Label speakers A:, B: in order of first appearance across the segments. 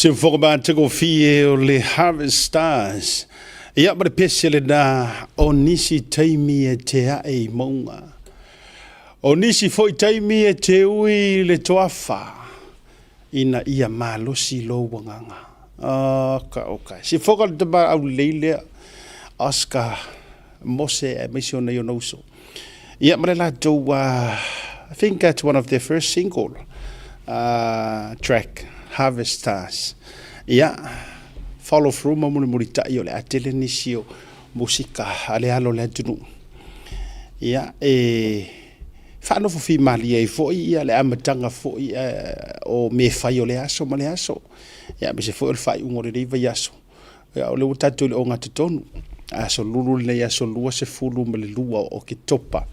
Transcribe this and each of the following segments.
A: Sin foka te ko fie o le Harvest Stars. Ia ma le pese le na o nisi taimi e te ae maunga. O nisi foi taimi e te ui le toafa. Ina ia malosi lo wanganga. Oka. Si foka le taba au leile Oscar Mose e misiona yo nauso. Ia ma le la tau, I think that's one of their first single track. Harvest Stars. Ia, follow through ma muri tai o le atele nisi o musika ale alo le atunu. Ia, whanau fi mali e foi, ia le amatanga foi o me fai o le aso ma le aso. Ia, me se foi o le fai ungore reiva i aso. Ia, o le utatu le o ngata tonu. Aso lulu le aso lua se fulu ma le lua o ke topa.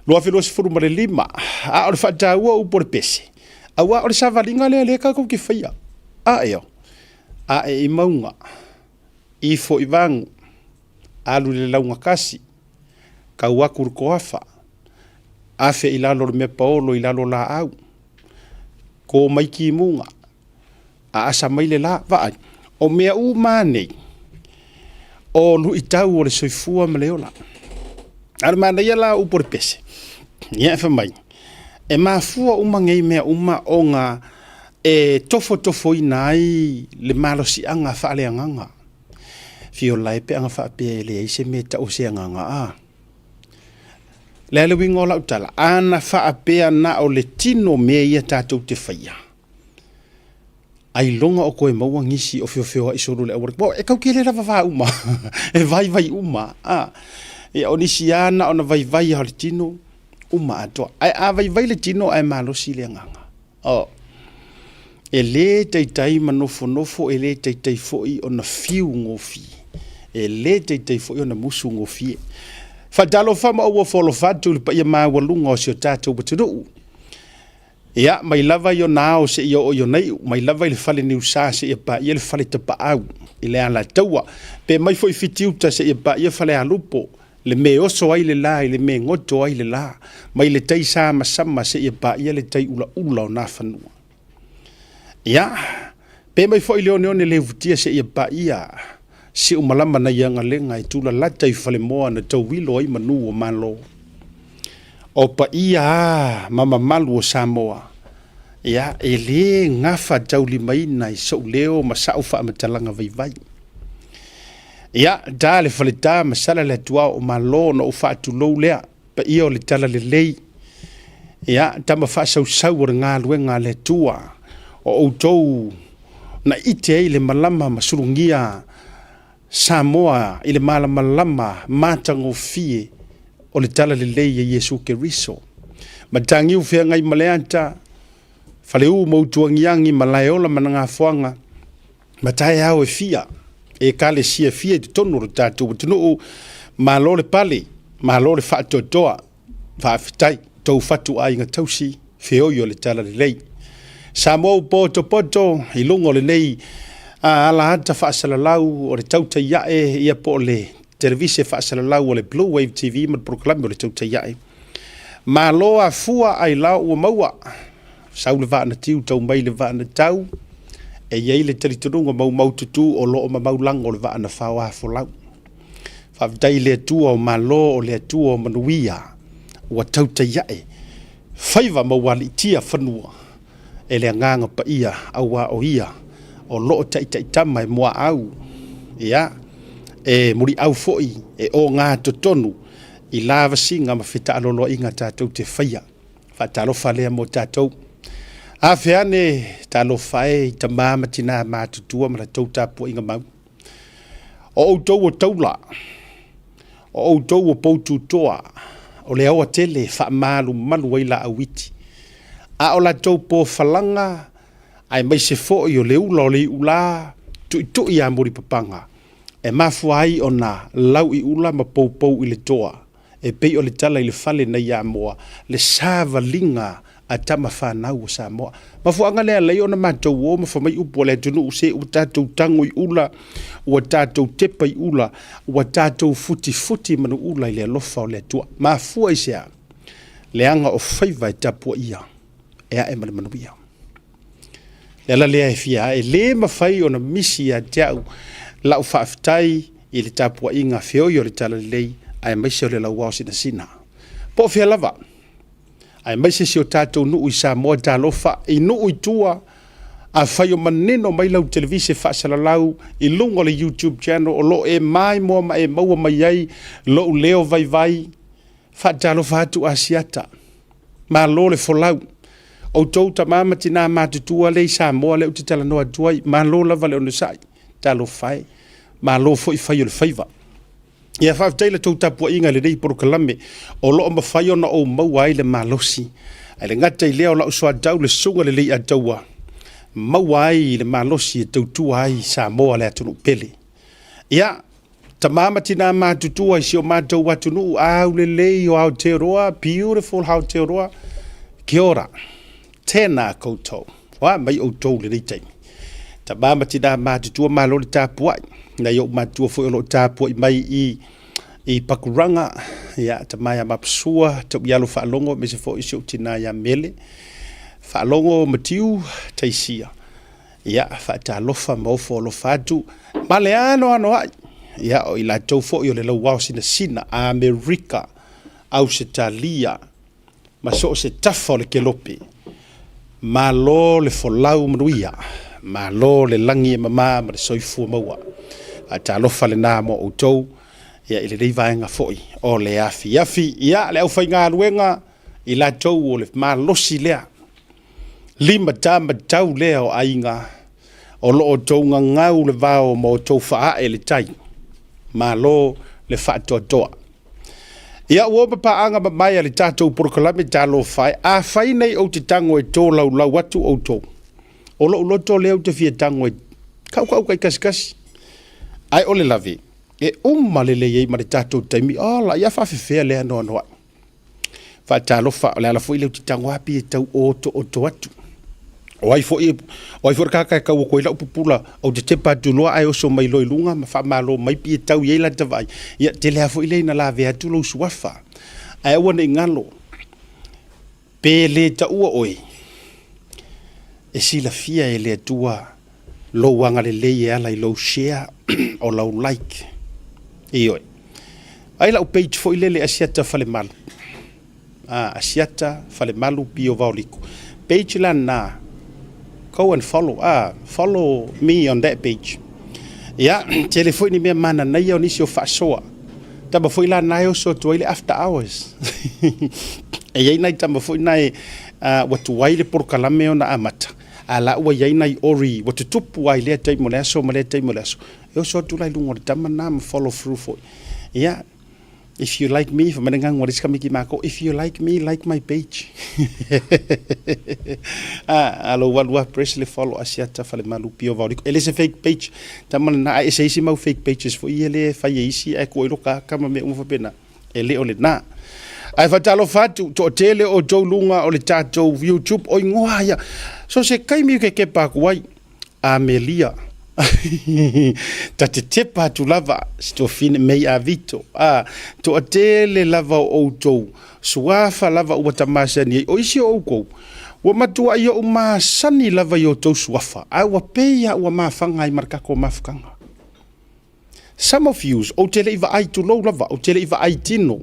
A: Lua filua se fulu ma le lima. A o le whata ua upo le pese. Awa o le savalinga le ka ko ke faia. Eo. I maunga. I fo i vangu. Alu le launga kasi. Ka wakur koafa. Afe i lalo le mea paolo i lalo la au. Ko maiki munga. A asa maile la vai. O mea u manei. O lu i tau o le soifua ma leola. Alu mana ia la upor pese. Ia fa mai. E mafua uma ngei mea uma o ngā tofo ina ai le malosi anga whaale anganga. Fio lai pe anga whaapea le eise me ta o se anganga Le ale wingo lau tala, ana whaapea na o le tino mea ia tātou te whaia. Ai longa o koe maua ngisi o fio isoro le awari. Bo, e kau kele rawa wha uma. E vai uma. E o nisi ana o na vai hale tino. Uma atoa. Ai avai vai le tino ai malosi le nganga. E le teitai manofo e le teitai foi o na fiu ngofi. E le teitai foi o na musu ngofi. Fatalo fama o folo fatu le pa ia mawalunga o sio tātou batunu. Ia, mai lava yo nao se ia o yo nei. Mai lava le fale ni usa se ia pa ia le fale te pa au. Ile ala taua. Pe mai foi fitiuta se ia pa ia fale alupo. Le me oso ai le la, le me ngoto ai le la. Mai le tei sa masama se ia pa ia le tei ula o na whanua. Ia, pe mai foi leone le vutia se ia pa ia. Se umalama na ianga lenga i tula lata i fale moa na tau wilo ai manu o malo. O pa ia, mama malu o Samoa. Ia, e le ngafa tau limaina i so leo masau wha amatalanga vai. Ia, da le faleta masala le tua o malo na o fatu lo lea pa ia o le tala le lei. Ia, tama fa sau o ngā luenga le tua o outou na ite ai le malama masurungia Samoa i le malama matango fie o le tala le lei e Yesu Keriso. Matangi u fea ngai maleanta fale u mautuangiangi malaeola mananga fuanga matai au e fia. E kale sia fia te tonu ro tātou. Tunu malo le pale, malo le whaatotoa, whaafitai, tau whatu ai ngā tausi, whioi o le tala le lei. Samoa poto, i lungo le nei, ala hata whaasalalau o le tauta iae, ia po le televise whaasalalau o le Blue Wave TV, mat proklami o le tauta iae. Malo a fua ai lau ua maua, sau le vaana tiu, tau mai le vaana tau, e iei le tariturunga mau tutu o loo mau lang o le vaa na whao a folau. Whaavitai le atua o malo o le atua o manuia ua tauta iae. Whaiva mawali tia whanua e le nganga pa ia aua o ia o loo taitama e mua au. Ia, e muri au foi e o ngā totonu i lava singa ma whita alolo inga tātou te whaia. Whatalo whalea mo tātou. A feane talo fae ta mama tina matutua ma tau tapu inga mau. O outou o taula. O outou o poutu toa. O le awa tele wha malu waila awiti. A o la tau po falanga. Ai mai se fo i o le ula o le ula. Tu i amuri papanga. E mafua ai o na lau i ula ma pou i le toa. E pei o le tala i le fale na i amoa. Le sava linga. A tama whanau o Samoa. Mafuanga lea lei ona mātou o mawhamai upo le tunu use ua tātou tango i ula, ua tātou tepa i ula, ua tātou futi manu ula i le alofa o le tua. Mafua i sea, le anga o whaiva e tapua ia, ea e manu ia. le ala le fia e le mafai ona misi a tau la ufafitai i le tapua inga feo yo le tala lei ai mai se le la wao sina po fia lava ai mai se o tatou nu i Samoa talofa i nu i tua a fai o maneno mai lau televise whaasalalau i lungo le YouTube channel o lo e mai moa ma e maua mai ai lo leo vai vai whaatalofa atu asiata ma lo le folau o tou tamama tina matutua le Samoa le uti tala noa tuai ma lo lava le onesai talo fai ma lo fo i fai o le faiva ia whaaftaila tou tapua inga le rei porokalame o lo ma fai ona o maua ai le malosi ai le ngata i leo la usua dau le sunga le lei ataua maua ai le malosi e tautua ai Samoa le atunu pele ia tamama tina matutua i sio matou atunu au le lei o Aotearoa beautiful Aotearoa kia ora tēnā koutou wa mai o tou le rei taimi tamama tina matutua malo le tapua na yo matua fo lo tapua mai i pakuranga ia tamaya mapsua to yalo fa longo me se fo iso tina ya mele fa longo matiu taisia ia fa ta lofa mo fo lo fatu maleano ano ia o ila to fo yo le lo wa sina America Australia ma so se tafo le kelope malo le folau mruia malo le langi mama ma soifu maua ata lofa le na mo o tou ia ile rei vaenga foi o le afi ia le au fainga luenga i la tou o le malosi lea lima tama tau lea o ainga o lo o tou ngangau le vao mo tou faa e le tai malo le fato toa ia ua papaanga mai le tatou porokalame talo fai a fai nei o te tango e tō lau watu o tou o lo loto leo te fia tango e kau kai kaskasi ai ole lavi e le ye ma tatou taimi la ia fa fe le no no fa talo fa le ala foi le titango api e tau o to atu o fo ka ko ila pupula o te tepa tu no ai o so mai lo lunga ma fa malo mai pi tau ye la tavai ia te le foi le na la ve atu lo suafa ai wona ngalo pe le ta oi e sila fia e le tua lo wanga le le ala i lo share o lo like io ai la page foi le asiata fale mal asiata fale malu pio vauliku page la na go and follow me on that page ya telefone me mana na yo ni sio fasoa taba foi la na yo so toile after hours e ye na tamba foi na watu waile por kalame ona amata ala ua yai nai ori watu tupu ai lea taimo leaso ma lea taimo leaso yo so tu lai lungo tama na ma follow through for yeah if you like me for mananga ngori ska miki mako if you like me like my page alo walua presley follow asiata fale malu pio vauri ele se fake page tama na ai se mau fake pages fo ile fa yeisi ai ko iloka kama me umfa pena ele ole na ai fatalo fatu to tele o jo lunga o le tatou YouTube o ngoaya so se kai mi ke pa kuai Amelia tate tepa tu lava sto fine mei avito to tele lava o to suafa lava o tamasa ni o isi o ko wa matua yo ma sani lava yo to suafa ai wa peia wa ma fanga i marka ko mafkanga some of you o tele iva ai tu lo lava o tele iva ai tino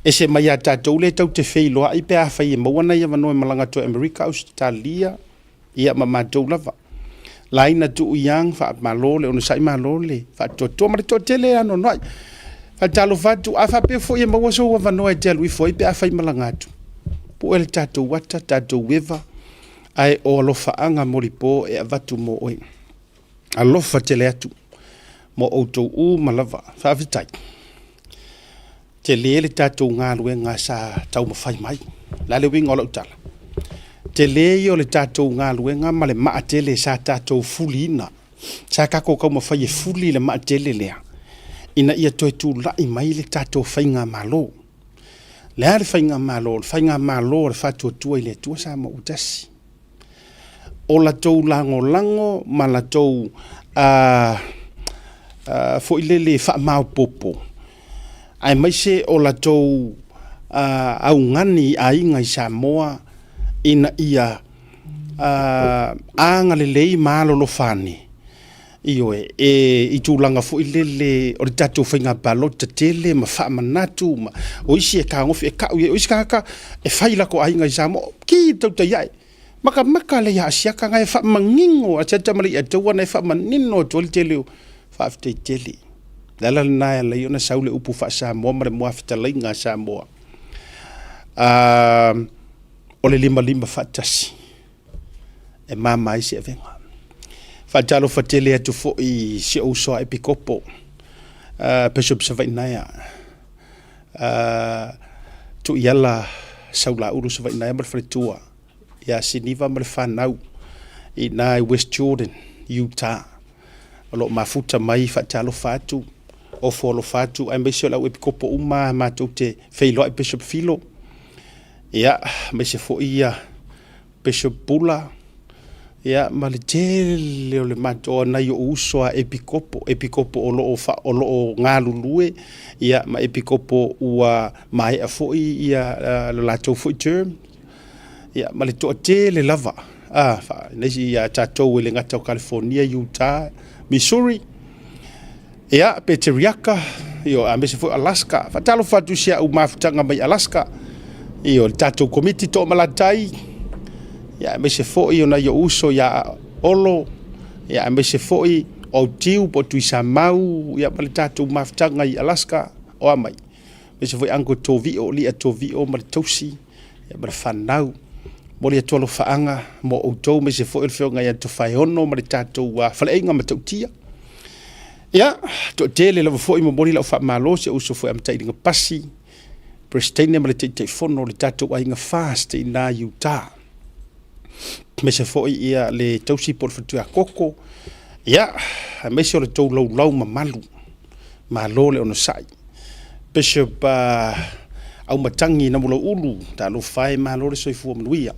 A: e se mai ata tole tau te feilo ai pe a fai mo wana ia no malanga to America Australia ia mama to lava laina tu yang fa malole ono sai malole fa to mari to tele ano no fa talo fa tu afa pe fo ia mo so wa no e tele wi fo pe a fai malanga tu po el tato wata tato weva ai o lo fa anga moripo e avatu mo oi a lo fa tele atu mo o to u malava fa vitai te lele tatou ngā luenga sa tau mawhai mai. La le winga o lau tala. Te leo le tatou ngā luenga ma le maatele sa tatou fuli ina. Sa kako kau mawhai e fuli le maatele lea. Ina ia toi tu lai mai le tatou whainga malo. Lea le whainga malo, le whainga malo le whatua tua i le tua sa ma utasi. O la tou lango lango ma la tou fo ile le wha mau popo. Ai mai se o la tou au ngani a inga i Samoa ina ia anga le lei malo lo fani io i tūlanga fu i lele o le tatu whainga balo ta tele ma wha manatu ma o isi e ka ngofi e ka o isi ka e whaila ko ainga i samo ki tau ta iai maka le ya siaka ngai wha mangingo a tata mali a taua nei wha manino toli tele o wha afte tele lala nai la iona saule upu wha Samoa ma le mua fita lainga Samoa o le lima wha tasi e mamai si e venga Fatalo fatele atu fo I si uso epikopo Bishop Savainaya tu yala saula uru Savainaya marfretua ya siniva marfanau I nai West Jordan Utah alo mafuta mai fatalo fatu o folo fatu ai mesio la epikopo uma matou te feilo Bishop Philo ya mesio fo ia Bishop Bula ya maletele o le mato na yo uso a epikopo o lo ngalulue ya ma epikopo ua mai a foi ya lo lato foi term ya maleto tele lava fa nesi ya tato le ngata California Utah Missouri ya Peteriaka yo ambese foi Alaska fa talo fatu sia u mafutanga mai Alaska yo tato committee to malatai ya me se foi ona yo uso ya olo ya me se foi o tiu po tu samau ya palitato maftanga I Alaska o mai me se foi ango tovi o li tovi o mar tosi ya bar fanau mo li tolo faanga mo o to me se foi el fionga ya to fai ono mar tato wa falenga matotia ya to tele lo foi mo boli la fa malo se uso foi am taidinga pasi prestene mar te fono li tato wa inga fast na Utah me se foi ia le tausi por futua koko ya me se le tau lau mamalu malo le ono sai Bishop au matangi na mulo ulu ta lo fai malo le soifu mluia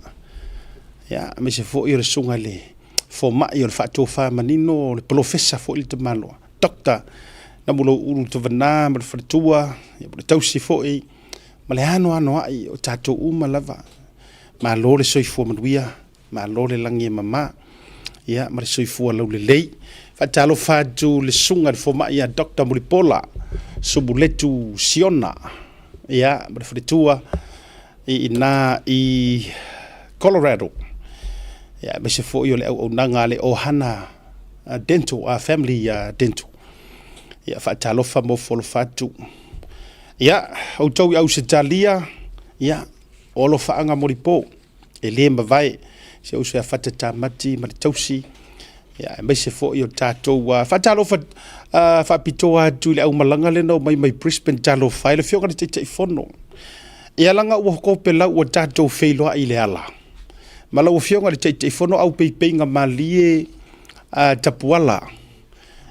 A: ya me se foi le sunga le fo ma yo le fato fa manino le professor fo il te malo doctor na mulo ulu te vana me futua ya le tausi foi male ano ai o tato uma lava malo le soifu mluia ma lole langi mama ya mar soifua lo le lei fatalo fatu le sunga fo ma ya Dr. Muripola subuletu siona ya mar fritua I Colorado ya be se fo yo le o nanga le ohana dental family dental ya fatalo fa mo fo fatu ya o tau au setalia ya olo fa anga Muripo ele mavai se uso ya fata tamati ma tausi ya me se fo yo tato wa fatalo fa pitoa tu le au malanga le no mai Brisbane talo fa le fio ka te fono ya langa wo ko pela wo tato feilo ile ala mala wo fio ka te fono au peinga malie tapuala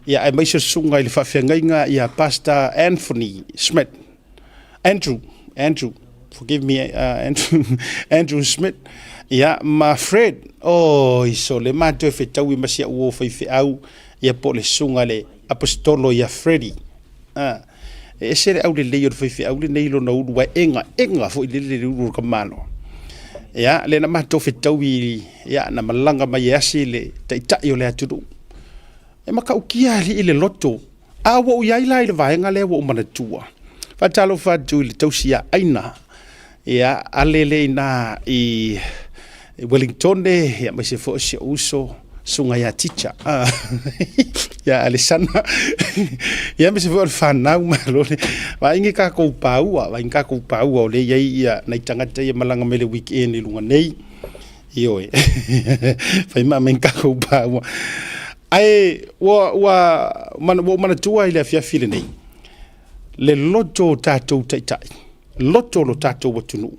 A: ya ai mai se sunga ile fa fenga ya Pastor Anthony Smith Andrew forgive me Andrew Smith ya ma Fred iso le mato fe tau masia o fe au ya po le sunga le apostolo ya Freddy e sere au le leyo fe au le neilo no wa enga fo le ru ka mano ya le na mato fe tau ya na malanga mai asi le tai yo le atu e maka ukia le loto a wo ya ila le vaenga le wo mana tua fatalo fa tu le tausia aina ya alele na Wellington ya me se fo se uso sunga ya teacher ya Alessandra ya me se fo fanau malo wa ingi ka ko pau le ya na tangata ya malanga mele weekend lunga nei yo fa ma men ka ko pau ai mana tua ile afia file nei le loto tato tai loto lo tato watunu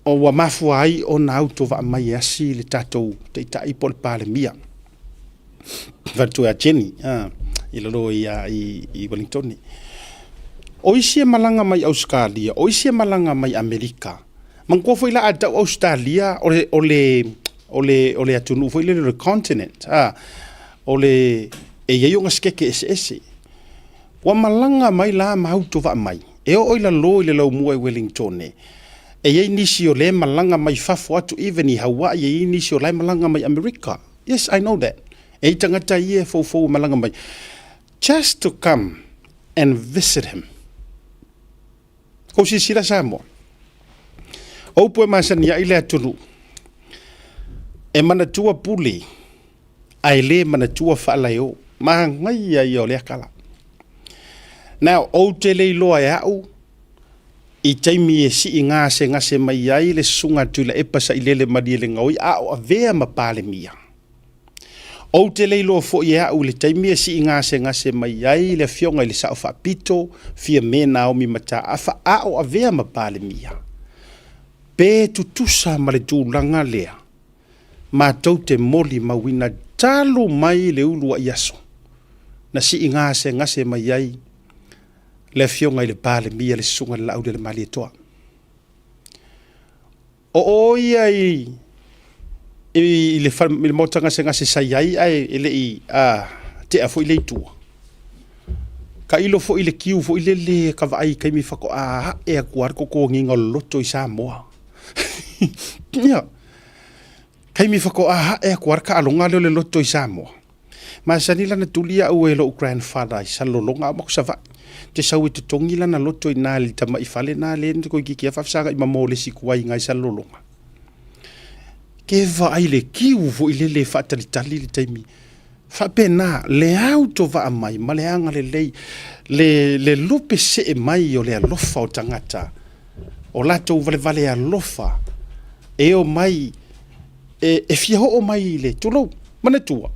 A: o wa mafu ai o na auto va mai asi le tato tai pol palemia vatu a Jenny ilo lo I Wellington o isi malanga mai Australia o isi malanga mai Amerika mangko foi la ata Australia ole atunu foi le continent ole ye yonga skeke ese wa malanga mai la auto va mai e o ila lo ile lo mo Wellington e ye nisi o le malanga mai fafo atu even I Hawaii ye nisi o le malanga mai America. Yes, I know that. E tangata ie fo malanga mai. Just to come and visit him. Ko si sila sa mo. O po masania ile atunu. E mana tua puli. Ai le mana tua whaaleo. Maha ngai ai o lea kala. Now, o te lei loa e au. I taimi e si I ngase mai ai le sunga tula e pasa I lele madi le ngaui. A o a vea ma pale mia. O te lei loa fo I au le taimi e si I ngase mai ai le fionga I le sao whapito. Fia mena o mi mata afa. A o a vea ma pale mia. Pe tutusa ma le tūlanga lea. Ma tau te moli mawina talo mai le ulua iaso. Na si I ngase mai ai. Le fionga I le pale mia le sunga le lau de le mali e toa. O ia I le motanga se ngase sai ai ele I te a fo I le tua. Ka ilo fo I le kiu fo I le ka vai kai mi fako e a kuar ko nginga loto I Samoa. Ia. Kai mi fako e a kuar ka alonga le loto I Samoa. Ma sanila na tulia au e lo grandfather I salolonga mo sa vai. Te sau te tongi lana loto I nā li tama I fale nā le nte koe ki whafsanga I mamo le sikuai ngai salolonga. Ke va ai le kiu vo I le whaatalitali le taimi. Whapena le au to va mai ma le anga le lei le lupe se e mai o le alofa o tangata. O lato vale alofa e o mai e fia ho o mai le tulo mana tua.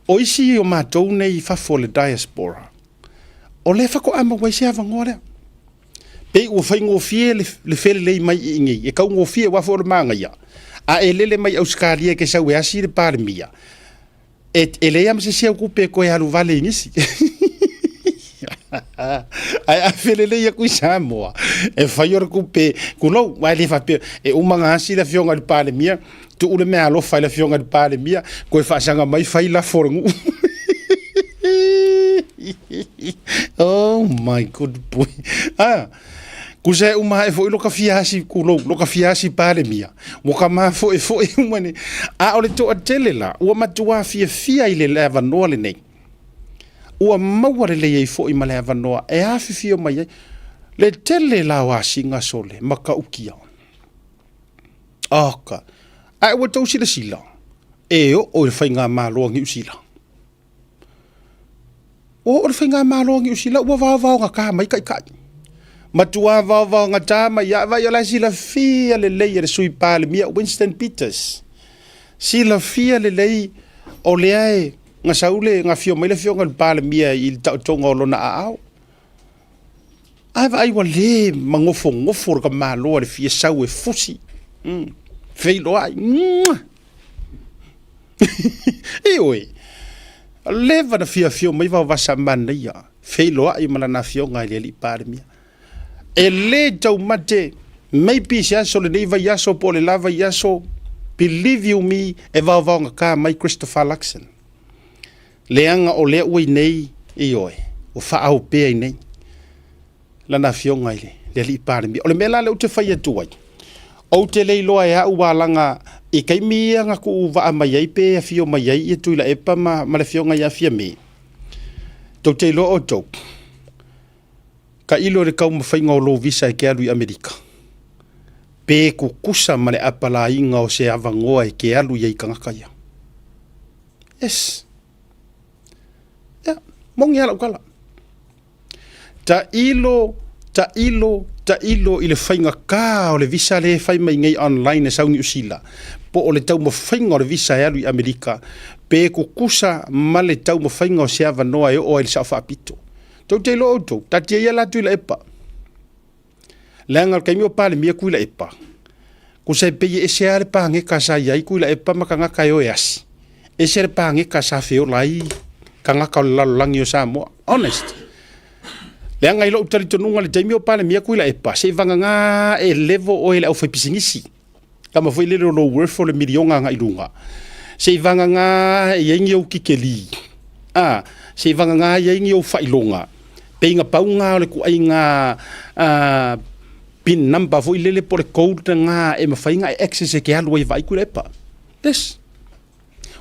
A: O isi o mātou nei whafo le diaspora. O le whako ama wai se avangora. Pei ua whai ngofie le whele lei mai I ingi. E kau ngofie wafo o le maanga ia. A e lele mai auskalia ke sau e asi le pare mia. E le am se se kupe ko e alu vale ngisi. Ai a whele lei a kui Samoa. E whai ora kupe kulau wai le whape. E umanga asi le fionga le pare mia. Tu ule mea alofa le fionga le pare mia. Ko e whaasanga mai whai la forangu. Oh my good boy. Kuse uma e foi loka fiasi kulo, loka fiasi pale mia. Moka ma foi umane. A ole to atelela, o matua fia ile leva no le nei. O maware le ei foi ma leva no e a fio mai. Le tele la wa singa sole, maka ukia. Aka. A o to sila. E o fainga malo ngi usila. O whainga mārongi usila, ua vāvāo ngā kā mai kai. Matua vāvāo ngā tāma, ia vai ala sila fia le lei le sui pāle mia Winston Peters. Sila fia le lei o leae ngā saule ngā fio mai le fio ngā pāle mia I tau tonga o lona aao. Ai vai wa le mangofo ka māloa le fia sau e fusi. Feilo ai. E oi. Leva na fio mai va vasa mana ia. Feilo ai mana na fio ngai le li pare mia. E le tau mate maybe sia so le nei vai aso po le lava iaso. Believe you me e va nga ka mai Christopher Luxon. Leanga o le ui nei I oe. O fa au pe nei. La na fio ngai le li pare mia. O le mela le ute fai atu ai. O te lei loa e au walanga I kai mia nga ku va mai ai pe a fio mai ai e tuila e pa ma le fio nga ia fia me. Tau te lo o tau. Ka ilo re kau mawhainga o lo visa e ke alu I Amerika. Pe ku kusa ma le apala inga o se avangoa e ke alu iai kangaka ia. Yes. Ya, mongi ala ukala. Ta ilo I le whainga kā o le visa le whai mai ngai online e saungi usila. Po o le tau ma whainga o le visa e alu I Amerika. Pe kukusa ma le tau ma whainga o se avanoa e o le sao whaapito. Tau te lo auto, ta tia ia latu I la epa. Leangal kai mio pale mia kui la epa. Kusai peye e se are pange ka sa iai kui la epa ma kanga kai o easi. E se are pange ka sa feo lai kanga ka lalangi o Samoa. Honest. Leanga ilo utari tonunga le taimi o pale mia kui la epa. Se vanga ngā e levo o ele au whai pisingisi. Kama fwoi lero lo worth o le milionga ngā ilunga. Se vanga ngā e yengi au kikeli. Se vanga ngā yengi au whailonga. Pe inga pau ngā o le ku ai ngā pin number fo ilele por code nga e mafainga e access ke alu vai ku lepa des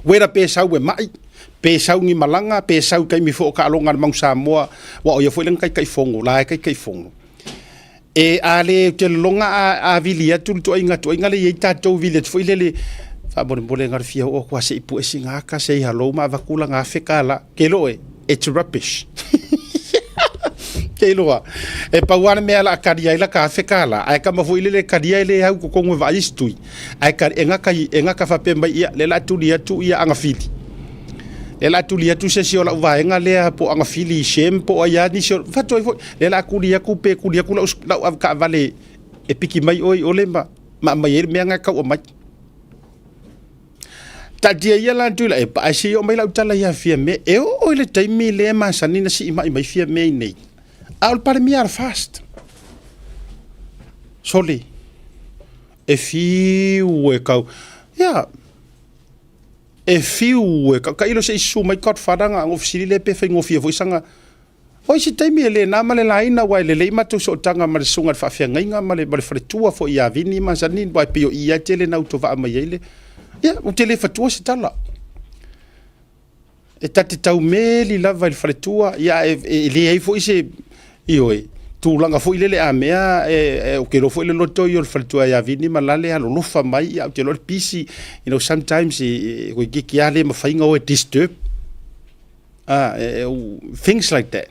A: wera pe sau we mai pe sau ngi malanga pe sau kai mi fo ka longa mang Samoa wa o ye fo len kai fongo la kai fongo e ale te longa a vilia tu inga le yita to village fo ilele fa bon ngar fia o kwa se ipu singa ka se halo ma vakula nga fekala ke lo it's rubbish loa e pauana mea la karia ila ka fekala ai ka mafu ile karia ile hau ko kongo vai stui ai ka enga ka fa pemba ia le la tu ia anga fili le la tu ia tu se si ola va enga le po anga fili shempo ia ni so fa toi le la ku dia ku pe ku dia ku la ka vale e piki mai oi ole ma mai me anga ka o mai ta dia ia la tu la e pa si o mai la utala ia fia me e o ile taimi le ma sanina si mai fia me nei al para miar fast soli e fiu e kau ya e fiu e kau kailo se isu mai kot fadanga ngo fisili le pe fe ngo fia voisanga oi si taimi le na male la ina wa le matu so tanga ma sunga fa fia ngainga male fretua fo ia vini ma sanin wa pe ia tele na uto va mai ele ya o tele fatua se tala e tati tau meli lava il fretua ya e le ai fo ise ioi tu langa fo ile le amea o ke lo fo ile loto yo faltua ya vini malale alo lo fa mai ya te lo pisi sometimes ko ki ale ma fainga o disturb things like that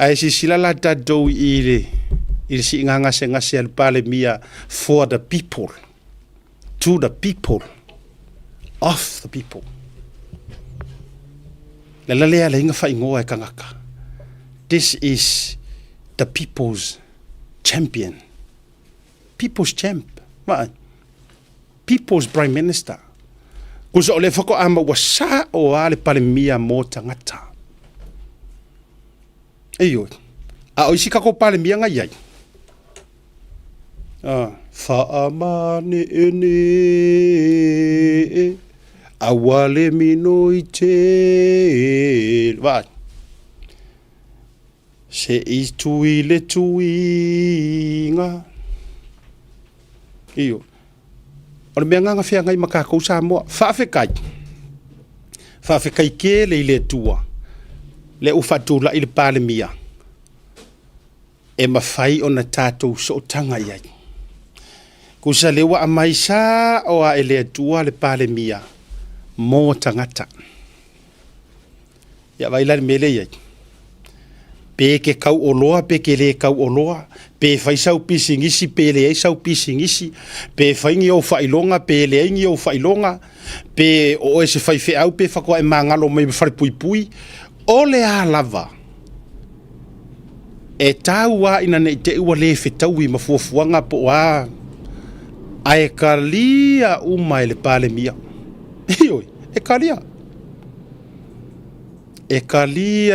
A: ai si sila la ta do ile si nganga se ngase al pale mia for the people to the people of the people la lea le inga fai ngoa e kangaka. This is the people's champion. People's champ. People's prime minister. Kusa ole whako ama wasa o ale pale mia mō tangata. Eyo. A oisi kako pale mia ngai ai. Whaamane ene awale mino i te vai se i tui le tuinga iyo ora mea nganga fia ngai makakou Samoa whaafekai ke le ile tua le ufatula i le pale mia e mawhai o na tātou so tanga iai kusa lewa amaisa o a ele tua le pale mia mo tangata ya vaila mele ye pe ke kau oloa pe ke le kau oloa pe fai sau pisingisi pe le sau pisingisi pe faingi o failonga pe le ingi o failonga pe o se fai fe au pe fa ko e mangalo mai fai pui o le a lava e taua ina nei te ua le fetaui mafuafuanga po a ai kalia uma ele pale mia Ioi, e kalia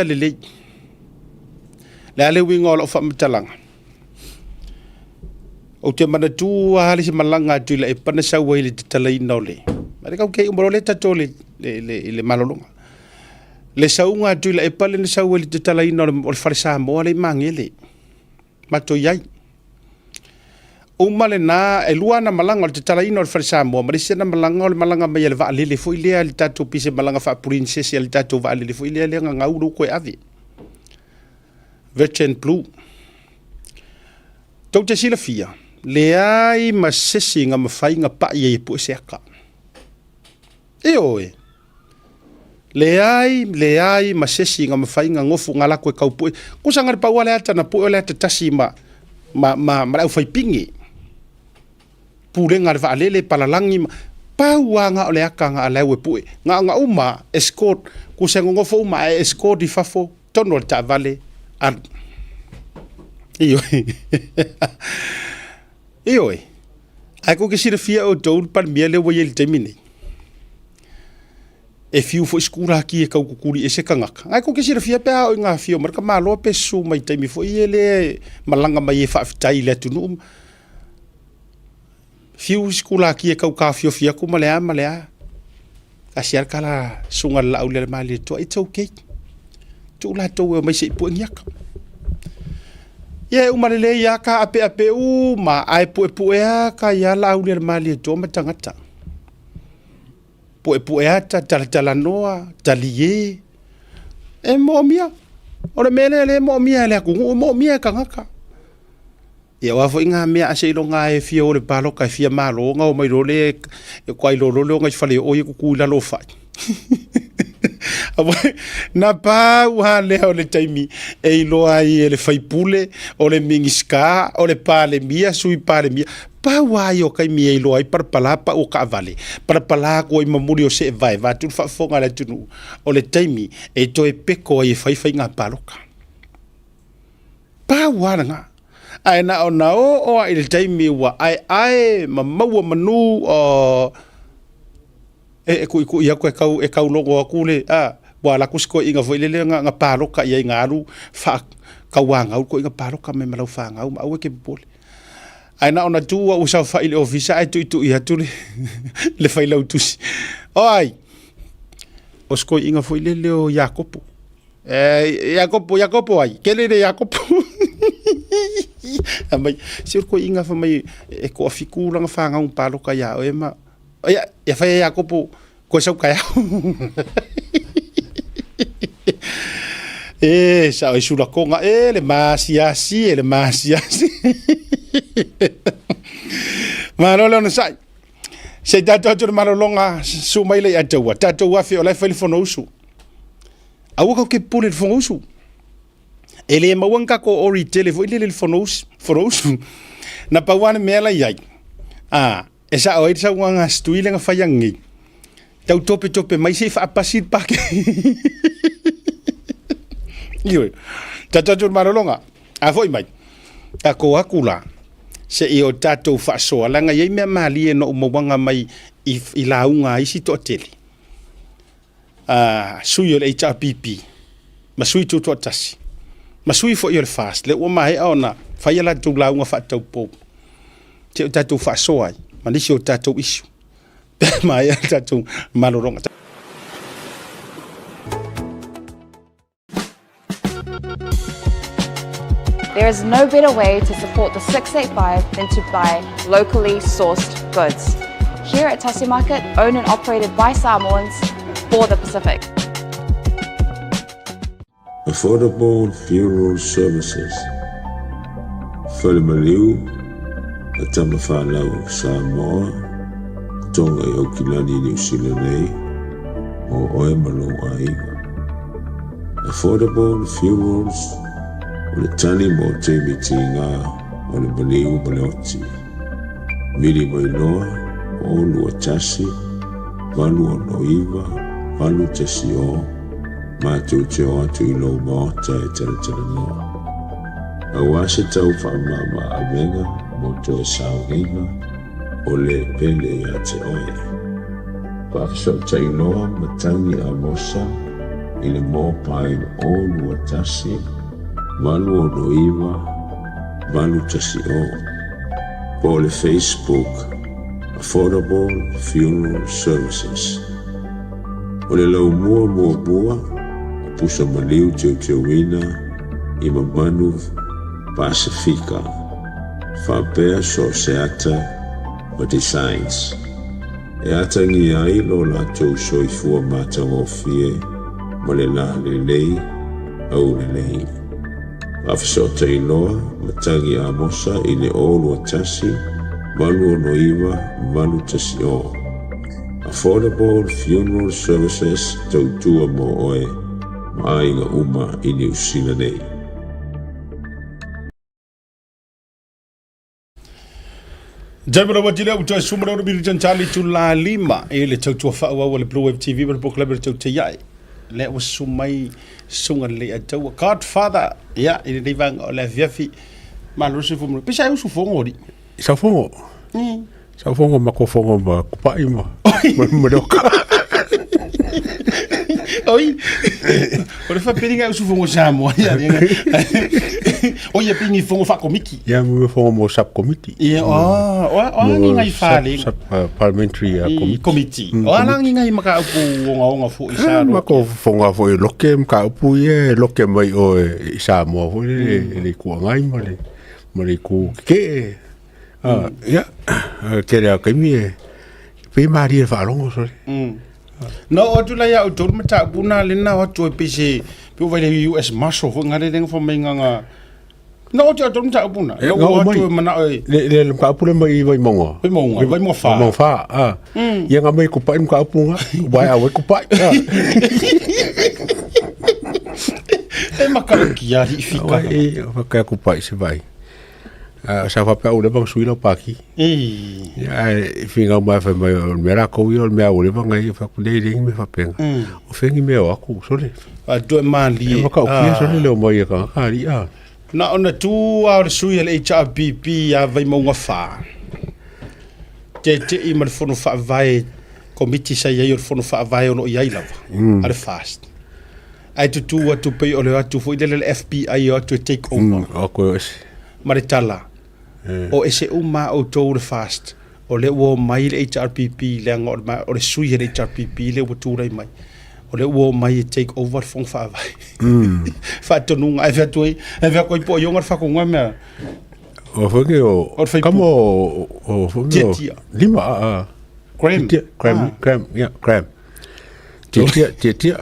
A: le ale winga o fa mtalanga o te mana tu hali se malanga tu le pana sa wele te tala ina le ma ka ke umro le tato le malolonga le saunga tu le pale ne sa wele te tala ina o farsa mo le mangele mato yai umale na e luana malanga o te tala ina o farsa mo ma se na malanga o malanga mai le va le fo ile al tato pise malanga fa princess al tato va le fo ile le nga uru ko ave Virgin Blue tau te sila fia le ai ma sesi nga mawhai nga pa i pu se aka e oe le ai ma sesi nga mawhai nga ngofu nga lako e kau pu kusa ngari pa wale ata na pu ole ata tasi ma rau fai pingi pule ngari va alele palalangi pau nga ole aka nga alewe pu nga uma escort kusa ngofu uma escort di fafo tono ta vale Iyo. Ai ko ke sira fia o tau par mia le wai le temini. E fiu fo skura ki e kau kukuri e se kangaka. Ai ko ke sira fia pe o nga fio marka malo pe su mai temi fo ile malanga mai e fa fitai le tunu. Fiu skura ki e kau ka fio fia ku malea. Kasiar kala sunga la au le mali to it's okay. Tu la to mai se pu nyak. Ia umalele ia ka ape ma ai puea ka ia la uli le mali to matangata. Puea tala noa, talie. E mo mia. Ora mele le mo mia le ku mo mia kangaka. Ia wa fo inga mea ase lo nga e fia o le palo ka fia malo nga o mai lo le e kwai lo nga fale o ye ku la lo fa. Na pa wa le o le taimi e lo ai le fai pule o le mingiska o le pale mia sui pale mia pa wa yo kai mi e lo ai par palapa o ka vale par pala ko i mamuri o se vai va tu fa fonga le tunu o le taimi e to e peko e fai nga paloka pa wa nga ai na o i le taimi wa ai mamau manu o e ku ia ko e kau longo akule wa la kusko inga voilele nga paloka ia ngaru fa kawanga ko inga paloka me malau fa nga au ke bole ai na ona tu u sa fa ile ofisa ai tu ia tu le fa lau tu oi osko inga voilele o Jacopo Jacopo ai kele de Jacopo amai sir ko inga fa mai e ko fikula nga fa nga un paloka ia o ema ia fa Jacopo ko sa ka sa e sula konga le masiasi ma no sai se dato to malolonga su mai le atawa tato wa fi ola fa fono usu awu ko ke pule fono usu ele mawanka ko ori telefo ile fono usu na pa wan mela yai esa o esa wanga stuile nga fayangi tau tope mai se fa pasit pa ke yo tatu marolonga a foi mai a ko akula se i o tatu fa so langa ye me mali no mo wanga mai i launga i si toteli suyo le HPP ma sui tu tasi ma sui fo your fast le o mai ona fa yala tu launga fa tau po te tatu fa so ai ma ni o tatu isu ma ya tatu marolonga.
B: There is no better way to support the 685 than to buy locally sourced goods. Here at Tasi Market, owned and operated by Samoans for the Pacific.
C: Affordable funeral services. Whalemaliu, a tamawhanau Samoa, tonga i Okilani New Zealand nei, o oe malo aiga. Affordable funerals. O le tani mo te miti ngā o le maliu maleoti. Miri mai noa, o lua tasi, walu o noiva, walu tasi o, mātou te o atu i lau maota e tala noa. A wase tau whaamama a venga, mo to e saunga, o le pele i a te oe. Whakasau tai noa, matangi a mosa, i le mō pain o lua tasi, Malu o noiva, malu tasi o. Po le Facebook, Affordable Funeral Services. O le lau mua, o pusa maliu teo wina, i mamanu Pasifika. Whapea so se ata o designs. E ata ngi ai lo la tau soifua matang o fie, mo le la le lei, au le lei. Afisota i loa, matangi a mosa i le olu a tasi, malu o noiva, malu tasi o. Affordable Funeral Services tautua mo oe, maainga uma i New Zealand nei.
A: Jamara wajile au toi sumara o biri janchali tu la lima e le tautua whaua o le Blue Wave TV per po klaber tautua iai. Le o sumai sunga le atau Godfather ya i le vang o le viafi malusi fumu pisa eu su fongo di
D: sa fongo sa fongo ma ko fongo ma kupa ima ma doka
A: Oi. Ora fa peringa usu fongo samo ya. Oia pingi fongo fa komiki.
D: Ya mo fongo mo sub committee.
A: Ia o ngai fale.
D: Parliamentary
A: committee. O langi ngai maka upu onga fo isa.
D: Mako fongo fo loke mka upu ye loke mai o isa mo fo le ku ngai mo le ku ke. Ya kere ka mi pe mari fa longo so.
A: No o tu la ya o tu mata buna le na o tu pese pe vai le US Marshal fo ngare deng fo menga nga. No o tu mata buna. O tu mana
D: le ka pule mai vai mongo.
A: Vai mo fa.
D: Mo fa Ia nga mai ku pai ka punga. Vai a ku pai.
A: E makala ki ya fika.
D: Ka ku pai se vai. Sa fa pa ule bang suilo paki. Ya finga mai fa mai mera ko yo me ule bang ai fa ku dei me fa penga. O fengi me o aku so le.
A: A do mali.
D: Ka o kia so le mai ka ari
A: Na ona tu a sui le HRBP ya vai mo nga fa. Te I mar fono fa vai committee sa ya yor fono fa vai ono ia lava. Are fast. Ai tu tu pe o le atu fo le FBI yo to take over.
D: Ako
A: Maritala. O ese uma o to the fast. O le wo mai le HRPP le ngor ma o le sui le HRPP le wo tu mai. O le wo mai take over fong fa vai. Fa to nunga e fa tu e fa ko po yo ngor fa ko ngame.
D: O fo ke o kamo o fo lima Graham Tia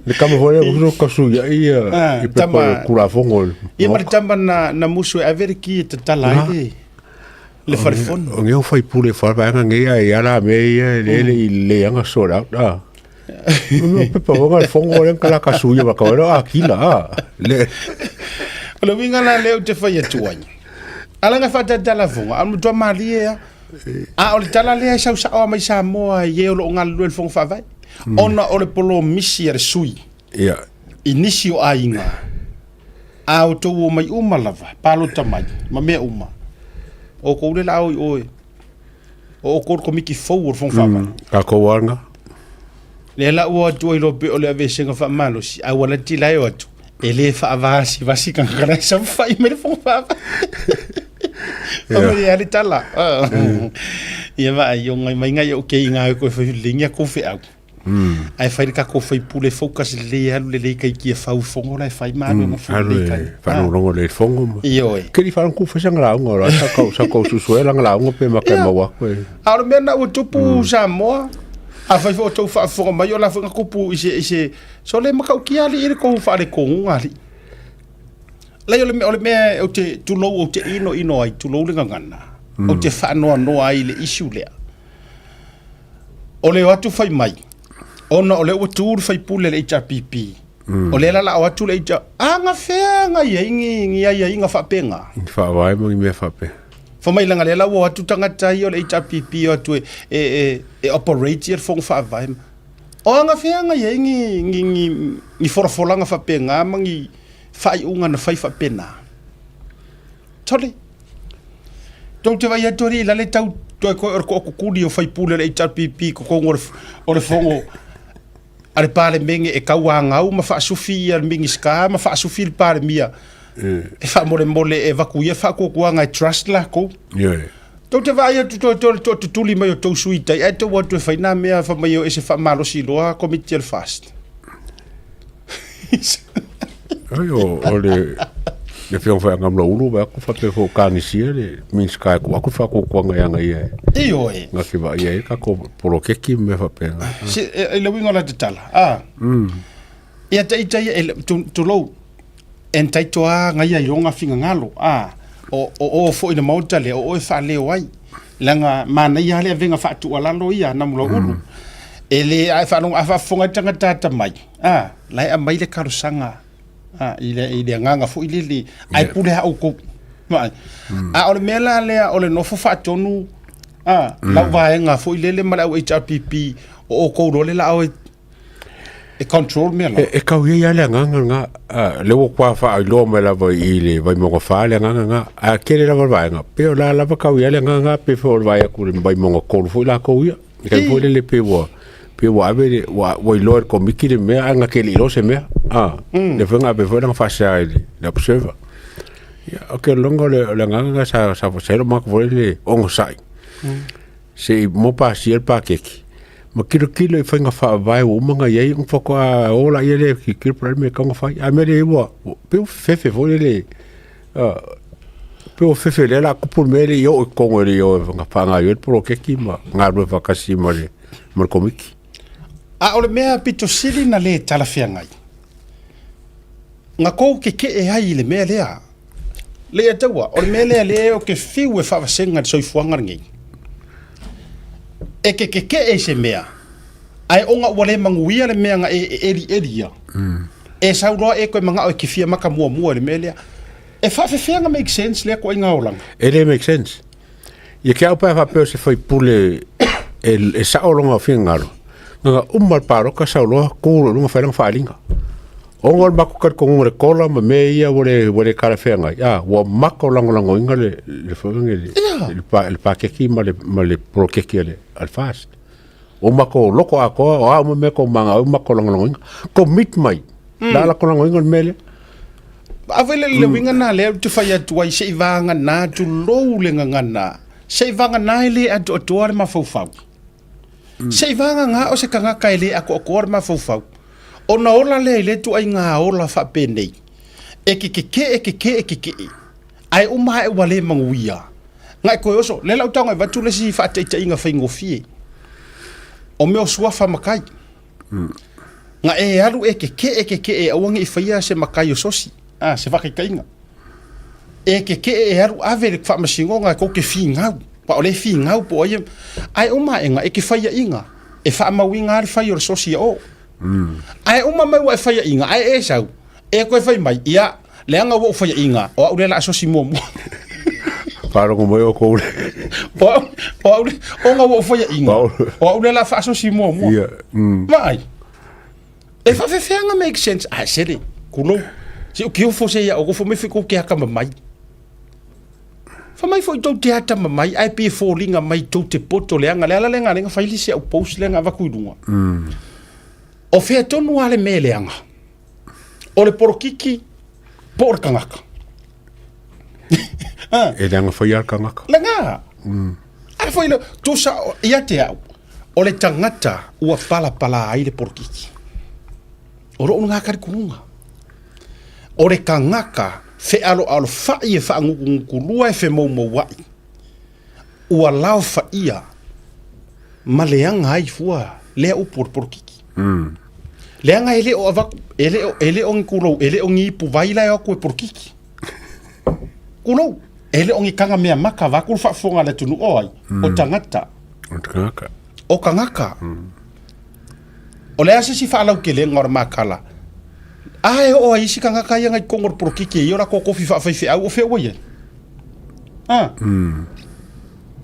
D: le kamo hore uso kasu ya I pe kura fongo
A: I mar tamba na musu averiki te tala le farfon
D: o ngeu fai pule farba nga ia la me le anga sora no pe pa fongo le kala kasu ya ka ora akila le
A: le winga la le te fai tuanya ala nga fata tala fongo am to malia o le tala le sa o mai sa mo ye o ngal le fongo fa vai ona o le polo misi ar sui
D: ia
A: inisio ainga au to o mai uma lava palo tamai ma me uma o ko le la o ko komiki forward fon fama
D: ka ko wanga
A: le la o to lo be o le ave singa fa malo si ai wala ti la yo to ele fa vasi kan kana sa fa me fon fama o me ali tala ia va yo mai ngai o ke inga ko fa linga ko fe au ai fai ka ko fai pule focus le alu le kai ki fa fongo la fai ma no
D: fa no rongo le fongo
A: io
D: ke li fa ku fa sanga ngora sa ko su suela ngala ngo pe ma ka ma wa ko
A: ala me na o tupu sa mo a fai fo to fa fongo ma yo la fa ko pu ise so le ma ka ki ali ko fa le ko ngali la yo le me o te tu lo o te ino ai tu lo le ngana o te fa no ai le issue le o le watu fai mai ona ole o tur fai pule le HRPP o le la o tu le anga fenga ia inga fa penga
D: fa vai mo me fa pe
A: fa mai langa le la o tu tanga tai o le HRPP o tu e operator fong fa vai o anga fenga ia ngi forfolanga fa penga mangi fai unga na fai fa pena tole donc te vai atori la le tau to ko kudi o fai pule le HRPP ko ngor o le fongo ale pale menge e kauanga u ma fa sufi al mingi ska ma fa sufi pale mia e fa mole e vakuia fa ko kuanga trust la ko to te vai to li mai to suita e to what to fa na me fa mai e se fa malo si lo a committee fast
D: ayo ole le fiong fa ngam lo ulu ba ko fa pe ko kanisia le min ska ko ko fa ko kuanga yanga ia
A: iyo
D: nga ki ba ia ka ko polo ke ki me fa pe
A: si le winga la tala ia tai to lo en tai to nga ia yonga finga ngalo o fo ina mauta le o fa le wai langa mana ia le venga fa tu ala lo ia na lo ulu ele ai fa no afa fonga tanga tata mai lai a mai le karusanga ile nganga fo ile ai pule ha ko ma ole mela le ole no fo fa tonu la va nga fo ile le mala HRPP o ko ro le la o e control mela
D: e ka wi ya le nganga le wo kwa fa lo mela va ile va mo fa le nganga a kele la va nga pe la ka wi ya le nganga pe fo va ya ku vai mo ko fo la ko wi ke fo le pe pe wa be wa lor ko mikire me anga ke li lo se me le venga be venga fa sa le observer ya okay longo le nganga sa fa se lo mak vole ongo sai se mo pa si el pa keki ma kilo e whainga wha vai o manga iei un whako a ola i ele ki kilo probleme ka ngā whai a mere iwa peo fefe vole le peo fefe le la kupul mere i o i kongo re i o ngā whanga i o poro keki ma ngā rue whakasi ma le komiki
A: a ole mea pito sili na le talawhia ngai ngā kou ke e hai le mea lea le ataua ole mea lea o ke whiu e whawasenga di soifuanga ngai e ke e se mea ai onga wale manguia le mea nga eri ia e sauroa e koe manga o ke fia maka mua le mea lea e whawhewhenga make sense lea ko inga olanga
D: ele make sense ia ke au pa peo se whai pule e saolonga o whia ngaro nga umal paroka sauroa kūro runga whairanga whaalinga ongol mako kar ko ngore kola ma me ia wore kara whenga ya wa mako lango inga le whange le pa keki ma le pro keki le al fast o mako loko a koa o a me ko manga o mako lango inga ko mit mai la ko lango inga mele
A: avele le winga na le tu faya tu ai se vanga na tu lo le ngana se vanga na le atu atuar ma fofau se vanga nga o se kanga kai le ako akor ma fofau ona ola le tu ai nga ola fa penei e ke ai uma e wale manguia ngai ko oso le lau tanga va tu le si fa te inga fa ngofie o me o sua fa makai nga e alu e ke e awangi i faia se makai o sosi se fa kainga e e alu ave fa masingo nga ko ke finga pa ole finga po ai uma e nga e ke faia inga e fa mawinga al faia o sosi o ai uma mai wa faia inga ai e sau e ko fai mai ia le anga wo faia inga o ule la sosi mo
D: paro como eu ko
A: o nga wo faia inga o ule la fa sosi mo mai e fa fenga make sense ai sele kulo si o que fo se ia o fo me fico que akama mai fa mai foi to te ata mai ai pe fo linga mai to te poto le anga le ala lenga lenga faili se o post lenga va kuidunga o fea tonu ale meleanga o le porokiki por kangaka
D: e lenga foi al kangaka
A: lenga ai foi le tu sa ia te au o le tangata ua pala ai le porokiki o ro nga kar kunga o le kangaka fe alo fai e fa ngulua e fe mo wai ua lao fa ia maleanga ai fua le o porokiki leanga ele o ava ele on kulo ele on ipu vaila o ko porkiki kulo ele on kanga mea maka va kul fa fonga le tunu oi o tangata o kangaka o le ase si fa lau ke le ngor makala ai o ai si kangaka yanga kongor porkiki yo la ko fi fa fe au fe o ye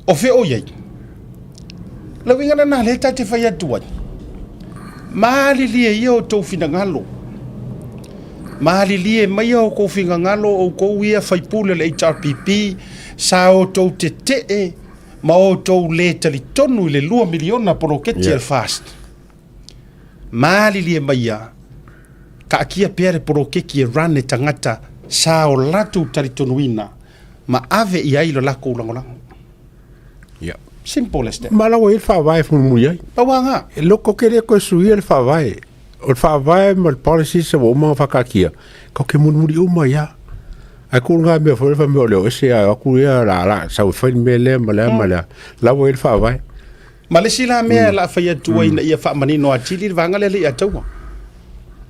A: o fe o ye la winga na le tate fa ya tuai Mali lie yo to fina ngalo. Mali lie mai o ko fina ngalo o ko ia fai pule le HRPP sa o to te ma o to le tali tonu le 2 miliona por que tier fast. Mali lie mai ya ka kia pere por que ki run e tangata sa o latu tali tonuina ma ave ia ilo la ko langola. Simple as that.
D: Mala o il fa vai fu mulai.
A: Pawanga.
D: E loko kere ko sui il fa vai. O fa vai mal policy se o ma fa kakia. Ko ke mun muri uma ya. A ku nga me fo fa me o le se a ku ya la sa o fa me le mala. La o il fa vai.
A: Malesi la me la fa ya tu ina ia fa mani no atili vanga le ia tau.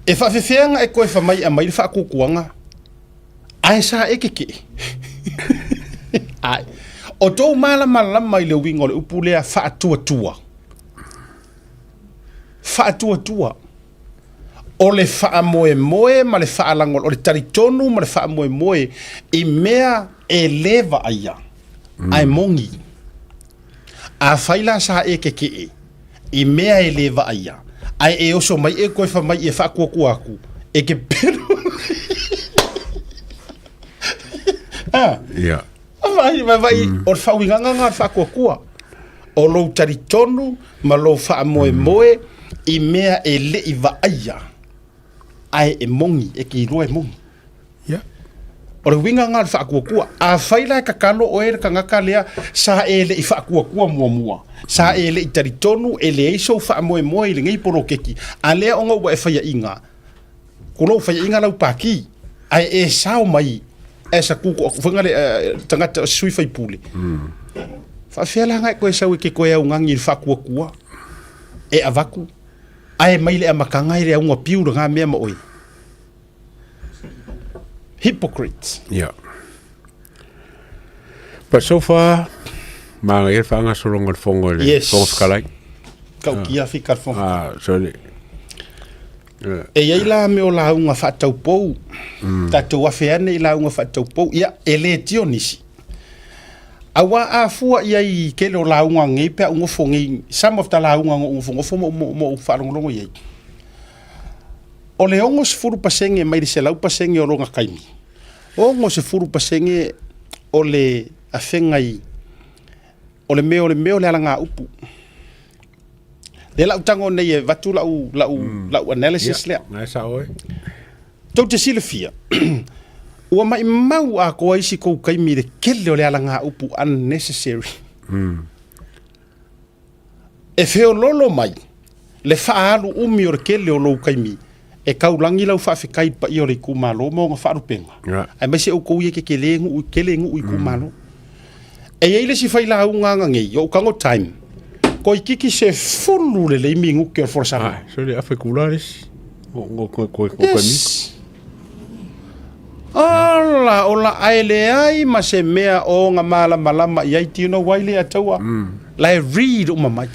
A: E fa fefenga e ko fa mai a mai fa ku kuanga. Ai sa e ke. Ai o tō mala mai le wingo le upulea whaatua. Whaatua. O le whaamoe ma le whaalangol, o le taritonu ma le whaamoe i mea e leva aia. Ai mongi. A whaila sa e ke i mea e leva aia. Ai e oso mai e koe wha mai e whaakuakua aku. E ke peru.
D: Yeah.
A: Vai o whauinganga ngā whakua kua. O lo taritonu, ma lo whaamoe I mea e le I vaaia. Ai e mongi, e ki roa e mongi.
D: Yeah.
A: O le winga ngā whaakua. A whaila e kakalo o e ka ngaka lea, sa e le I whaakua mua. Sa e le I taritonu, e le eiso whaamoe moe I le ngai poro keki. A lea o ngau wa e whaia inga. Kulo whaia inga lau pāki. Ai e sao mai, e sa kuko, whanga le tangata sui whai pule. Whawhiala ngai koe sau e ke koe au ngangi I whaakua. E avaku. Ai mai le amakangai le aunga piura ngā mea ma oi. Hypocrites.
D: Yeah. But so far, mga ngayon pa nga sulong fongo le.
A: Yes.
D: Fongo skalay.
A: Kau kia whika whong.
D: So le.
A: E iai la me o la unga whaatau pou. Tatou awheane I la unga whaatau pou. Ia, e le tio nisi. Awa a fua iai ke lo la unga ngei pia unga whongi. Some of the la unga unga whongo mo whaarongolongo iai. O le ongo se furu pasenge mai se lau pasenge o ronga kaimi. O ongo se furu pasenge o le awhengai. O le meo le alanga upu. Le lau tango nei e vatu lau analysis lea.
D: Ngai sa oi.
A: Tau te sile fia. Ua mai mau a koa isi kou kaimi le kele o le alanga upu unnecessary. E feo lolo mai. Le whaalu umi o le kele o lou kaimi. E kaulangi lau whawhikai pa I o le kumalo mo ngā whaarupenga. Ai mai se au kou ie ke kelengu I kumalo. E eile si whaila au nganga ngei, o kango time. Ko I kiki se fulu le leimi nguke o forsama.
D: So le afe kularis.
A: Yes. Ala, ola aile ai ma se mea o ngā malama iai tino waile ataua. Lai read o mamai.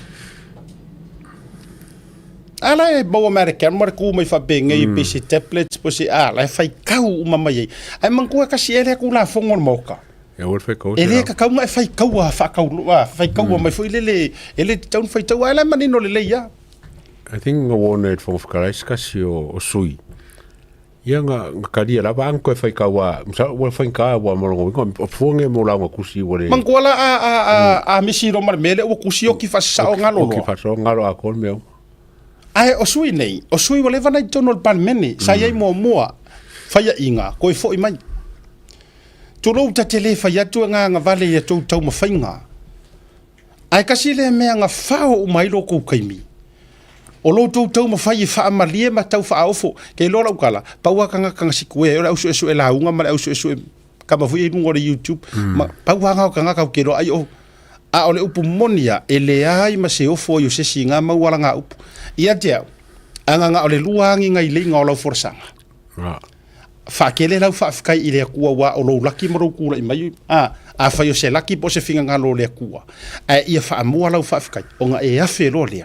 A: Ala e bau American mara ku mai whapenga I pese tablets po se ala e whai kau o mamai ai. Ai mangkua kasi ele ku la fongon moka. Ele ka kau mai whai kau a whai kau a mai fo ele taun whai tau ala manino le leia.
D: I think nga wone e fongo whakarais kasi o sui. Ia nga karia la ba ko fai ka wa msa wa fai ka wa mo ngo fonge mo la ngo kusi wole
A: mangola a misiro mar mele o kusi o ki fa sa o ngalo
D: ki fa so ngalo a kon meu
A: ai o sui nei o sui wole va nai tono pan mene sa ia mo moa fai inga ko fo I mai tu lo ta tele fai tu nga vale ya tu tau ma fainga ai kasi le me nga fa o mai lo ko kaimi o lo tau ma fai fa amalie ma tau fa ofo ke lo la ukala paua kanga sikue o usu e la unga ma usu kama fu I ngore YouTube ma paua kanga ka ke lo ai o a ole upu monia ele ai ma se ofo yo se singa ma wala nga upu ia te anga ole luangi ngai le nga lo forsanga fa kele la fa kai ile ku wa o lo laki mo ku la mai a fa yo se laki po se finga nga lo le ku a ia fa mo la fa kai o nga e afe lo le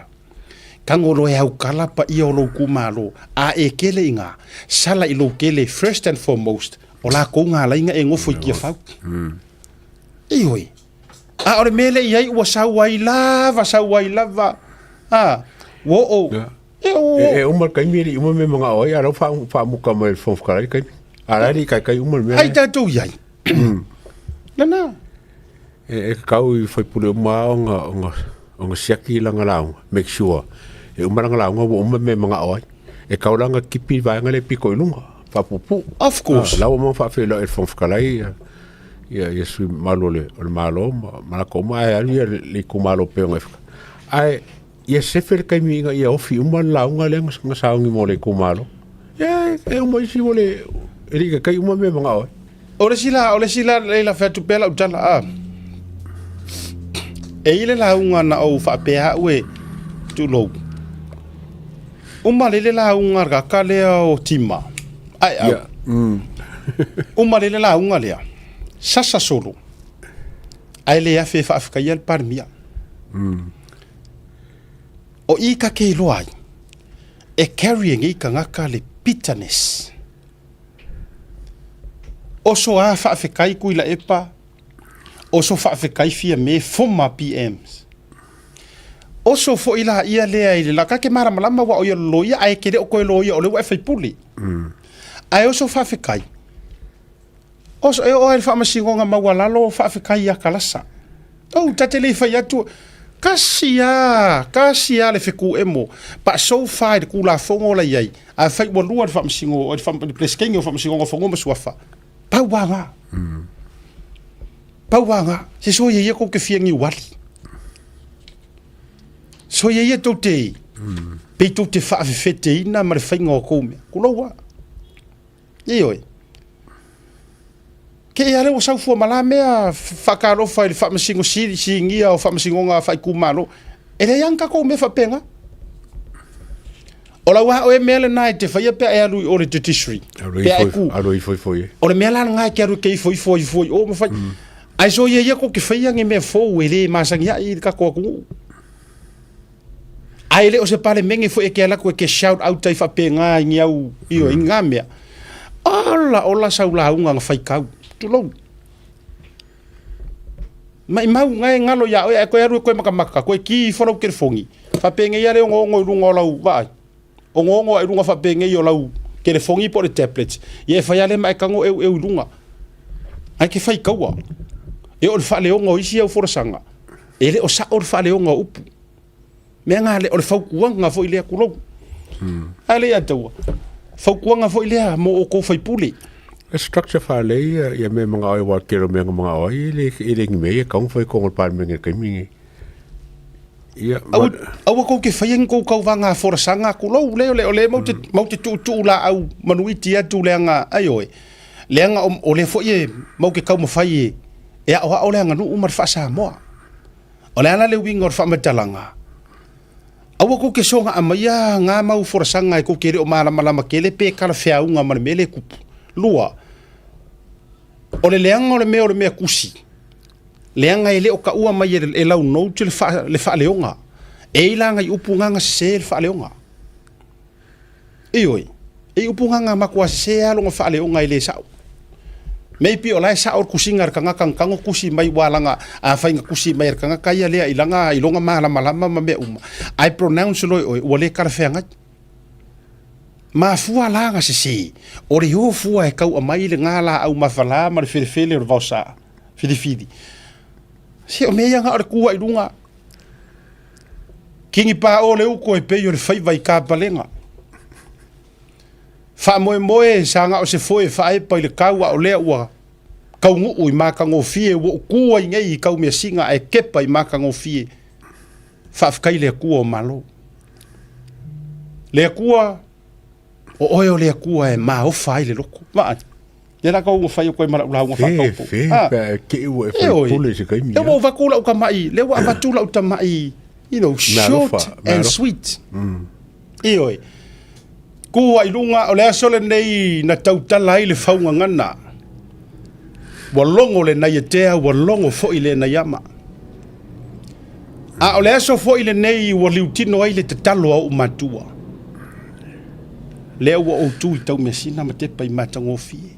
A: kangolo e au kala pa I o lo kumalo a e kele inga sala I lo kele first and foremost o la ko nga la inga e ngofo I kia fau ioi a ore mele iai ua sauai lava wo o
D: e umar kai miri umar me mga oi ara fa muka mai fo kai kai ara ri kai umar me
A: ai tatu iai nana
D: e kau I foi pule ma nga siaki langa lao make sure e umaranga lao nga umar me mga oi e kau langa kipi vai nga le piko ilunga fa pupu
A: of course
D: lao mo fa fe lo e fo kai ia sui malo le malo ma ko mai ali le ko malo pe nga ai ia sefer kai mi nga ia ofi umar lao nga le nga saungi mo le ko malo ia e umar si vole ri kai umar me mga oi
A: ole sila le la fetu pela utala e ile la unga na o fa pea we tu lo uma le la unga ga ka le o tima ai au uma le la unga le sasa solo ai le afe fa afka yel parmia o I ka ke lo ai e carrying I ka ngaka le bitterness o so a fa afka I kuila epa o so fa kai fia me foma PMs o so fo ila ia le la ka ke mara malama wa o yo loia ai ke o ko loia o le wa fa puli ai o so fa kai o so e o fa masingo nga mawala lo fa kai ya kalasa o tatele fa ya tu Kasia le feku emo. Pa so fai de kula fongo la yai. A fai wa lua de famsingo, o de fam de pleskengo famsingo ngo fongo maswafa. Pa wanga. Pa wanga. Se so ye ko ke fiengi wali. So ye to te. Pe to te fa fete ina ma le fai ngo ko me. Kulowa. Ioi. Ke ia le o sau fua mala mea whakaro whai le whamasingo singia o whamasingo ngā whai kumaro. E le ianka kou me whapena. O la waha o e mea le nai te whaia pia e arui o le judiciary. Pia e ku.
D: Arui foi.
A: O le mea la ngai ke arui kei foi. O ma whai. Ai so ia ia ko ke whaia nge mea fōu e le masangi ai ka kua kungu. Ai le o se pale menge fo e ke ala ko e ke shout out tai whapena i ngiau io i ngā mea. Ola saulaunga ngā whai kau. Tulou. Mai mau ngai ngalo ya o ko eru ko makamaka ko ki fora ke fongi. Fa penge ya le ngongo rungo lau vai. O ngongo e runga fa penge yo lau ke le fongi por tablet. Ye fa ya le mai kango e runga. Ai ke fai kaua. E o fa le ngo isi o fora sanga. E le o sa o fa le ngo upu. Me nga le o fa kuanga fo ile kulou. Ale ya taua. Fa kuanga fo ile mo o ko fai puli.
D: A structure fa le ia me mga ai wa kero me mga ai ile ngi me ka foi ko par me ngi mi ia
A: au ko ke fayen ko vanga for sanga ku lo le mo te tu la au manuiti atu le nga ayo le nga o le fo ye mo ke ka mo fai e o le nga nu umar fa sa mo o le ana le wingo fa matalanga au ko ke songa amaya nga mau for sanga ko ke o mala ke le pe kala fea unga ma mele ku lua o le leanga o le mea kusi leanga ele o ka ua mai e lau nou te le fa leonga e ilanga i upunganga se le fa leonga ioi e upunganga makua se alonga fa leonga ele sao mei pi o lai sao kusinga kanga kango kusi mai walanga a fainga kusi mai kanga kaya lea ilanga ilonga malama ma me uma I pronounce loi o le karafeanga ma fua langa se o re ho fua e kau a mai le ngala au mafala ma le fele o vausa fidi se o meia nga o kua i runga kingi pa o le uko e pe yo le fai vai ka palenga fa moe sanga o se foi fa e pa le kau o le ua kau ngu i maka ngo fie wo kua i ngai kau me singa e kepa i maka ngo fie fa kai le kua o malo le kua o oe o lea kua e maa o fai le loko. Maa, nera kau ngā whai o koe mara ula ngā whakaupo.
D: Ke ua e whai pule se kaimi.
A: Lewa o wakula uka mai, lewa a watula uta mai, short and sweet. Ioi. Kua i runga o lea sole nei na tautala i le whaunga ngana. Walongo le nai e tea, walongo fo i le na yama. A o lea so fo i le nei wa liutino ai le te talo au matua. Lea ua o tu i tau mesina ma te pai matango fie.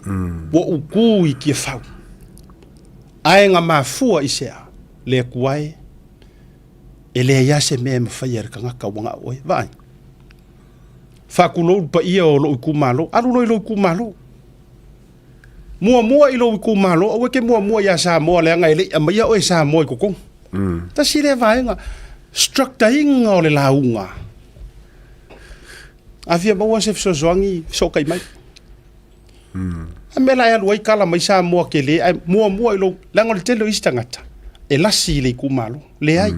A: Wa o ku i kia whau. Ae ngā mafua i sea. Lea kuae. E lea iase mea mawhai ar ka ngaka wanga oe. Vai. Whakulou pa ia o lo i kumalo. Alu lo i lo i kumalo. Mua i lo i kumalo. Awe ke mua ia sa moa lea ngai le. Amaya oe sa moa i kokong. Ta si lea vai nga. Structa inga o le launga. Avia maua se fisozoangi so kai mai. A mela e aluai kala mai sa mua ke le. Mua i lo. Lango le telo isi tangata. E lasi le kumalo. Le ai.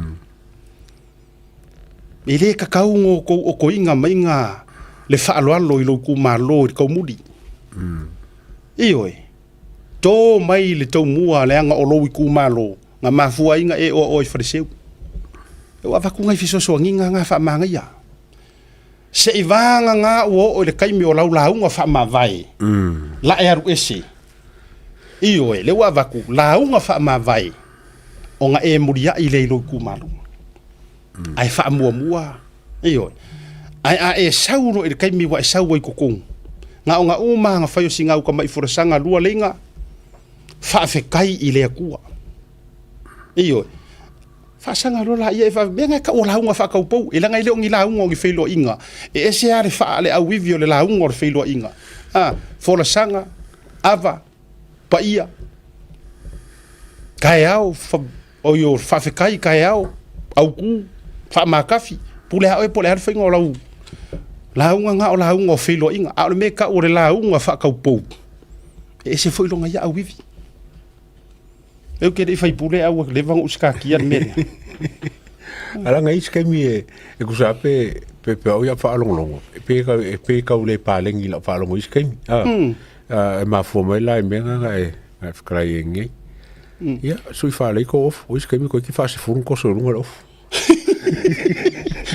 A: E le kakau o ko inga mai ngā. Le whaaloalo i lo kumalo i kau mudi. Ioi. Tō mai le tau mua le anga o lo i kumalo. Ngā mafua inga e o i whareseu. E wawaku ngai fisozoangi ngā whaamanga ia. Se i vanga ngā o le kaimi o launga wha ma vai. La e aru ese. Ioi, le wawaku, launga wha ma vai. O ngā e muria i leilo kumalo. Ai wha mua. Ioi. Ai a e sauro i le kaimi wa e sauro i kokong. Ngā o ngā uma ngā whaio si ngā uka mai furasanga lua lenga. Wha awhekai i lea kua. Ioi. Fasanga rola ia fa benga ka ola unga fa ka upou e langa ile ongi la unga ngi feilo inga e ese are fa ale au vivio le la unga o feilo inga fola sanga ava pa ia kai au o yo fa fe kai au au ku fa makafi pule ha pole ha fingo la unga nga o la unga filo inga a me ka o la unga fa ka po e se foi longa ya au vivi eu que dei fai pule au le vang uska ki me
D: ala ngai skemi e ku sa pe o ya fa longo pe ka le pa lengi la fa longo skemi ma fo mai la me nga e crying ja sui fa le ko of o skemi ko ki fa se fun ko so lunga of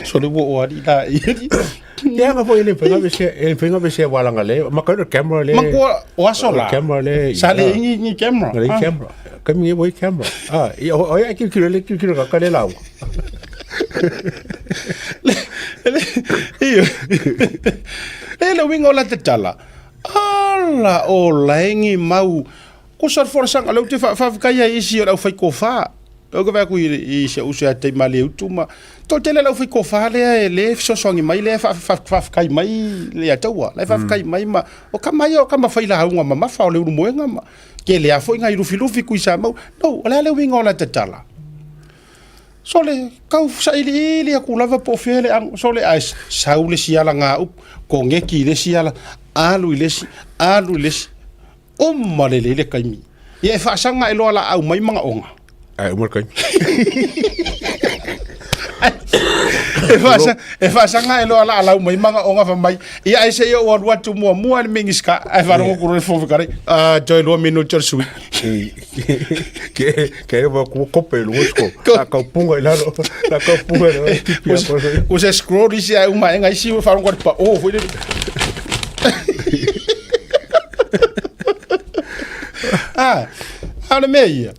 A: so le wo ari da
D: ya nga foi le penga be se wala nga le ma ka camera le
A: ma ko o asola
D: camera le
A: sale ni camera
D: le camera kami e boy camera o ya ki ka le lau
A: le wingo la te tala ala o laengi mau ko sar forsa ngalo te fa ka ya isi o fai ko fa o ga ku i se usa te male utuma to tele la fai ko fa le so songi mai le fa kai mai le atawa le fa kai mai ma o kama fai la unga ma fa le ru moenga ma ke le afo ngai ru filufi ku sa mau no la le wingo la te tala so le kau sa ili aku lava po fele ang so le as saule siala nga ko ngeki le siala alu le o malele le kaimi ye fa sanga elo la au mai manga onga
D: ai mo kai
A: e fa sanga elo la au mai manga onga fa mai ia ai se yo wat tu mo le mingiska ai fa ro ko fo kare joy lo minu sui
D: que va ko pelo usko a ka punga la ka punga
A: o se scroll isi ai uma ngai si fa ro pa o foi ala meia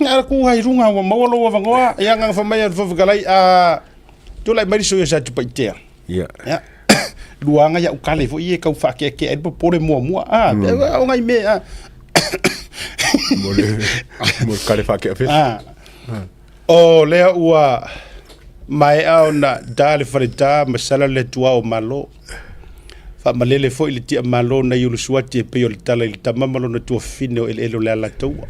A: ara ku hai runga wa mawalo wa ngoa ia nga fa mai fo galai tu lai mai so ya sa tu paitea
D: ya
A: luanga ya ukale fo ie ka fa ke po pore mo o ngai me
D: mo kale fa ke fe
A: o le ua mai au na dale farita masala le tua o malo fa malele fo ile tia malo na yulu suati pe yo tala ile tamamalo na tua fine o ile la tua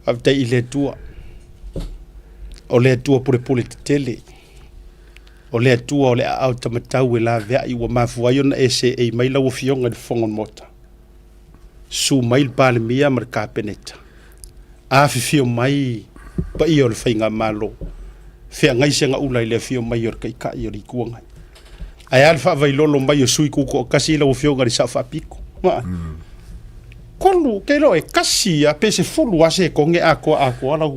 A: afta ile tua o le tua pure tele o le tua o le au tamatau e la vea i wa mafua yo na ese e mai la wofionga de fongon mota su mail pale mia marka peneta a fifio mai pa i o le fainga malo fea ngai senga ula ile fio mai o kai ka i o kuanga ai alfa vai lolo mai o sui kuko kasi la wofionga di safa piko kolu ke lo e kasi a pese fulu ase ko nge ako ala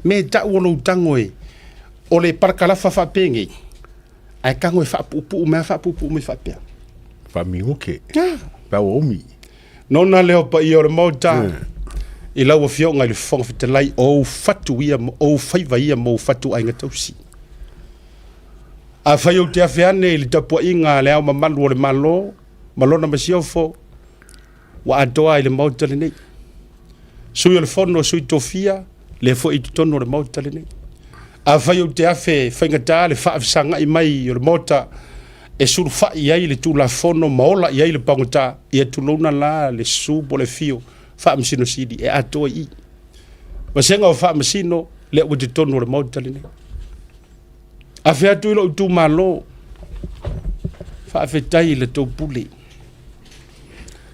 A: me ta wolo tangoe o le parkala fa penge ai kango fa pupu me fa pe
D: fa mingo ke pa omi
A: nona leo pa i o le mauta i lau a fionga i le fonga fitalai o fatu ia o faiva ia mo fatu ainga tausi a fai o te awheane i le tapua inga le au mamalu o le malona masiofo wa adoa i le mauta le nei sui o le fono sui tofia le fo i tutono o le mauta le nei a fai o te afe whaingata le whaafisanga i mai o le mauta e suru whai ai le tula fono maola i ai le pangota i atulona la le subo le fio whaamasino sidi e atoa i wasenga o whaamasino le ua te tono o le mauta le nei a whea tuilo utu malo whaafetai le tau pule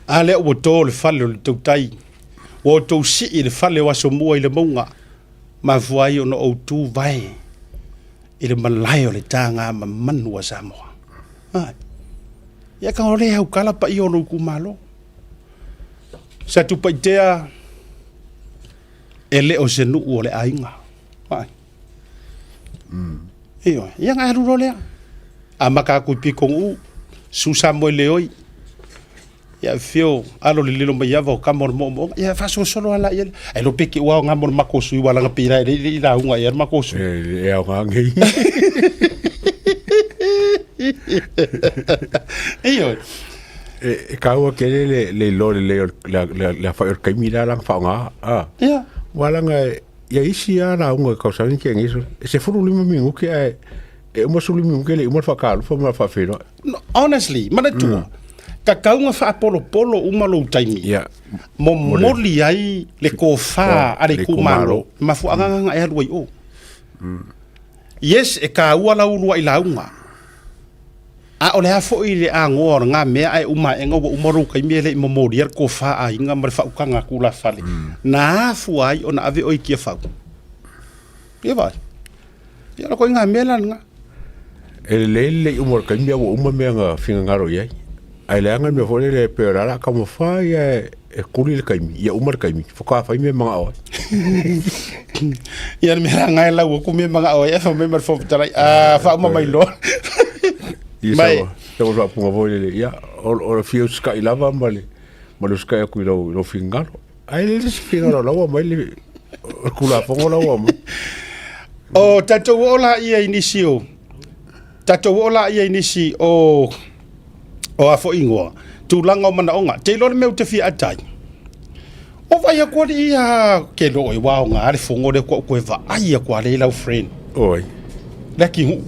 A: a le ua tō le whale o le tau tai o tau si i le whale o aso mua i le maunga ma fuai o no o tu vai i le malai o le tanga ma manu a Samoa ia ka ole hau kala pa i o no ku malo sa tu paitea e le o senu o le ainga iyo ia nga haru rolea a maka ku pikong u susa mo leoi ia fio alo le lilo mai ava o kamor mo ia fa solo ala ia e lo peki wa nga mo mako sui wala nga pira i la unga ia mako su
D: e o nga ngi
A: iyo
D: e kaua ke le lo le la fa er kaimira lang fa nga
A: ia
D: wala nga ia isi ala unga ka sa ni ke ngiso se furu lima mingu ke e mo sulu mingu ke le mo fa kalu fa ma fa fero
A: honestly mana tu Kakaunga wha polo uma lo taimi.
D: Ia.
A: Mo moli ai le ko wha are kumalo. Mafu anganga e halua i o. Yes, e ka ua lau lua i launga. A ole ha fo i le angoa ngā mea ai uma enga wa umaru kai mea le i momori ar ko wha a inga mare wha ukanga kula whale. Nā fu ai o na ave oi kia whau. Ia vai. Ia la ko inga mea langa.
D: E le umar kai mea wa uma mea ngā whinga ngaro iai. Ai le anga mea fole le peorara ka mo whai e kuri le kaimi. Ia umar kaimi. Whaka whai mea mga oai.
A: Ia mea ngai lau ku mea mga oai. E wha mea mara whawhitarai. Wha uma mai loa.
D: Ia sawa sawa punga fole le. Ia o fiu ska i lava male. Male ska ia kui lau whinga ngaro. Ai le whinga ngaro laua mai le. Kula whango laua mai.
A: O tatou ola ia inisi o. Tatou ola ia inisi o a fo ingoa. Tūlanga o mana onga. Te lore meu te fia atai. O vai a kua ia ke lo i wao ngā re whongo re kua koe wa ai a kua re lau friend.
D: Oi.
A: Laki hu.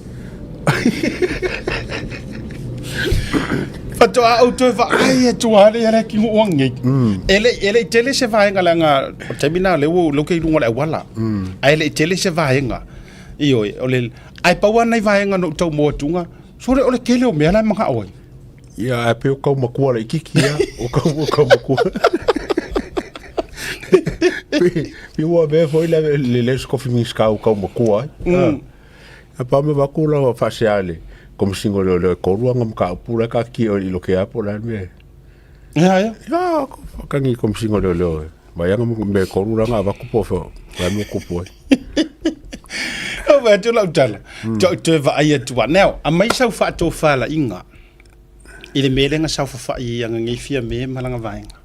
A: Pato a au toi wa ai a tua re a laki hu wangi. Ele tele se vaenga langa. O temina leo kei runga le wala. Ele tele se vaenga. Ioi, ole ai paua nei vaenga no tau moa tunga. Sore ole kele o mea lai mga oi.
D: Ia, e pe o kau makua la ikiki ia. O kau makua. Pe ua mea foi le lesu kofi miska o kau makua. A pa me wakula o whaseale. Kom singo le koruanga mka upura ka ki o ilo ke apo la me.
A: Ia, ia.
D: Ia, kangi kom singo le. Vayanga me koruranga wakupo fo. Vai mo kupo.
A: O va tu lau tala. Tu va ai tu now. A mai sau fa to fa la inga. Ile melenga sau fa i anga ngai fia me malanga vaenga.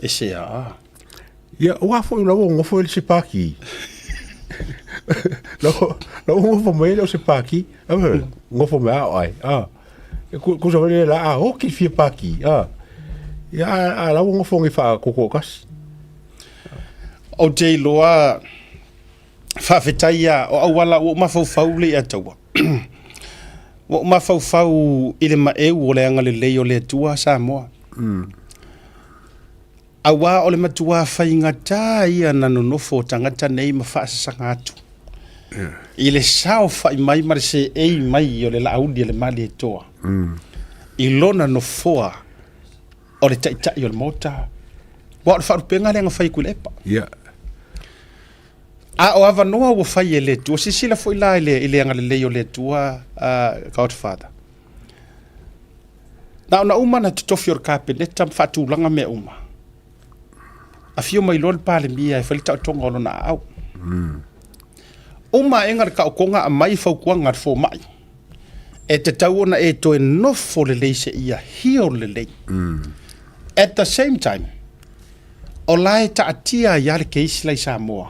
A: E se a.
D: Ia, ua fo ina wo ngofo ele se paki. Lo ngofo mai le se paki. Ngofo me ai. Ku so le la o ki fia paki. Ia, la ngofo ngi fa koko kas.
A: O te loa whawhetaia o awala o mawhau le ataua. O mawhau i le maeu o le anga le lei o le atua Samoa. Awa o le matua whainga tā ia nano nofo tangata nei ma whaasasanga atu. I le sao whai mai mare se ei mai o le laudi le mali e toa. I lona nofoa o le taitai o le mota. Wa o whaarupenga le anga whai kulepa.
D: Ia.
A: A o ava noa o whai e le tua. Sisila fo ila ile anga le leo le tua Godfather. Na umana te tofi o kape neta whaatulanga me uma. A fio mai lor pale mia e whalita o tonga ono na au. Uma engar ka o konga a mai fau kuanga fo mai. E te tau ona e to e nofo le lei se ia hio le lei. At the same time, o lai ta atia iare ke isla i Samoa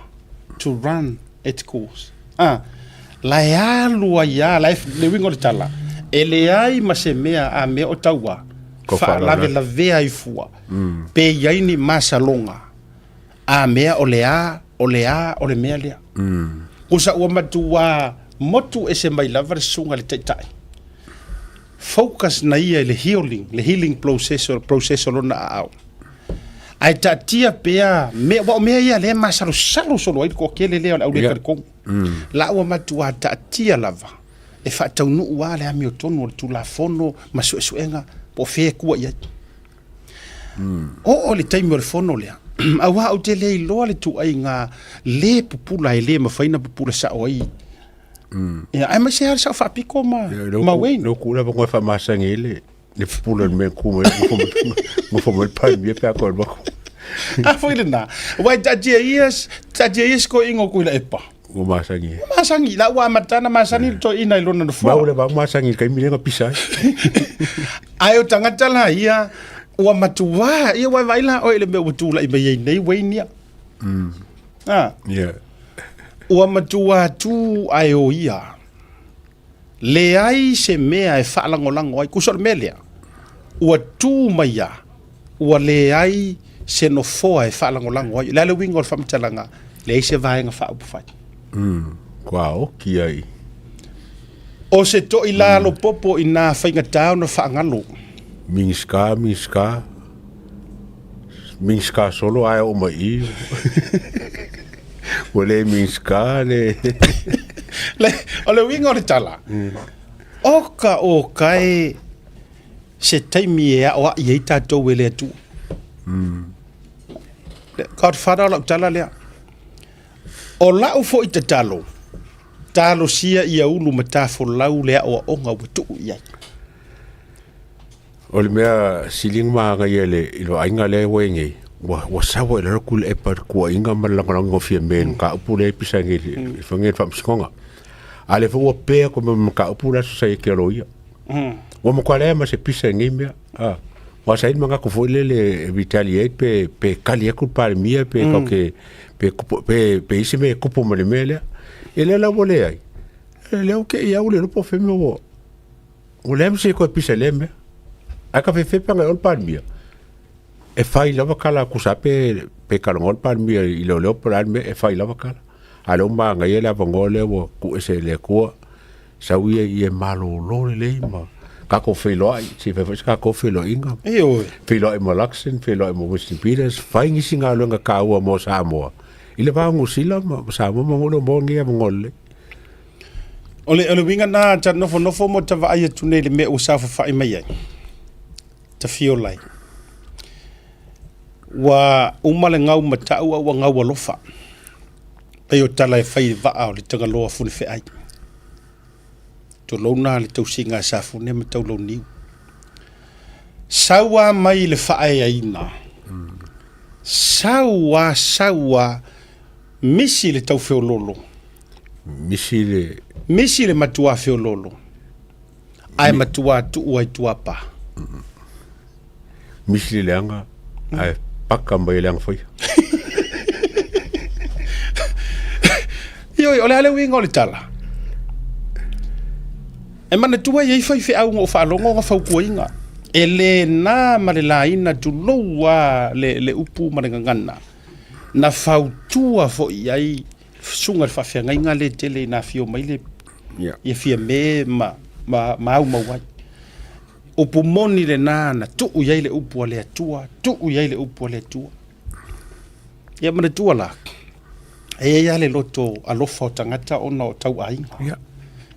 A: to run its course. Lai alua ia, lai le wingo le tala. E le ai ma se mea a mea o taua. Fa lave la vea i fua. Pe iaini masalonga. A mea o le mea lea. Kusa ua matua motu e se mai lava le sunga le taitai. Focus na ia le healing process o lona a au. Ai tatia pea mea ia le masalo solo ai ko kele le au le kong. La ua matua tatia lava. E fa tau nu ua le ami o tonu o tu la fono masuenga po fe kua ia. O le taimi o le fono lea. Awa au te le loa le tu ai ngā le pupula e le mawhaina pupula sa o ai. Ia, ai mai se hara sa whapiko ma wein.
D: No kula pa ngoi whamasang ele. Le pupula me kuma ngofo me pai mia pia koe bako.
A: A fwile na. Wai tajia ies ko ingo kuila epa.
D: O masangi.
A: Masangi, la ua matana masangi to ina ilona no fua.
D: Maule ba masangi kai mirenga pisa.
A: Ai o tangata la ia ua matua ia wai vaila o ele me utula i mai nei weinia.
D: Yeah.
A: Ua matua tu ai o ia. Le ai se mea e whaalangolango ai kusor melea. Ua tu mai ia. Ua le ai se no foa e whaalangolango ai. Lale wingo o whamtalanga. Le ai se vaenga whaupufai.
D: Kua oki ai.
A: O se to i lalo popo i nā whaingatau na whaangalo.
D: Minska solo ai o mai i. Wale minska le.
A: O le winga o le tala. Oka o kai se taimi e o i eita tau wele atu. Ka whara o lau tala lea. O lau fo i te talo. Talo sia ia ulu ma tafo lau lea o onga watu iai.
D: O le mea siling maanga ia le ilo ainga le wenge. Wa sawa ila rakul e par kua inga malanga ngofia men ka upule e pisangi i whangen whamsikonga. Ale fa ua pēa ko me ka upula so sai ke roia. Wa mo kwale ma se pisangi mea. Wa sain manga ko foi le retaliate pe kali e kulpare mia pe kauke pe isi me kupo ma le mele. Ele la wole ai. Ele o ke ia ule lupo fe me wo. O le mse ko pisa le mea. Aka fe panga ol palmia. E fai lava kala kusa pe kalongol palmia i lo palmia e fai lava kala. Alo manga ye la vangole wo ku ese le ko sawie ye malo lo le ma. Ka ko fe lo ai si fe ka ko fe lo inga.
A: E o.
D: Fe lo mo Laxon, fe lo mo Western Peters, fai ngi singa lo nga ka wa mo Samoa. Ile va ngo sila mo Samoa mo lo mo ngi ngole.
A: Ole winga na ta nofo mo ta va ai tune le me o sa fa ai mai ai. Ta fio lai. Wa umale ngau mata wa ngau lofa. Pe o tala e fai va o le tanga loa fu fe ai. To lona le tau singa sa fu ne mata lo ni. Sawa mai le fa ai aina. Sawa misi le tau fe lolo. Misi le matua fe lolo. Ai matua tu ai tuapa.
D: Misi le anga ai paka mai le anga foi.
A: Yo ole ale winga le tala. E mana tua ye fai fe au ngo fa longo ngo fa ku inga. Ele na male la ina tu loa le upu marangana. Na fautua fo iai sunga fa fe nga le tele na fio mai le. Ye fia me ma au mawai. Upu moni le nana tu iai le upu le atua, tu iai le upu le atua. Ia mana tua la. E ia le loto alofa o tangata ona o tau ai.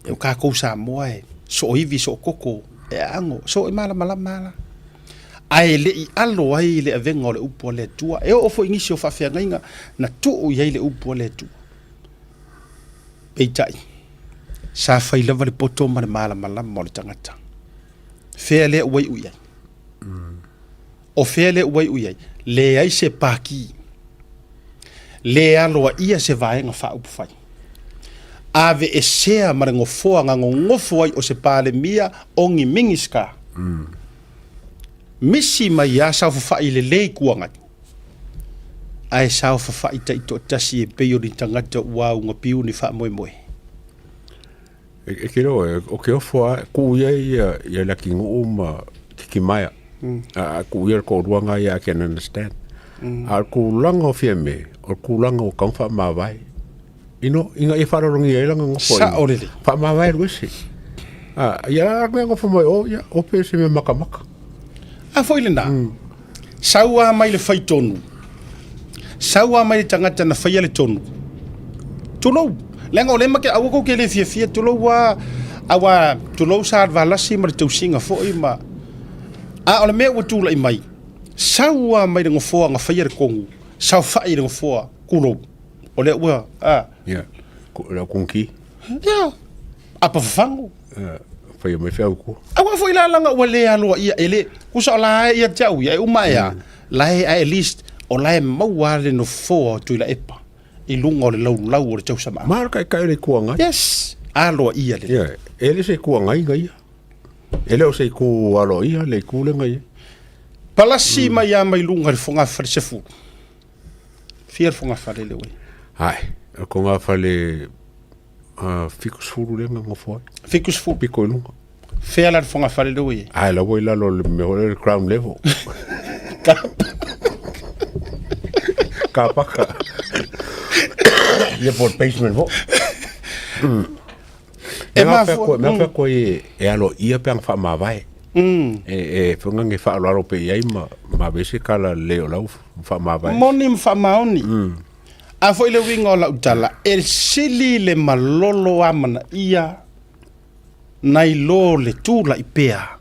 A: E o ka kousa moa e so ivi so koko e ango so e mala. Ai le i alo ai le avenga o le upu le atua. E o fo ingisi o fafea ngainga na tu iai le upu le atua. Peitai. Sa fai lava le poto ma le mala mo le tangata. Fea le uai uiai. O fea le uai uiai. Le ai se paki. Le aloa ia se vaenga wha upu fai. Ave e sea mare ngofoa nga ngofo ai o se pale mia ongi mingiska. Misi mai a sau fai le lei kuangat. Ai sau fai ta ito tasi e peyo ni tangata ua unga piu ni wha moe.
D: E kero o ke ofo ku ia la kingu ki maya. Ku ia ko ruanga ia can understand. Al ku langa fia me, o ku langa o kan fa ma vai. Ino inga e fara rongi ia langa ngofo.
A: Sa orele.
D: Fa ma vai rusi. Ia nga ngofo mo o pe se me makamaka.
A: A foi le na. Saua mai le fai tonu. Saua mai le tangata na fai le tonu. Tulo. Lenga o lema ke awa ko ke le fia tulo wa awa tulo sa valasi ma tu singa fo ima. A ole me watu la mai. Saua mai ngo fo nga fai le kongu. Sau fai le fo kulo. Ole wa
D: Ya. Ko la konki.
A: Ya. Apa fango.
D: Fai me fia ku.
A: Awa foi la langa wale alo ia ele kusa la ia tau ia umaya. La at least o la mawale no fo tu la epa. I lunga o le lau o le tau sama.
D: Mara kai le kuanga.
A: Yes. Alo ia le.
D: Yeah. Ele se kuanga ia. Ele o se ku alo ia le ku le ngai.
A: Palasi mai ia mai lunga le fonga fale sefu. Fier fonga fale le we.
D: Ai, ko nga fale fikus fulu le nga fo.
A: Fikus fu.
D: Piko lunga.
A: Fea la fonga fale le we.
D: Ai la we la lo le crown level. Kapaka. Le por basement vo. me ko e alo ia pe fa ma vai e fonga nge fa lo pe ia ma bese kala le o lau fa ma vai
A: moni fa maoni a foi le winga la utala e sili le malolo amana ia nai lo le tula ipea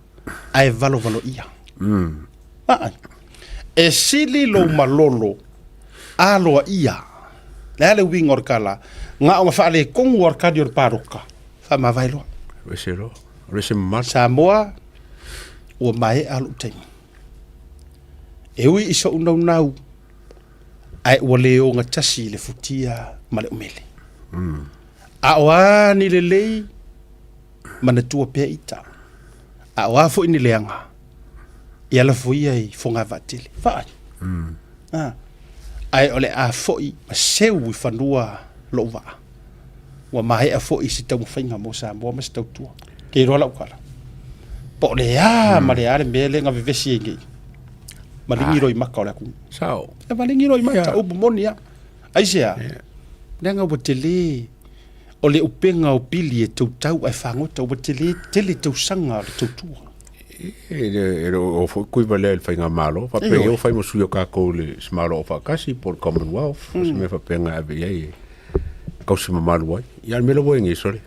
A: ai valo ia e sili lo malolo alo ia le winga kala nga o fa le kong war ka dior paroka fa ma vai lo
D: Rese mal
A: Samoa o mai alu teng e ui iso unau nau ai o leo nga tasi le futia male umele a oa ni le lei mana tua pia ita a oa fo ini leanga ia la fo ia i fonga vatele vai ai ole a fo i maseu i fanua lo va wa mai a fo i si tau fainga mo sa mo mas tau tua ke rola ukala po le a ma le ale mele nga vivesi ngi malingi roi maka ola ku
D: sao
A: e malingi roi maka o monia ai sia nga botele o le upenga o pili e tau ai fango tau botele tele tau sanga tau tua
D: o kui vale el fainga malo fa pe o fai mo suyo ka ko le smalo fa kasi por Commonwealth se me fa penga ave ye ko se malo wai ya me lo ngi sole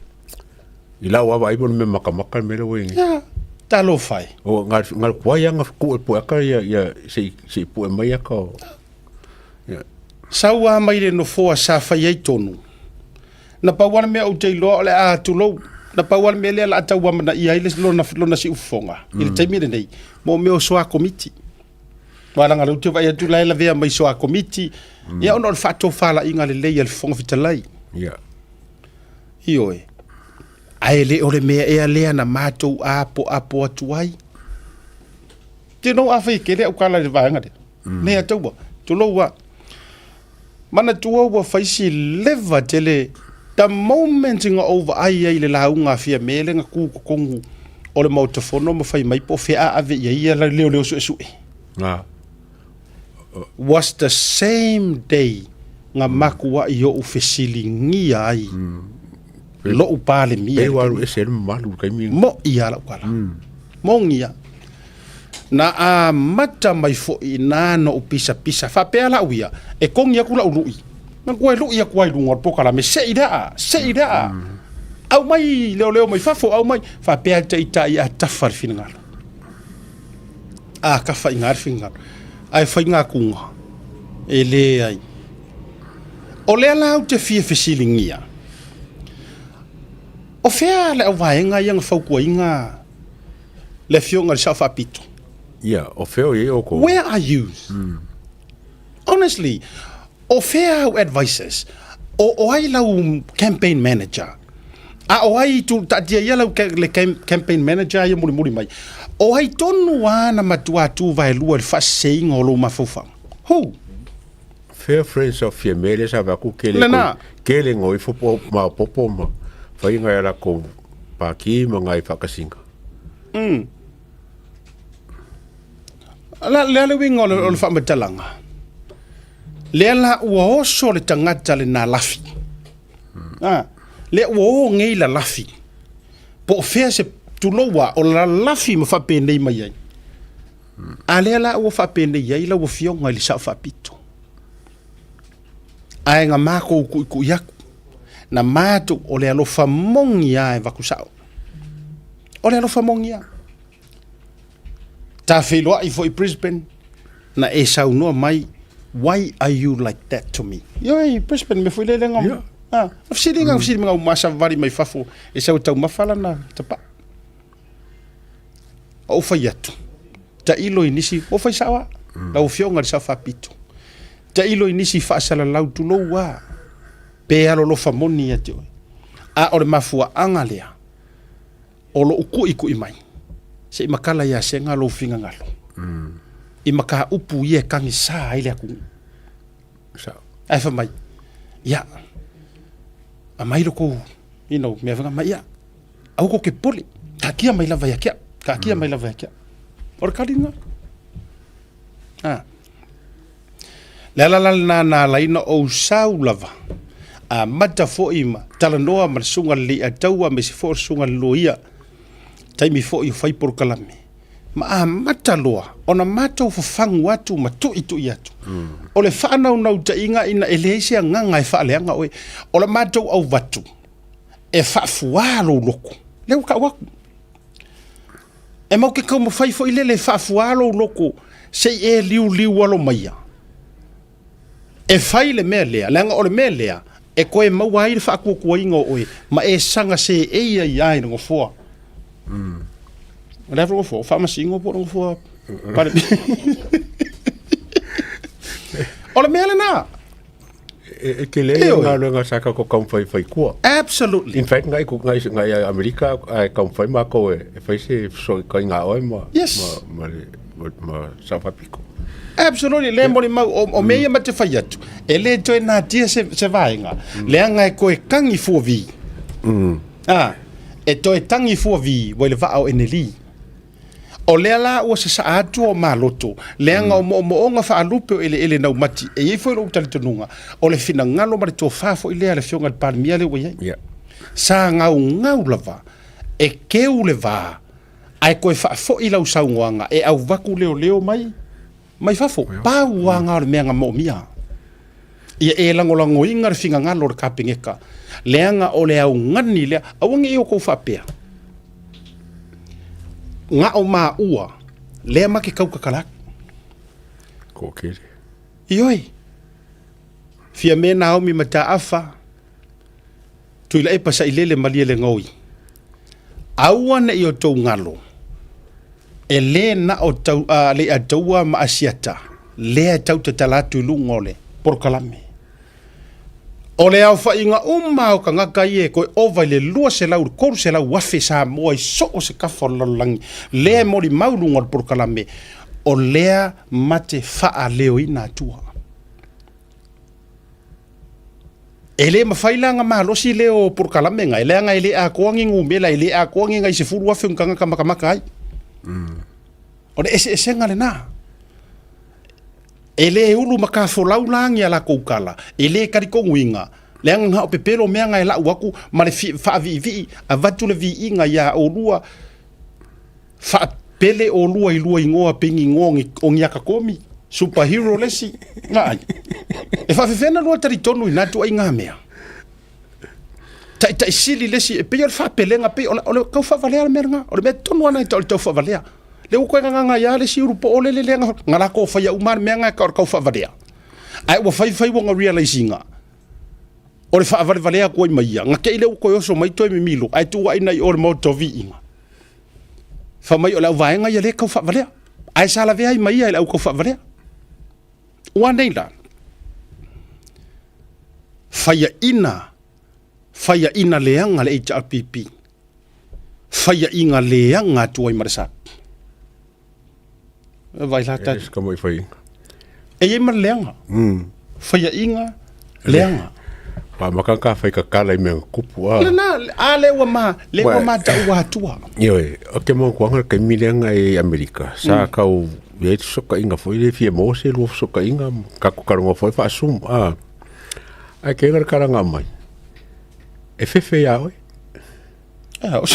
D: ila wa vai bon me maka me lo ngi
A: ya talo fai
D: o ngal kwa ya ku po ka ya se po mai ka ya
A: sawa mai le no fo sa fa ye tonu na pa wan me o te lo le a tu lo na pa wan me le la ta wa na ia ile lo na si ufonga ile te mi nei mo me o soa committee wala ngalo tu vai tu la vea mai soa committee ya ono fa to fa la inga le il fonga vitalai
D: ya
A: ioe ai le ole me e le na mato apo atuai te no afi ke le o kala le vanga de ne atu bo tu lo wa mana tu wa faisi leva tele the moment nga over ai le launga fia mele nga ku kongu o le motofono mo fai mai po fia ave ia la leo su was the same day nga makua i o fesilingi ai lo upale mi
D: e waru e ser malu kai mi
A: mo ia la kala mo ngia na a mata mai fo ina no pisa fa pela uia e kongia kula ului na ko lu ia ko ai lunga po kala me seida au mai leo mai fafo au mai fa pe ta ita ia tafar fingal ka fa ingar fingal ai fa inga kunga ele ai o le la te fie fesilingia o fea le vai nga yang fa ko inga le fionga sa fa pito
D: yeah o feo ye o ko
A: where are you honestly o fea advisors o ai la campaign manager o ai tu ta dia yela le campaign manager ye muri mai o ai tonu ana matua tu vai lua fa saying o lo mafofa who
D: fair friends of females ava ku kele ngoi fo ma popo ma fa inga era ko pa ki mo ngai fa kasinga
A: le winga o le fa matalanga le la o so le tangata le na lafi le o ngei la lafi po fea se tulowa o la lafi mo fa pene mai ai ale la o fa pene ai la o fionga le sa fa pito ai nga mako ku yaku na mato o le alo fa mongia e vakusao o le alo fa mongia ta filo i foi Brisbane na e sau no mai why are you like that to me yo Brisbane me foi le ngam fsiri nga masa vari mai fafo e sau tau mafala na tapa o fa yatu ta ilo inisi o fa sawa la o fionga sa fa pito ta ilo inisi fa sala lau tu lo wa pe alo lo fa moni ate o le mafua angalea o lo uku mai se makala ya senga lo finga ngalo I maka upu ye kangi sa ile aku
D: sa
A: ai fa mai ya a mai loko me vanga mai ya au ko ke poli ka kia mai lava ya kia or kalinga la na la ina o sau lava a mata fo ima tala noa ma sunga li a taua me se fo sunga loia taimi fo i fai por kalame ma a mata loa ona mata fo fangu atu ma tu itu atu o le whaana o nau ta inga ina eleisia nganga e whaaleanga oe o le mata au vatu e whaafuaro loko leo ka waku e mau ke kau ma fai fo ile le whaafuaro loko sei e liu alo maia e fai le mea lea leanga o le mea lea e koe mau ai le whaakua inga oe ma e sanga se e ia iai ngo foa le ngo foa whamasi ingo po ngo foa pare o le mea le na
D: e ke le nga nga saka ko kam fai kua
A: absolutely
D: in fact ngai Amerika ai kam fai ma ko e fai se so ko nga oi ma sa fa pico
A: absolutely le mo ma o me ma te fai atu e le to na tia se vainga le anga ko e kangi fo vi e to e tangi fo vi wo le va o eneli o le ala o se sa atu o maloto le anga o mo nga fa lupe ele na mati e i fo lo tali tonunga o le fina ngalo ma to fa fo ile ale fionga le palmia le wo sa ngau lava e ke u le va ai ko fa fo ila usaunga e au vaku leo mai fafo pa wanga le menga mo mia ia e lango inga le finga ngalo le kapingeka leanga o le au ngani le awangi o ko fa pea nga o ma ua le ma ke kau kakala
D: ko kere
A: ioi fia me na o mi mata afa tu ile pasa ile malia le ngoi awana i o tau ngalo e le na o tau le a taua ma asiata le a tau te talatu lungole por kalame o le au whainga o ka ngaka ie koe ova le lua se lau koru se lau wafe sa moa i so o se kafo lalangi le mori maulungole por kalame o lea mate faa leo ina atua e le mawhailanga mahalosi leo por kalame ngai lea ngai le a koangi ngumela i le a koangi ngai se furu wafe nganga kamaka ai o le ese ngale na ele ulu maka folau langi ala koukala ele kariko winga le anga o pepelo me anga la waku ma le fa vi a vatu le vi inga ya o lua fa pele o lua i lua ingoa pingi ngongi o ngiaka komi superhero lesi ngai e fa fena lua taritonu ina tu inga mea ta sili lesi e pe fa pelenga pe o ka fa valea merga o le tonu ana ta fa valea le ko nga ya le siru po le ngala ko fa ya umar menga ka fa valea ai wa fai wo nga realizinga o le fa valea ko mai nga ke le ko yo so mai to mi milo ai tu wa ina o le moto vi inga fa mai o la va nga ya le ka fa valea ai sala ve ai mai ai le ko fa valea wa nei la fa ya ina leanga le HRPP faya inga leanga tuai marasa vai lata
D: como foi
A: e mar leanga faya inga leanga
D: pa makanga fai ka kala i me kupu
A: na ale wa ma ta wa tua
D: yo o ke mo kwanga ke milenga e Amerika sa ka o ve soka inga foi le fie mo se lo soka inga ka ku karongo foi fa sum ai ke ngar karanga mai e fefe ya oi
A: o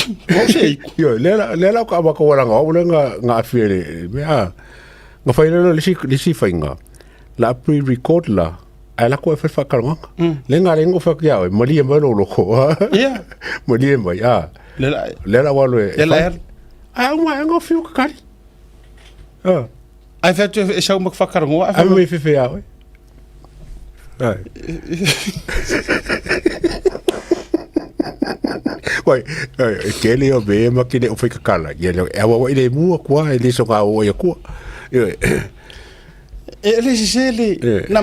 A: sei
D: yo lela ka ba ko wala nga afire me nga fai le si fai nga la pre-record la ala ko fa fa karanga le nga le ngo fa ya oi mali e malo lo ko
A: yeah
D: mali e mai lela walo e
A: lela
D: ma ngo fiu ka kari
A: ai fa tu e sa mo fa karanga
D: ai me fefe ya oi Wai, ke le o be ma ke le o fai kakala. Ia le e wa ile mua kwa ele so ka o ia kwa.
A: E le sele na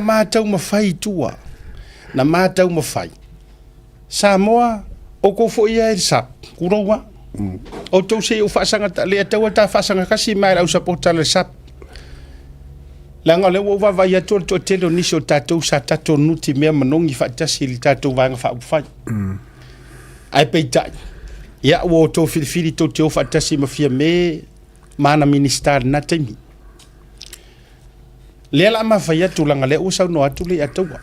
A: ma tau ma fai tua. Na ma tau ma fai. Samoa o ko fo ia el sap. Kurowa. O to se o fa sanga le tau ta fa sanga kasi mai au supporta le sap. Langa le wo va ia to telo ni so tatou sa tatou nuti me manongi fa tasi li tatou va fa fai. Ai peitai ia wo to fili to te ofa tasi mafia me mana minister na temi le la ma fa ia tu langa le usa no atu le atua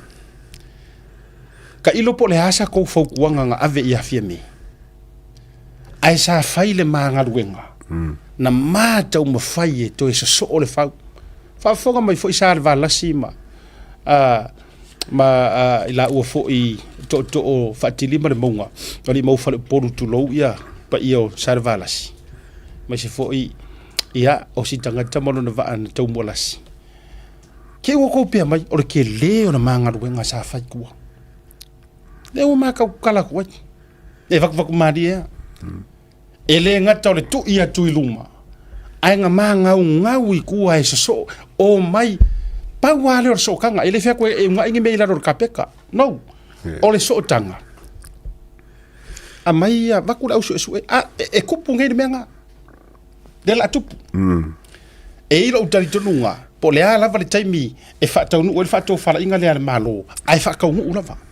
A: ka ilo po le asa ko faukuanga nga ave ia fia me ai sa fai le mangaluenga na mata uma fai e to e so o le fau fa fonga mai foi sa valasi ma ila ua foi to o fatilima le monga ali mau fale poru tu lo ia pa io sa valasi mai se foi ia o si tangata mono na va an tau molasi ke wo ko pe mai o ke le o na mangaluenga sa fai kua le o maka kala ko e vak maria ele ngata le tu ia tu iluma ai nga manga ngau i ku ai so o mai pa wale o so kanga ele fe ko e nga ingi meila ro kapeka no o le so tanga a mai va ku au so e kupu ngai menga de la tu e ilo utari tununga po le ala va le taimi e fa tau no fa to fa inga le malo ai fa ka u lava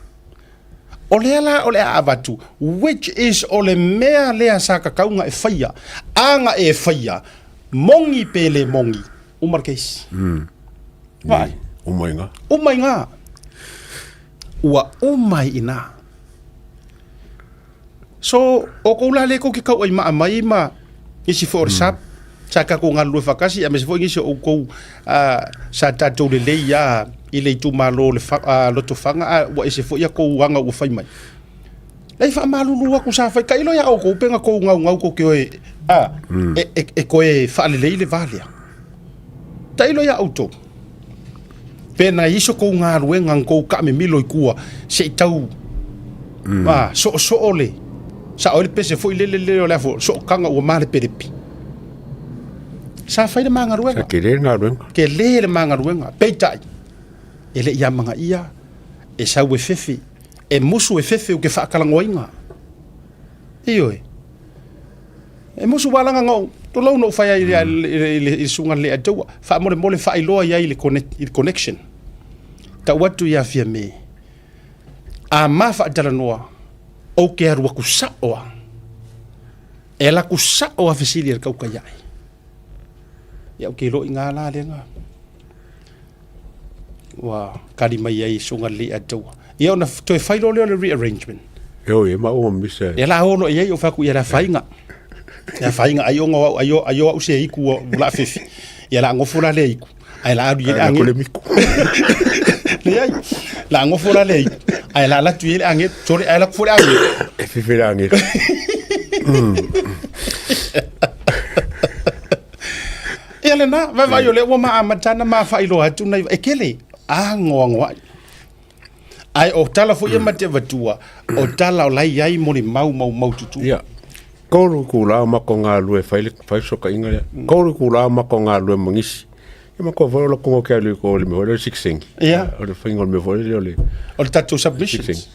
A: o le avatu which is o le mea lea sa kakaunga e faia anga e faia mongi pele mongi umarkeis vai umai nga ua umai ina so o ko la le ko ki kau ai mai ma isi for sap saka ko ngalu fakasi a me se fo ngisi o ko sa tatou le ya ile tu malo le loto fanga wa ese fo ya ko wanga u fai mai lai fa malulu ku sa fai kai lo ya o ko penga ko ngau ko ke e ko e fa le valia tai lo ya auto pena iso ko ngaru ngang ko ka me milo ikua se tau so ole sa ole pese fo le le fo so kanga o male pedepi sa fai de mangaruenga ke le mangaruenga peitai ele ia manga ia e sau e fefe e musu e fefe o ke whaakalangoinga iyo e musu walanga ngau to lau no whai i sunga le ataua wha mole whai loa ia i le connection ta watu ia fia me a ma wha atala noa o ke arua ku saoa e la ku saoa fesili al kauka iai ia o ke lo inga la lenga wa kali mai ai sunga le ataua ia ona to e whai lo le rearrangement
D: yo e ma o misa
A: ia la ono ia o whaku ia la whainga ia whainga ayo au se iku la fefi ia la ngofura le iku ai la adu ia ange la ngofura le iku ai la tu ia ange sori ai la fura ange
D: e fefi ange
A: ia le na va yo le wa ma amatana ma whai lo atu nai e kele ngoa ai o tala fo ia mate vatua o tala o lai ai mo ni mau tutu
D: ia koru kula ma ko nga lue fai so ka inga koru kula ma ko nga lue mangisi e ma ko vola ko ke ali ko le me 16
A: ia
D: o le fingo me vola le
A: o le tatu submissions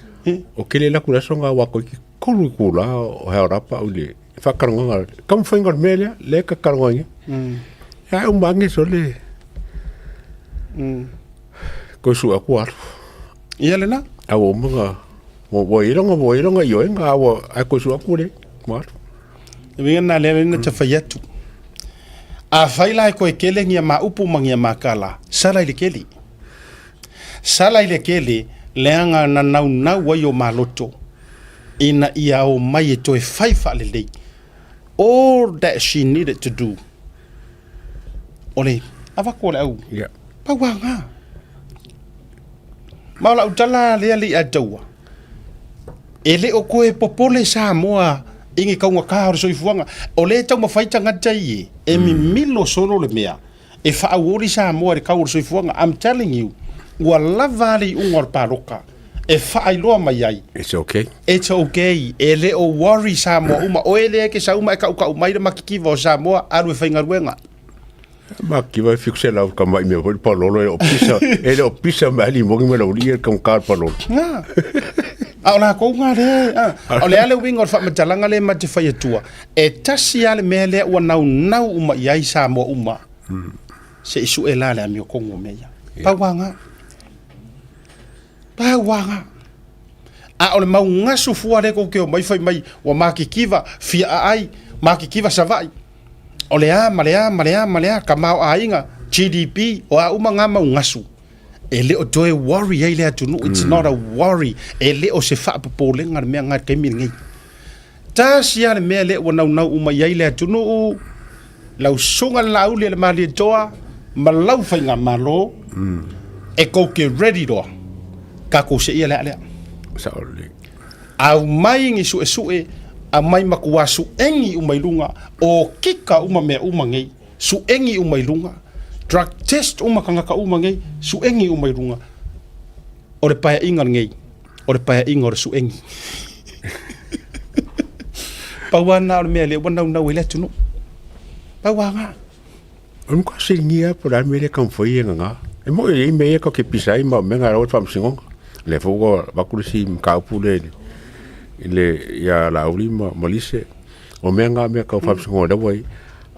D: o kele la kula so nga wa ko koru kula o ha rapa o le fa karonga kam fingo melia le ka karonga ya un bangi so le ko su akuar
A: ia le na
D: awo mga wo ironga yo nga awo ko su akure mar
A: vinga na le na tafayatu a faila ko ekele ngia ma upu mangia makala sala ile kele leanga na na wa yo maloto ina ia o mai to e faifa le all that she needed to do ole ava ko au
D: ya
A: pa wanga mala utala le ali ataua ele o koe popole sa moa ingi kaunga kaharo soifuanga o le tau mawhaita ngatai e mi milo sono le mea e whaawori sa moa re kauro soifuanga I'm telling you ua lavali ungor paroka e whaailoa mai ai
D: it's okay
A: ele o worry sa moa uma o ele ke sa uma e kauka umaira makikiva o sa moa aru e whaingaruenga
D: ma ki vai fixe la ka mai me vol pa lolo ele o pisa ma li mo me lo ri ka ka pa lolo
A: ala ko ngare ale ale wingor fa matalanga le mate fa yetua e tasi ale mele wa nau uma yai sa mo uma se isu elale ami ko ngomeya pa wanga a ole mau ngasu fuare ko ke mai fa mai wa makikiva fi ai makikiva savai olea malea kamau ainga GDP o a uma nga mau ngasu e le o toe worry ai le atunu it's not a worry e le o se fa popolenga le mea ngai kaimi ngai ta sia le mea le wana una uma ai le atunu lau sunga lau le mali toa ma lau fainga malo e ko ke ready do ka ko se ia le
D: sa ole
A: au mai ngi su e a mai makua su engi umai lunga o kika uma me uma ngai su engi umai lunga drug test uma kanga ka uma ngai su engi umai lunga o le paia inga ngai o le paia inga o su engi pawana o me le wana una wele tunu pawanga
D: ko singia por al mele kan foi nga e mo e me ko ke pisai ma me ngara o fam singon le fogo ba kursi ka pule le ya la ulima molise o me nga me ka fam singon da boy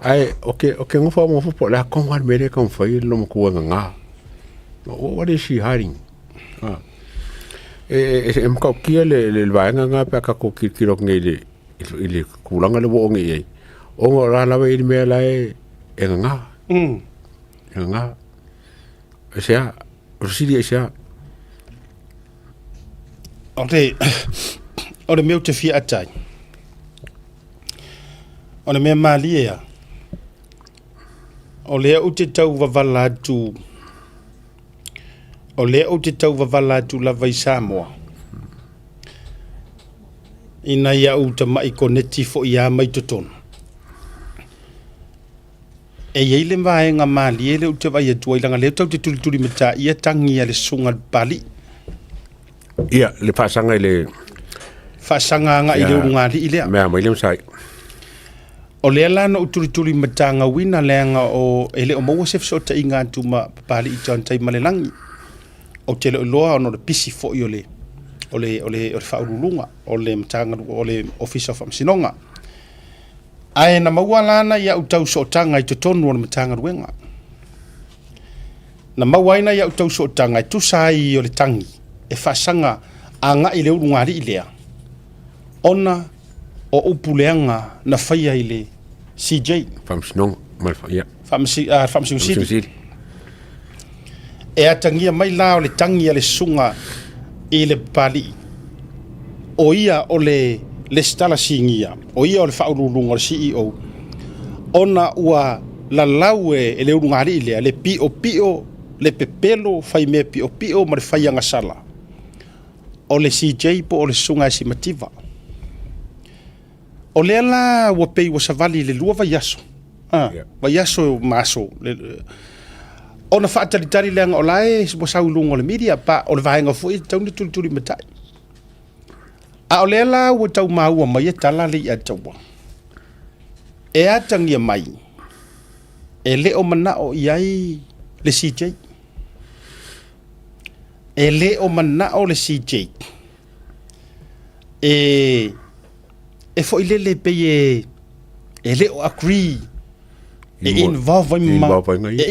D: ai okay ngo fa mo fo la kon al mele kan foi lo mo ko nga what is she hiding e mo kia le va nga pa ka ko kiro ngele ile kulanga le bo ngi o ngora la ve me la e nga nga sea rosidi sea
A: o le meu te fia atai o le mea mali ea o lea u te tau wavala tu o lea u te tau wavala tu la vai Samoa ina ia u ta mai koneti fo ia mai totonu e yei le mai nga mali ele u te vai atu ilanga le tau te tuli mata ia tangi ale sunga pali
D: ia le pasanga le
A: fasanga nga ile ngari ile
D: me mai le sai
A: o le la no tuli mata nga wina lenga o ele o mo se so ta inga tu ma pali i tan tai malelangi o te lo loa no le pisi fo yo le o fa ulunga o le mtanga o le office of sinonga ai na mawalana ya utau so tanga i te tonu o mtanga ruenga na mawaina ya utau so tanga i tu sai o le tangi e fasanga anga ile ngari ilea ona o upuleanga na faia ile CJ
D: fam sinong mal fa ya
A: fam si e atangia mai la o le tangi le sunga i le pali o ia o le stala singia o ia o le faululunga o le CEO ona ua la laue e le ungari ile le pio le pepelo fai me pio ma le fai anga sala o le CJ po o le sunga si mativa o le la ua pei ua savali le lua vaiaso vaiaso maso ona faatalitali leanga o lae mo saulunga o le media pa o le vaenga foi tauni tuli matai a o le la ua tau maua mai e tala le ia taua e atangia mai e le o mana o iai le CJ e le o mana o le CJ e fo ile le pe e le o agree e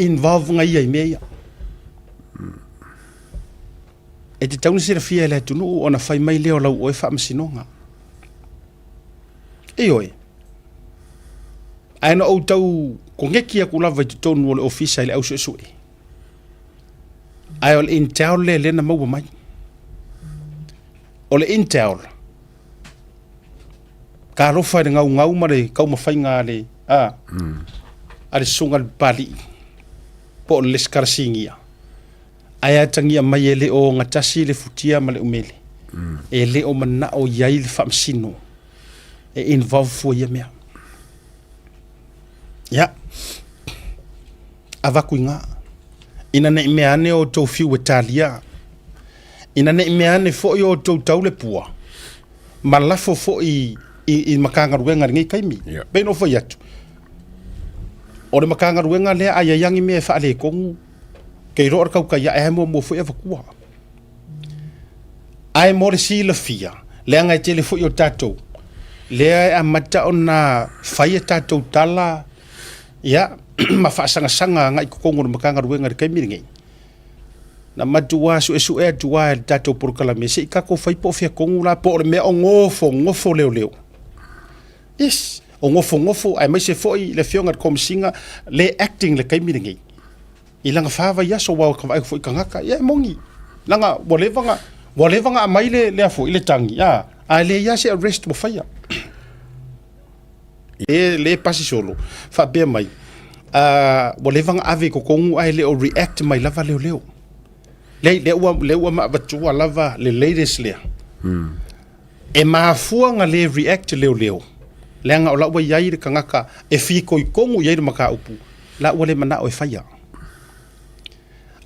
A: involve ngai ai mea e te tauni sira fia le tunu ona fai mai leo lau oe wha masinonga e oe aina o tau ko ngekia ku lava i te tonu o le ofisa ile au sue ai o le intel le lena maua mai o le intel ka rofa i ngau mare kau mawhainga le ale sunga pali po le skarsingia aya tangia mai ele o ngatasi le futia male umele ele o mana o yai le famsino e involve fo ya mea ya avakuinga ina ne meane o to fiu italia ina ne meane fo yo to taule pua malafo fo i makanga ruenga ngai kaimi be no fo yatu o le makanga ruenga le aya yangi me fa le kongu ke ro ka ka ya e mo fo e vakua ai mo le si le fia le ngai tele fo yo tato le a mata ona fai tato tala ya ma fa sanga ngai kongu makanga ruenga kaimi ngai na matua su e tua tato por kala me se ka ko fai po fia kongu la po me o ngofo leo yes o ngofo ai mai se foi le fionga kom singa le acting le kaimi ngai I langa whawa ia so wau ka vai fo kangaka ia mongi langa walevanga mai le fo ile tangi a le ia se arrest mo faia le pasi solo fa be mai walevanga ave ko kongu ai le o react mai lava leo le ua ma batua lava le latest le e mafuanga le react leo lenga o la ua iai le kangaka e fi koi kongu iai le maka upu la ua le mana o e faia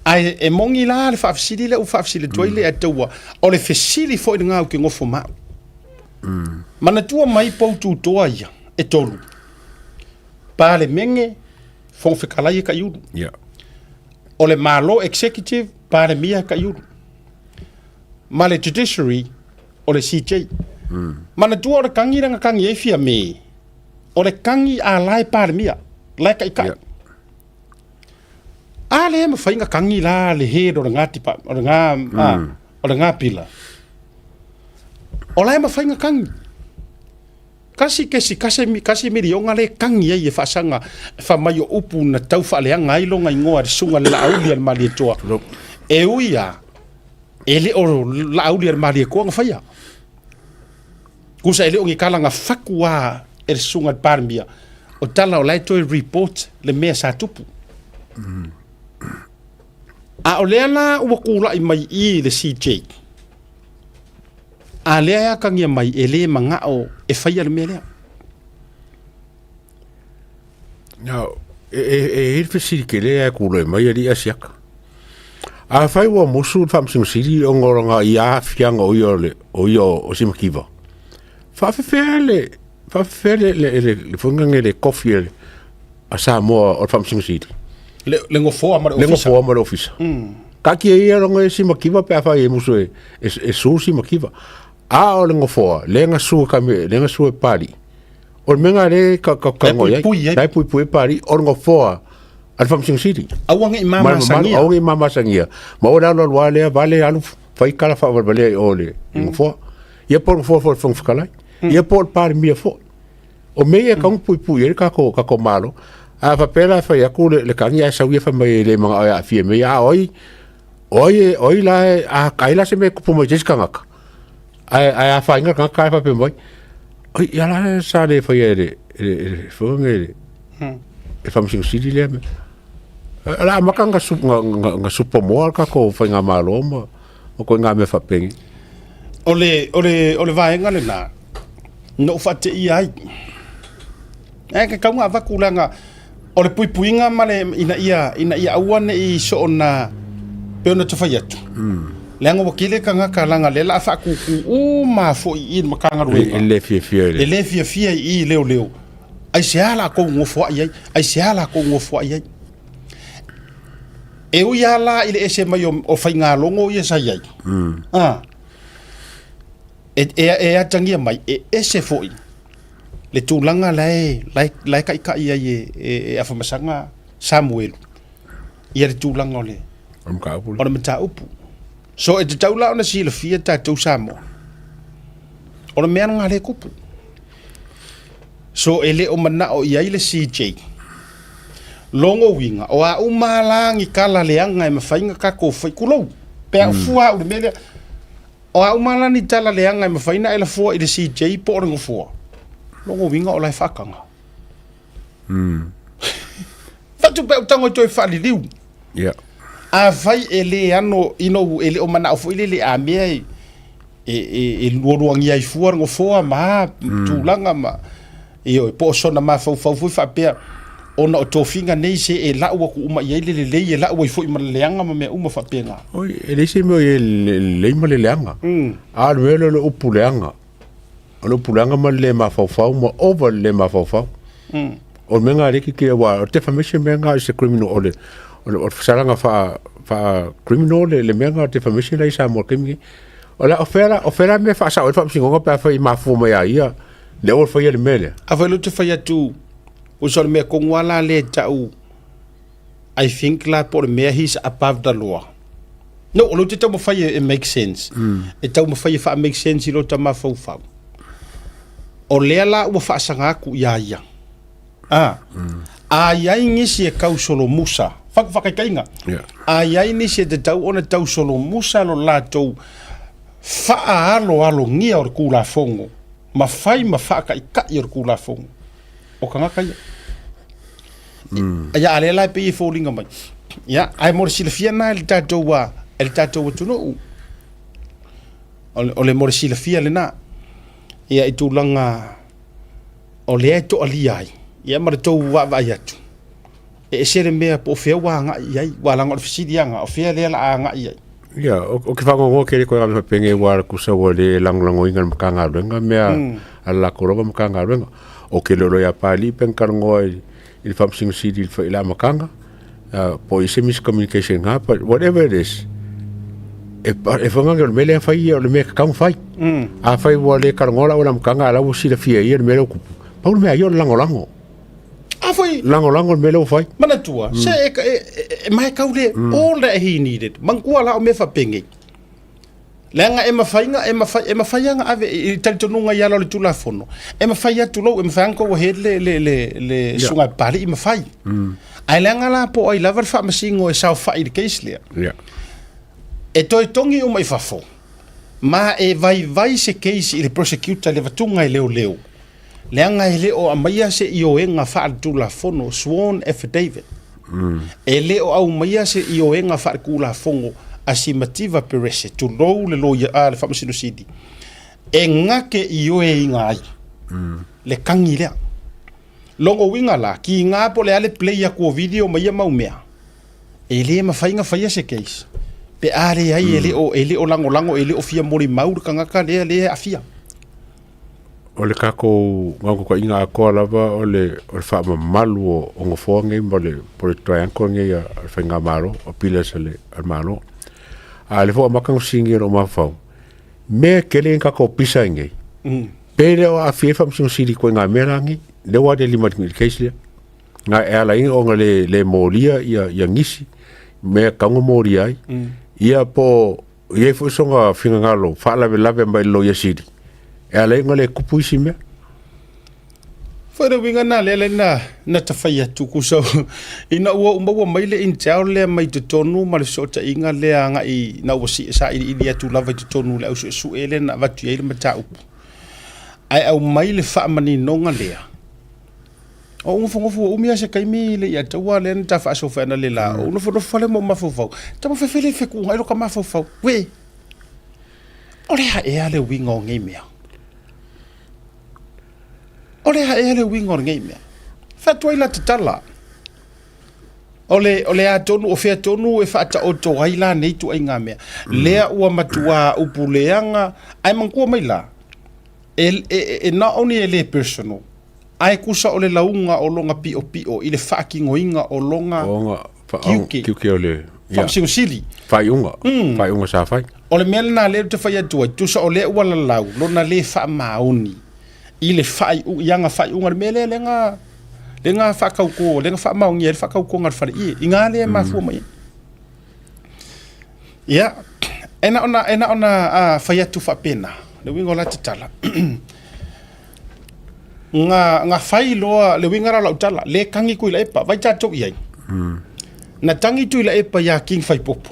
A: ai e mongi la le faafisili le faafisili toile atua o le fesili fo nga ke ngofo ma mana tua mai poutu toa ia e tolu pa le menge fo fekala ia ka yudu o le malo executive pa le mia ka yudu ma le judiciary o le CJ mana tua o le kangi nga kangi e fia me o le kangi a lai pa le mia lai ka ikai ale ma fainga kangi la le he do ngati pa o nga pila o la ma fainga kangi kasi mi rio ngale kangi ye fa sanga fa mai upu na tau fa le ngai lo ngai ngoa sunga la aulia mali toa e uia ele o la aulia mali ko nga faia kusa ele ongi kala nga fakua e sunga parmia o tala o lai to report le me sa tupu a o lea la ua kula i mai I le CJ a lea ya kangia mai e le mangao e whaia le mea lea
D: now e fasiri ke lea kula i mai ali asiaka a whai ua mosu whamsing siri o ngoronga I a fianga o Simakiva whawhewhea le whangange le kofi a Samoa o whamsing siri
A: le ngofoa
D: mara ofisa kaki e ia rongo e Simakiva pe awhai e musu e su Simakiva a o le ngofoa le nga su e pari o le menga le ka ngoia dai pui pari o le ngofoa al Whamsing City
A: awange I
D: mama sangia ma o lalo wale vale alu fai kala fa vale o le ngofoa ia por ngofoa for whangwhakalai ia por pari mia fo o mea ka pui e kako malo a papela fa ya kule le kangi a sauia fa mai le mga a fie me ya oi la a kaila se me kupu mo jiska ngaka a fa inga ka fa pe mai oi ya la sa le fa ye le fo me e Whamsing City le me la makanga nga supo mo ka ko fa nga malo mo o ko nga me fa pengi
A: ole vaenga le na no fa te I ai ka kaunga vakulanga o le puipuinga male ina ia awane I so ona pe ona tawhai atu leanga wakile ka ngaka langa le la whakuku o ma fo I makanga ruenga
D: le fia
A: I leo ai se ala ko ngofo ai se ala ko ngofo ai e u ya la ile ese mai o whainga longo ia sai ai e atangia mai e ese foi le tūlanga lai ka ia e awhamasanga Samuel ia le tūlanga o le o le mata upu so e te taula ona si le fia tātou Samoa o le mea ngā le kupu so e le o mana o ia le CJ longo winga o a umalangi kala leanga e mawhainga kako whai kulou pea fua o le mele o a umalani tala leanga e mawhaina e la fua I le CJ po o ringo fua longo winga o lai whakanga fatu pe utango toi whali liu a vai e le ano ino e le o mana o fo le a mea e luoruangi ai fua ringo fua ma tūlanga ma io po sona ma fau fa pe ona o tofinga nei se e la wa ku uma ye le e la wa fo I maleanga ma me uma fa penga
D: oi e le se mo ye le maleanga a le upuleanga o puleanga ma le ma fau ma over le ma fau o menga re ki wa te famation menga se criminal ole o saranga fa criminal le menga te famation lai sa mo kemi ola ofera me fa sa o fa singo pa fa I ma fu ma ia le o fa le mele
A: a fa lu te fa tu o so me ko ngala le tau I think la por me he's above the law no lo te tau fa it makes sense e tau fa make sense lo ta ma fa o le la o fa sanga ku ia a ia ngisi e kau solo musa whakakainga. Ai ai ni se te tau ona tau solo musa lo lātou whaalo ngia o le kūla fongo. Ma whai ma whaka i kai o le kūla fongo. O ka ngaka ia. Ia ale lai pe i fōringa mai. Ia, ai mora sila fia na le tātou wa tunu. O le mora sila fia le na. Ia i tūlanga o le to ali ai. Ia mara tau wa atu. E sere mea po fea wa nga iai. Wa langa o fisidi anga. O fea lea la nga iai.
D: Ia, o ke whangongo kere koe kami penge wara kusa wa le langlango inga makanga ruenga mea ala korova makanga ruenga. O ke loro ya pali pengkarango i le whamsinga sidi i ila makanga. Po i se miscommunication nga, but whatever it is, e whangange o le mele a whai o le mea kakang whai. A whai wa le karangola o la makanga ala wa sila fia i le mele o kupu. Pau le mea i o le lango.
A: A whai.
D: Lango le mele o whai.
A: Mana tua, se e mai kaule all that he needed. Mangkua la o me whapenge. Lenga e mawhaianga ave i talitonunga i ala le tula fono. E mawhai atu lau, e mawhaianga o he le sunga pari i mawhai. Ai lenga la po ai lava le whaamasingo e sao whai le case lea. E toi tongi o mai whafo. Ma e vai se case i le prosecutor le vatunga i leo. Leanga e leo a maia se i o enga wha tula fono sworn affidavit. E leo au maia se i o enga wha kula fongo asimativa perese tu lou le loia a le whamasino sidi. E ngake i o e inga ai. Le kangi lea. Longo winga la, ki ngā po le ale play a kua video maia maumea. E le mawhainga whaia se case. Pe are ai e le o lango, e le o fia mori mauru ka ngaka le a fia.
D: O le kako ngau ko inga ko lava o le wha malu o ngofonge mo le po le triangle nge ya whainga maro o pila se le maro. A le fo makang singi o mafau. Me kele kako pisa nge. Pere o a fiefa msino siri ko ngā merangi. Le wa de lima de case nga ela in o le moria ia ngisi me kango moria ia po ia fo songa finga ngalo fa lave mai lo ia siri ela in le kupuisi me
A: fa de winga na le na tafaya tu kuso ina o umba mai le in tau le mai te tonu ma le sota inga le anga i na o si sa i dia tu lava te tonu le su ele na va tu ele mata upu ai au mai le fa mani nonga lea. O ngofo umia se kaimi le ya tawa le nta fa so fa na le la o no fo le mo mafofo ta mo fefele fe ku ngai lo ka mafofo we ole ha e ale wingo ngemia ole ha e ale wingo ngemia fa toila tala ole a tonu o fe tonu e fa ta o to haila nei tu ai ngamea le ua matua upuleanga ai manku mai la e not only ele personal ai kusa o le launga o longa pio i le whaakingoinga o longa
D: kiuke o le
A: whamsingo sili
D: whaiunga sa whai
A: o le mea na le te whai atua tusa o le ua la lau lona le whaamaoni i le ianga whaiunga le mea le nga whakauko le nga whaamaongi le whakauko ngar whare i ngā le mafua mai ia ena ona whai atu whapena le wingo la te tala nga fai loa le wingara la utala le kangi ku la epa vai tato iai na tangi tu la epa ya king fai popo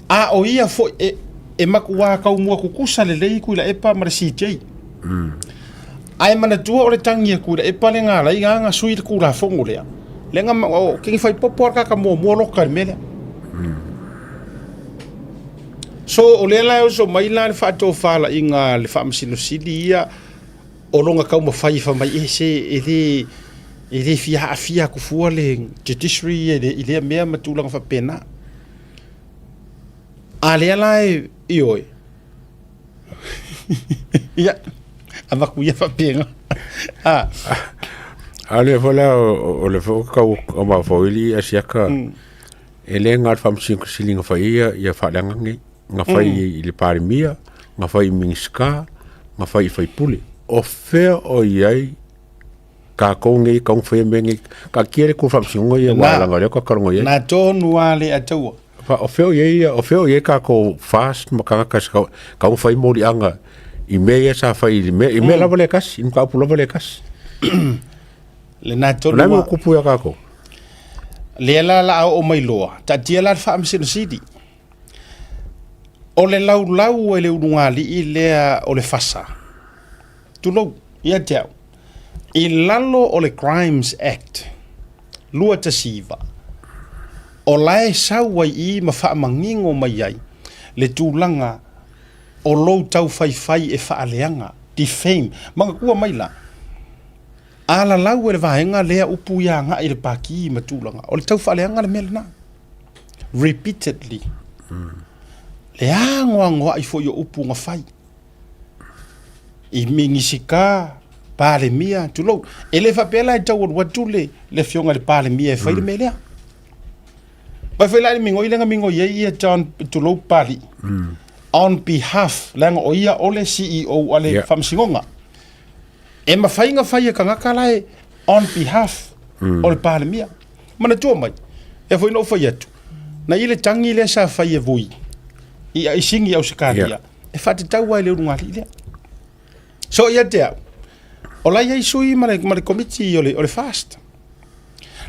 A: a o ia fo e makuwa ka umua kukusa le lei ku la epa mar CJ ai mana tua o le tangi ku la epa le nga la nga sui ku la fongo le nga o king fai popo ka mo loka mele so o le la so mai la fa to fa la inga le fa msino sidia o longa kau mawhai wha mai ele fia ku fua le judiciary ele mea matulanga wha pena a lea lai i oi ia a maku ia wha penga
D: a lea whala o le whakau o mawhauili a siaka ele ngar whamsinko silinga whaia ia whalangangi nga whai i le parimia nga whai mingiska nga whai pule o fea o iai ka konge kong fe mengi ka kiere ku famsingo ia wala le ka karongo ia
A: na tonu ale atua
D: fa o fea ia ka ko fast makanga ka fai mori anga i mea sa fai i me la vale kas in ka pu la vale kas
A: le na tonu
D: na mo kupu ya ka ko
A: le la o mai loa ta dia la fa amsino sidi o le lau e le ununga li i lea o le fasa tulo ia te au i lalo o le Crimes Act lua ta siva o lae sau ai i ma wha mangingo mai ai le tūlanga o lou tau fai e wha aleanga defame manga kua mai la ala lau e le vahenga lea upu ia nga i le paki ma tūlanga o le tau wha aleanga le mele na repeatedly le angoa i fo yo upu nga fai i mingisika pale mia tulo ele fa pela e tau watule le fionga le pale mia e fai le melea ba fai la mingo ilenga mingo ye ia tan tulo pali on behalf langa o ia ole CEO ale famsingonga e ma fai nga fai ka ngaka lai on behalf o le pale mia mana tu mai e foi no foi atu na ile tangi le sa fai e voi i ai singi au sikaria e fa te tau ai le runga ile so ia te o la ia sui ma le committee o le fast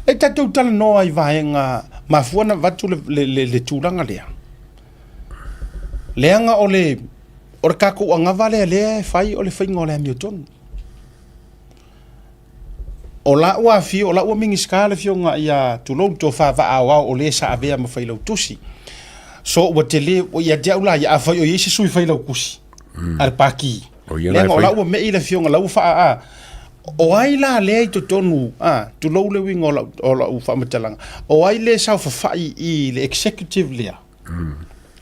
A: le tatu tala no ai vaenga ma fuana vatu le tūranga lea leanga o le kako anga vale le fai o le fainga o le Hamilton o la ua fi o la ua mingi skala fionga ia tulou to fa va o le sa avea ma fai lau tusi so wa te le o ia dia ula ia fai o yesi sui fai lau kusi al paki leanga o la ua me ile fionga lau fa o ai la le to tonu tulou le winga o la u fa matalanga o ai le sa fa fai i le executive lea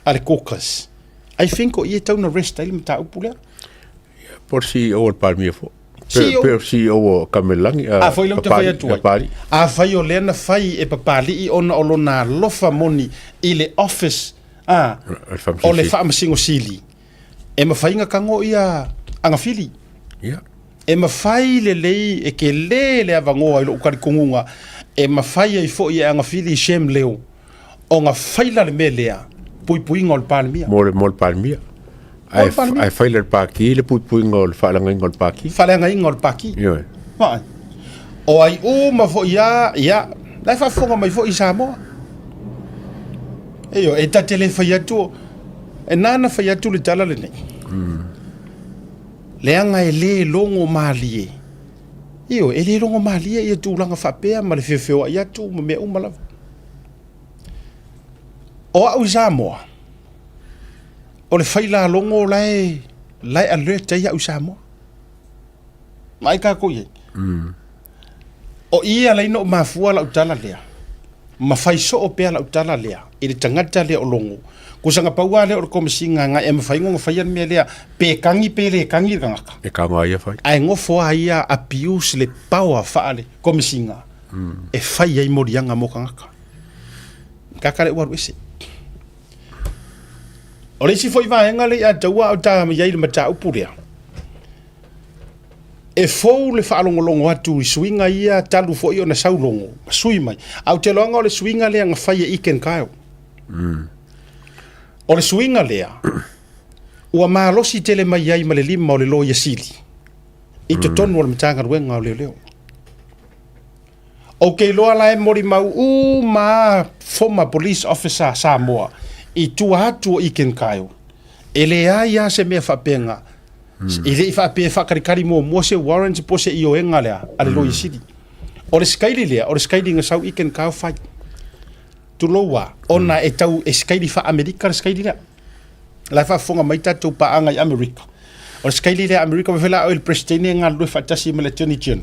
A: al caucus I think o ia tau na rest ai mta upule
D: por si o palmia fo
A: CEO.
D: per si o kamelangi
A: foi lo te fai atu ai fai o lena fai e papali i ona o lona lofa moni i le office o le famsingo sili e ma fai nga kango ia anga fili e ma fai le lei e ke le avangoa i lo ukari kongunga e ma fai ai fo ia anga fili shem leo o nga fai la le melea pui ngol palmia
D: mol palmia ai fai le paki le pui ngol falanga ngol paki yo
A: o ai ma fo ia la fa fonga mai fo i Samoa e yo e ta tele fai atu e nana fai atu le tala le nei leanga e le longo malie io e le longo malie ia tūlanga whapea ma le whiwhiwa ia tū ma mea umala o au Samoa o le whaila longo lai alert ia au Samoa mai ka koe o ia leino mafua la utala lea ma fai so o pea la utala lea i le tangata lea o longo kusanga paua lea o le komisinga nga e mawhaingo ngawhaian mea lea pe kangi ngaka
D: e kanga ia fai
A: ai ngofo ia abuse le power faale komisinga e fai ai morianga mo ngaka kakale waru ese o le si foi vaenga le a taua o ta mai le mata upulea e fou le whaalongolongo atu i suinga ia talu fo i o na saulongo sui mai au te loanga o le suinga lea nga whai e iken kaio o le suinga lea ua maalosi tele mai ai ma le lima o le loia sili i te tonu o le matanga ruenga o leo o kei loa la e mori mau ma former police officer Samoa i tua atu o iken kaio e le aia se mea whapenga i le whape whakarikari mo se warrants po se io enga lea ale loia sili o le skaili lea o le skaili nga sau iken kaio whai tuloa ona e tau e skaili fa Amerika skaili lea la fa fonga mai tatu pa anga i Amerika o skaili lea Amerika me fela o il presidente nga lo fa tasi me le tini tien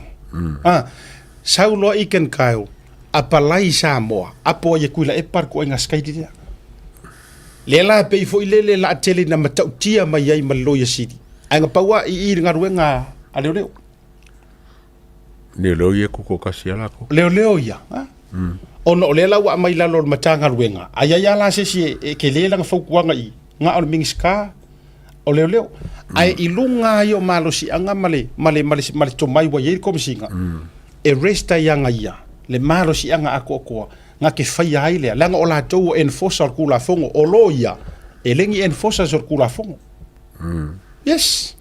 A: sau lo iken kaio apalai Samoa apo ye kuila e parko nga skaili lea le la pe fo ile la tele na matau tia mai ai malo ya sidi anga paua i nga ruenga ale leo
D: ne lo ye ko kasiala ko
A: leo ya ono le la wa mai la lo matanga ruenga aya ya la se si ke le la fo kuanga i nga o mingiska o leo ai ilunga yo malo si anga male to mai wa ye ko singa e resta yanga ia le malo si anga ako nga ke fai ai le langa o la tou enforcer kula fongo o loia e lengi enforcer kula fongo yes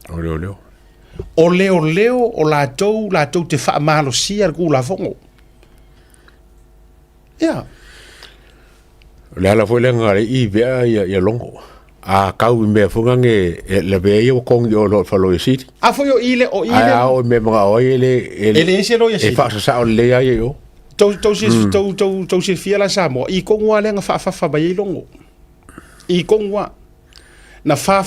A: o leo o la tou te fa malo si ar kula fongo ia
D: le ala foi le ngare I bea ia longo a kau me funga nge le be yo kong yo lo fa lo city
A: a foi o ile
D: a o me mga o
A: ele se lo ia
D: e fa sa o le ai yo
A: tau se fia la sa mo I kongwa le nga fa mai longo I kongwa na fa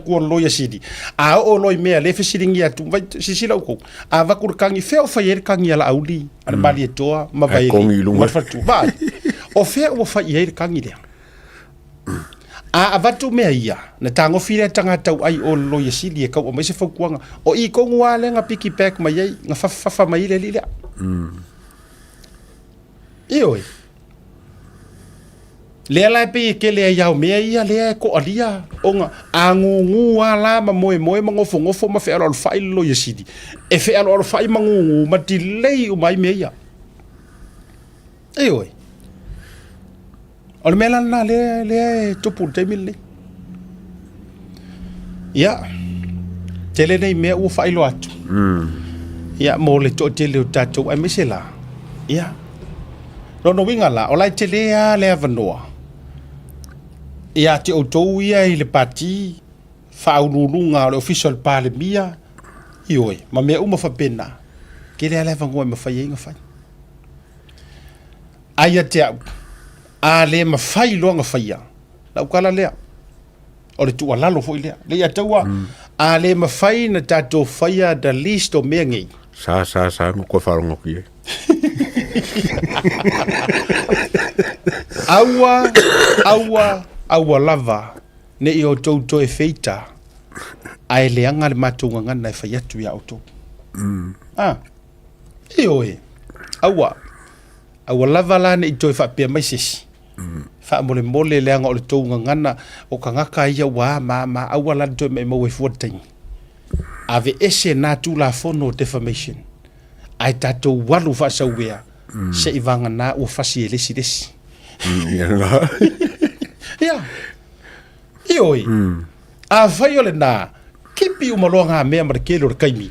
A: ku lo ia sidi a o lo me le fe siringi atu vai sisila ko a va kur kangi fe o fa yer kangi ala auli ana mali toa ma vai ma fa tu va o fe o fa yer kangi le a va tu me ia na tango fira tanga tau ai o lo ia sidi e ka o me se fa kuanga o I kongwa le nga piki pack mai ai nga fa mai le le Ioi. Lea lai pe ke lea iau mea ia lea ko alia onga angungu ala ma moe ma ngofo ma fe alo fai lo ia sidi e fe alo fai mangungu ma delay o mai mea Ioi. Ole mela na lea topu te mille ia tele nei mea o fai lo atu ia mo le to tele o tatou ai mesela ia no winga la o lai tele a le avanoa ia te o tou ia I le pati whaununga o le official pale mia Ioi, ma mea uma whapena ke le ale vangoa ma whai inga whai aia te au a le ma whai loanga whaia lau kala lea o le tua lalo fo lea le ia taua a le ma whai na tatou whaia da list o mea ngei
D: sa ko wharongo ki
A: aua lava ne I o tauto e feita ai le anga le matunga ngana e whaiatu ia auto Ioi aua lava la ne I toi whapea mai sesi wha mole le anga o le tounga ngana o ka ngaka ia wa ma aua la toi me mau e fuatangi ave ese na tu la fono defamation ai tatou walu whasauwea se I vanga na ua whasi e lesi ia Ioi a whai ole nā kipi umaloa ngā mea marakele o le kaimi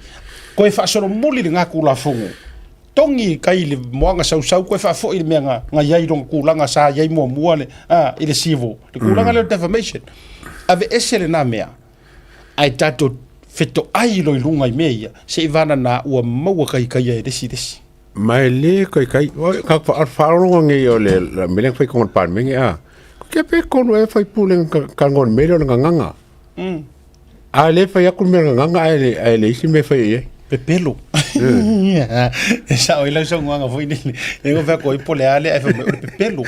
A: koe whaasoro muli le ngā kula fongo tongi kai le moanga sau koe whaafo I le mea ngā iai ronga kulanga sa iai mua le I le sivo le kulanga le defamation ave ese le nā mea ai tato feto ai lo ilunga I mea ia se I vana na ua maua kai e desi
D: mai le kai ka whaaronga nge o le meleng whai kongon pan menge ke pe kono e whai puleng ka ngon mele o nga nganga a le whai akun me nganga ai le isi me whai e
A: pepelo e sa o ilau songa nga foi nile e ngo fa ko I pole ale e fa pepelo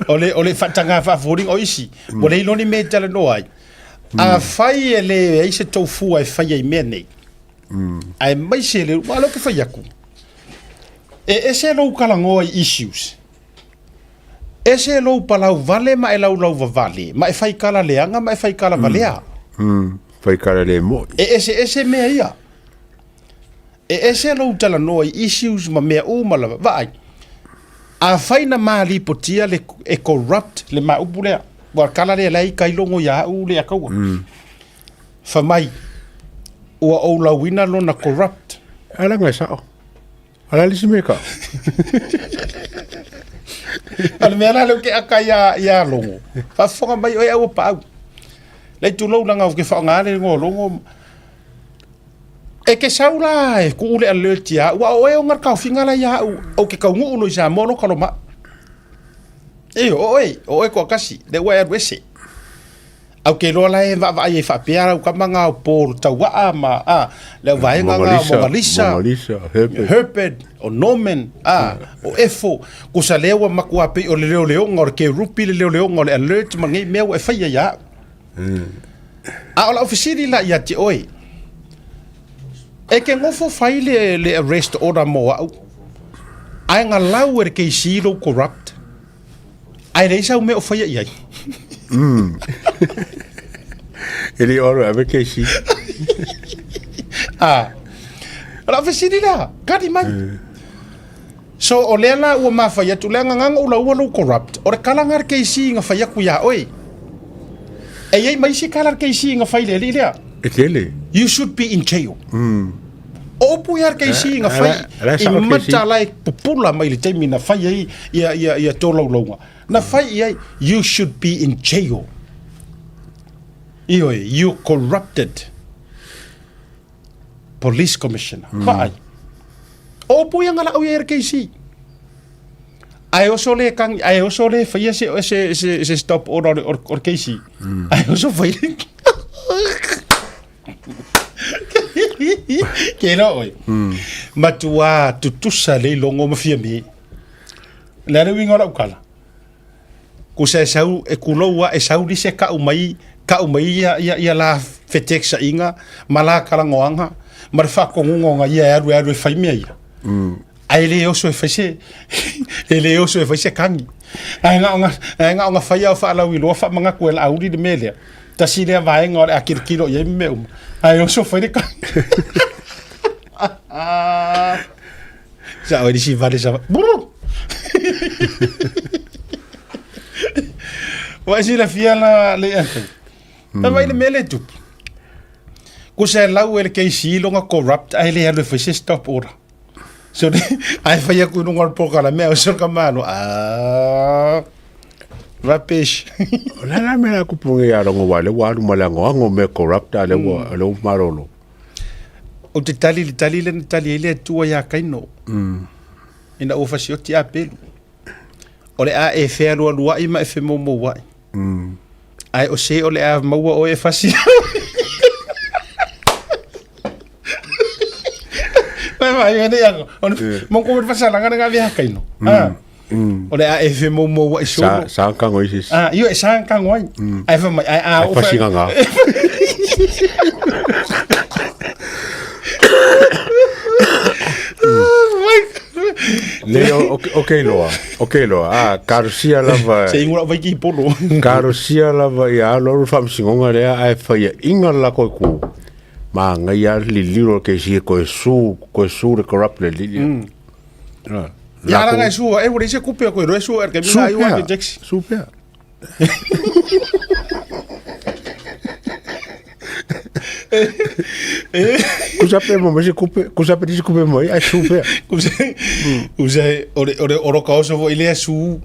A: ole fatanga fa voring o isi ole iloni me tala no ai a fai ele e se tofu ai fai ai me nei ai mai se le walo ke fai aku e se lo kalango ai issues ese lo palau vale ma e lau vale ma e fai kala leanga ma e fai kala valea
D: fai kala le mo
A: ese mea ia ese lo tala no issues ma mea ma la vai a fai na mali potia le e corrupt le ma upulea wa kala le lai kai longo ya le akaua fa mai ua o la wina lo na corrupt
D: ala ngai sao ala lisi meka
A: Al mena lo ke aka ya longo. Fa fonga mai o au pa. Le tu lo langa ke fa ngale ngo longo. E ke saula e ku le alert ya. Wa o e ngar ka finga la ya o ke ka ngu lo sa mono ka lo ma. O e ko kasi de wa wese. Au ke lo la e va e fa pia o ka manga por tawa ma le vai nga Malisa Herped o Norman o efo ko sa lewa makua pe o leo ngor ke rupi leo ngor alert mangi meu e fai ya ola ofisiri la ya ti oi e ke ngofo fai le arrest order mo ai nga lauer ke silo corrupt ai reisa o me o fai ya
D: ele oro ave ke si
A: ola ofisiri la kadi mai so o lena ua mawhai atu lea nganga ula ua lo corrupt o re kalangar keisi nga whai aku ya oi e iei maisi kalar keisi nga whai leli lea
D: e tele
A: you should be in jail o pu yar kai si nga fai I mata lai pupula mai le taimi na fai ai ia tolo longa na fai ai you should be in jail you corrupted police commissioner fai o pu yang ala o yar kai si ai o sole kang ai o sole fai se stop or kai si ai o so fai Kena oi. Matua tutusa le longo mafia mi. La ne winga la kala. Ku se sau e kuloa e sau dise ka umai ya la fetexa inga mala kala ngoanga marfa ko ngonga ya aru fai mi ia. Ai le oso e fese. Ele oso e fese kangi. Ai nga fai au fa la wilo fa manga ko el audi de melia. Tasi le vai ngor akirkilo ye meu. Ai oso fai de kangi. Sa oi si vale sa. Wa si la fiala le ante. Ta vai le mele tu. Ku se lau el ke si longa corrupt ai le fese stop ora. So ai fai ku no ngor poka la me so ka mano. Rapish.
D: La me la kupunge ya rongo wale walu malango me corrupt ale lo marolo.
A: O te tali le tua ya kaino. Ina o fasio ti apelu. O le a e fea lua I ma e fe mo wai. Ai o se o le a maua o e fasio. Vai ene ya. Mo ko fasa la ngana via kaino. O le a e fe mo wai so.
D: Sa kango isis.
A: Io e sa kango ai. Ai fa mai o
D: fasinga. Leo okay loa karosia lava
A: se ingura vai ki polo
D: karosia lava ia lo fam singonga le ai fai inga la ko ku ma ngai ya lilo ke si ko su re corrupt le li
A: ya la ngai su e wori se kupe ko ro su er ke mina ai wa jex
D: super Kusape mo se coupe, kusape dise coupe mo, ai super.
A: Use ore causa vo ile su.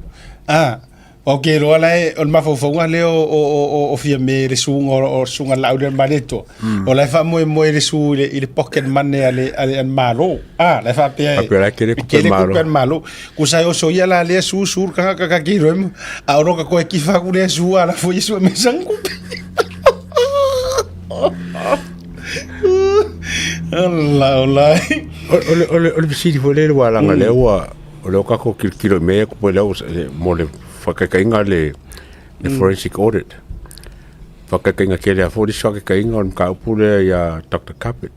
A: Okay, lo ala o ma fo nga le o fia me le su o sunga laude maneto. O la fa mo le su le pocket money ale malo. La fa pe.
D: Apela que le
A: malo. Kusa o so ya la le su sur ka ki rem. A ro ka ko ki fa ku le su ala fo yesu me sangu. Allah.
D: Ole bisi fo le wala nga le wa. Ole ka ko kilo me ko le mo le whakakainga le forensic audit. Whakakainga ke lea fōrisi whakakainga on ka upure ia Dr. Carpet.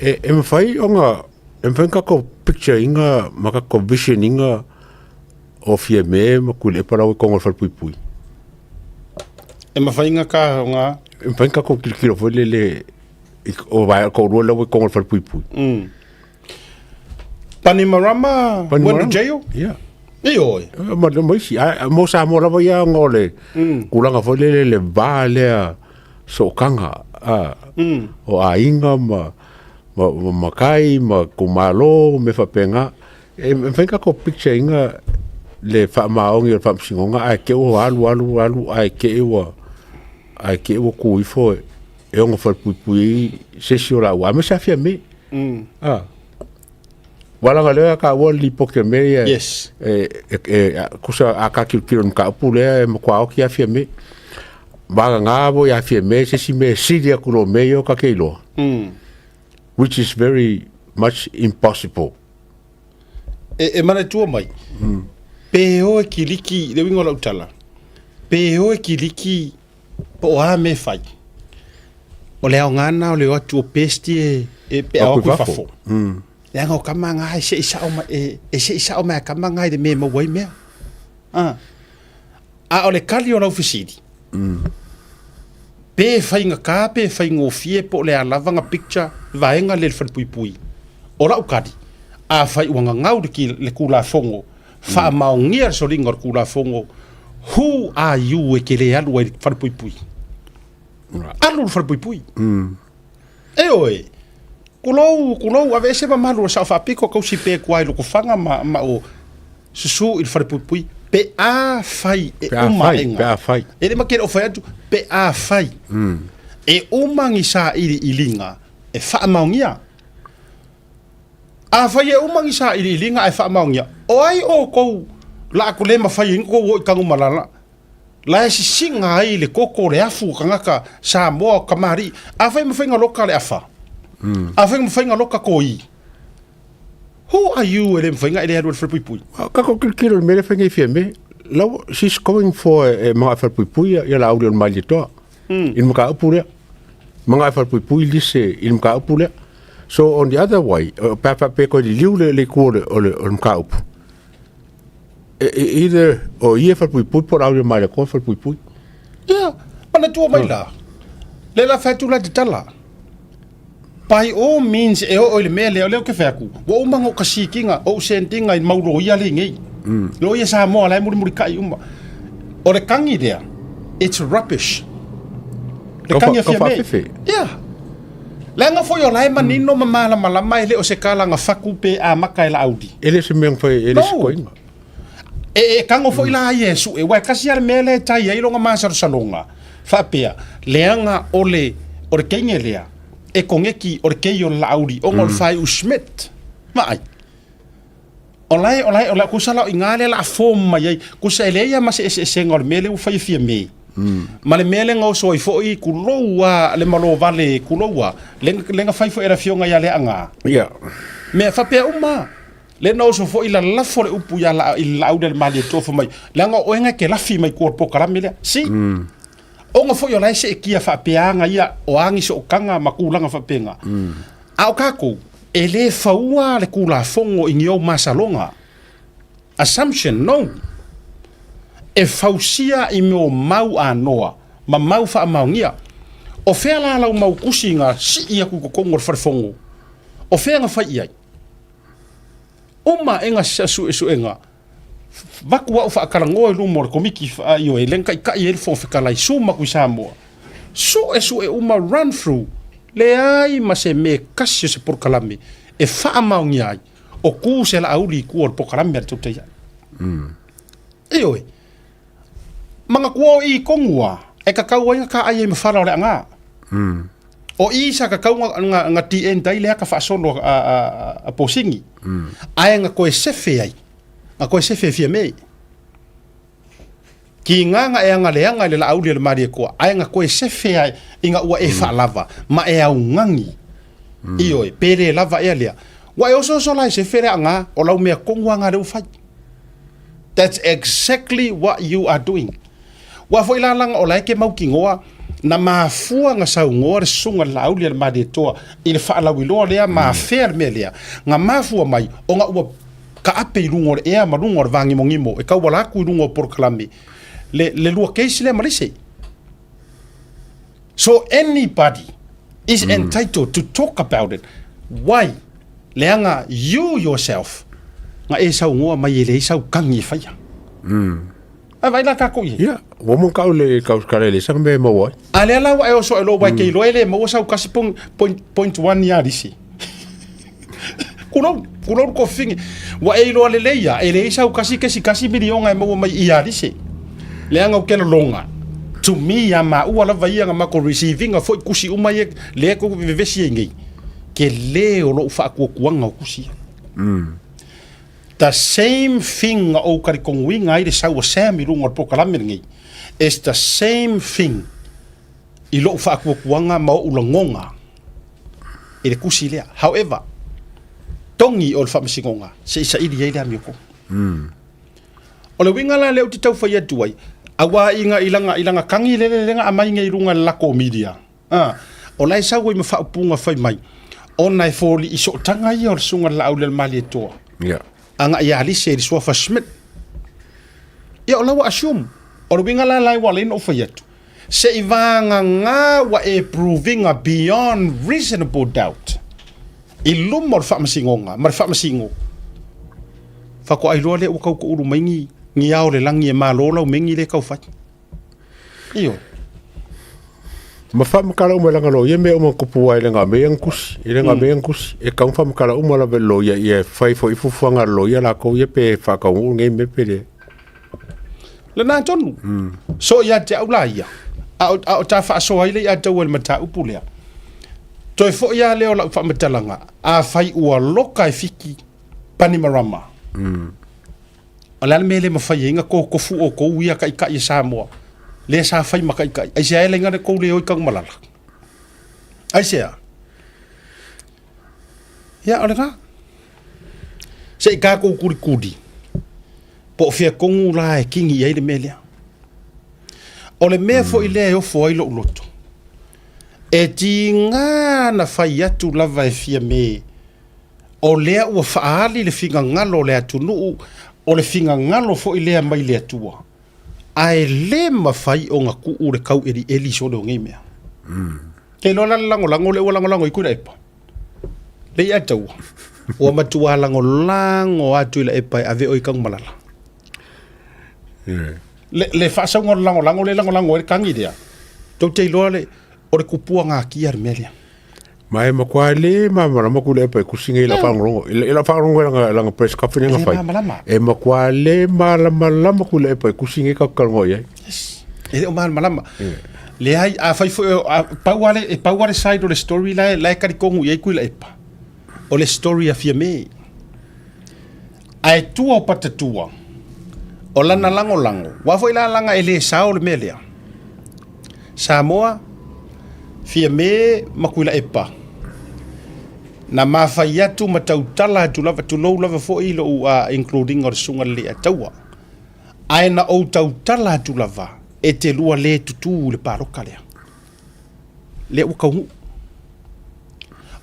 D: E mwhai onga, e mwhai kako picture inga, makako vision inga o fia me maku le parau e kongo whalpuipui.
A: E mwhai inga ka onga?
D: E mwhai kako kilikiro fōle le o vai ko rua lau e kongo whalpuipui.
A: Panimarama went to jail?
D: Yeah.
A: Oi.
D: Mo si mo sa mo la ya ngole. Kulanga fo le vale so kanga o ainga ma kai ma kumalo me fa penga e venga ko picture inga le fa maongi o fa singonga ai ke o alu ai ke o ku ifo e ngo fa pui se si ola wa me sa fia me. Wala ngale ka wali poke me
A: yes
D: kusa akakilkilo nka pule e kwa oki afia me baga ngabo ya afia me se si me sidia kulo me yo ka keilo which is very much impossible
A: e mana tua mai pe o kiliki le wingo la utala pe o kiliki po a me fai o le ngana o le atu pesti e pe a ku fafo yang o kamanga se isa o ma kamanga de me mo wai me o le kali o la ofisidi pe fainga ka pe fainga fie po le alavanga picture vaenga le pui ora ukadi a fai wanga ngau de ki le kula fongo fa maungia so ringor kula fongo who are you e ke le alu e pui alu pui e oi kulou ave se malu sa fa piko ko si pe kwai lo ko fanga ma o susu il fare pui pe a fai e uma
D: pe a fai
A: ele ma ke o fai tu pe a fai e uma ngi sa ilinga e fa maungia a fai e uma ngi sa ilinga e fa maungia o ai o ko la ko le ma fai ko wo ka ngumalala la si singa ai le koko le afu kangaka sa mo kamari a fai ma fai ngaloka le afa a fai ma fai ngaloka koi. Who are you ele mfainga ele hadu for pui
D: ka ko kilo me le fengi fieme lo she's going for ma for pui ya la audio mal to in maka pure mga for pui lise in maka pure so on the other way papa pe ko liu le ko o maka up either o ia for pui por audio mal ko for pui
A: ya ana tu mai la le la fatula de tala by all means e o le mele o le ke faku wo mango kasikinga o sentinga in mauro ia le ngai lo ia sa mo la muri kai uma o le kangi there it's rubbish le kangi fia me yeah la nga foi o lai manino mama la mai le o se kala nga faku pe a makai la audi
D: ele se meng foi ele se koinga
A: e kango foi la yesu e wa kasi ar mele tai ai lo nga masar salonga fa pea le nga o le kenye lea e kongeki o keio lauri o ngol fai usmet mai olai kusala ingale la fom mai kusele ya mas se ngol mele u fai fie me male mele ngo so i foi kuloa le malo vale kuloa lenga fai fo era fionga ya le anga
D: ya
A: me fa pe uma le no so fo ila la fo le upu ya la del mali to fo mai lenga o nga ke la fi mai corpo kala mele si o nga fo yo lai se kia fa peanga ia o angi so kanga makulanga fa penga au kako ele faua le kula fongo ingio masalonga assumption no e fausia i mo mau anoa ma mau fa maungia o fela la mau kusinga si ia ku kongo fa fongo o fenga fa ia uma enga su enga vakua o whaakarangoa i lumo komiki yo e lenka i kai e fo whikalai suma kui Samoa so e uma run through le ai ma se me kasi se porkalame e whaamaungi ai o ku se la auli ku o porkalame ar tutai e oi manga kua i kongua e kakau ai ka ai e mawhara o le anga o isa kakau nga TN dai le aka whaasolo a posingi ai nga koe sefe ai a koe se fefia mei ki nganga e anga leanga le la auli le mari ko ai nga koe se fea inga ua e fa lava ma e au ngangi ioi pere lava e lea wa e so lai se fere anga o lau mea kongua nga le ufai that's exactly what you are doing wa foi la langa o lai ke mau kingoa na mafua nga sau ngore sunga la auli le mari toa il fa la wilo lea ma fer me lea nga mafua mai o nga ua ka ape i rungo ea ma rungo vangi mongimo e kau wala ku i rungo por kalame le lua keisi le malise so anybody is entitled to talk about it why leanga you yourself nga e sau ngoa mai le sau kangi faya a vai la ka ko
D: ya wo mo ka le le sang me mo wa
A: ale la wa e so lo wa ke lo ele mo sau kasi point 1 ya disi kuno ko fingi wa e lo le leia e le isa kasi milionga e mo mai ia dise le anga ke longa to me ya ma u ala vai nga ma ko receiving a foi kusi uma ye le ko vivesi ngi ke le o lo fa ko kuanga kusi the same thing o kari konguinga i le sau sami lunga po kalame ngi is the same thing i lo fa ko kuanga ma ulangonga e le kusi le however tongi o le whamasingonga, se isa iri ei le amioko. O le winga la leo ti tau whai atuai, awa inga ilanga kangi lenga amai ngai runga lako media. O lai sa wai ma whaupunga whai mai, o nai fōli iso tanga i o le sunga la au le mali e toa. Anga i alise i swafa Smith. Ia o lawa assume, o le winga la lai wale ino whai atu. Se i vanga ngā wa e proving beyond reasonable doubt. I lumor whaamasingonga, mar whaamasingo. Whako ai roa le o kau ko uru maingi, ngi au le langi e mālola o mengi le kau whai. Iyo.
D: ma fa makala uma langa lo ye me uma kupu ai langa me angus e langa me angus e ka fa makala uma la velo ye fai fo ifu fanga lo ye la ko ye pe fa ka u nge me pele
A: le na tonu so ya te au la ia a ta fa so ai le ya te wel mata upulea toi fo ia le o la fa matalanga a fai ua loka e fiki pani marama ala me le mafai inga ko fu o ko ia kai kai Samoa le sa fai makai kai ai se ele ngare ko le o kang malala ai se ya ora ka se ka ko kuri po fia kongu la e kingi ai le melia o le me fo ile o fo ilo loto e tinga na fai atu lava e fia me o lea ua faali le finga ngalo le atu nuu o le finga ngalo fo ilea mai le atua ai le mafai o ngaku ure kau eli so le ngai mea ke lola lango le lango ikuna epa le ia tau o matua lango atu le epa ave o ikang malala le fa sa lango le kangi dia to te lole o le kupua nga ki ar melia
D: mai ma kwa le ma ku le pa ku singa la fango la fango la press conference nga fai e ma kwa le ma ku le pa ku singa ka ngo ye
A: e o malama le ai a fai pauale side o le story la ka kongu ye ku le pa o le story a fia me ai tua patatua o lana lango wa foi la langa ele sao le melia Samoa fia me makuila epa na mafai atu matautala atu lava tu lou lava fo ilo including or sunga le ataua aina o tautala atu lava e te lua le tutu le paroka le ukau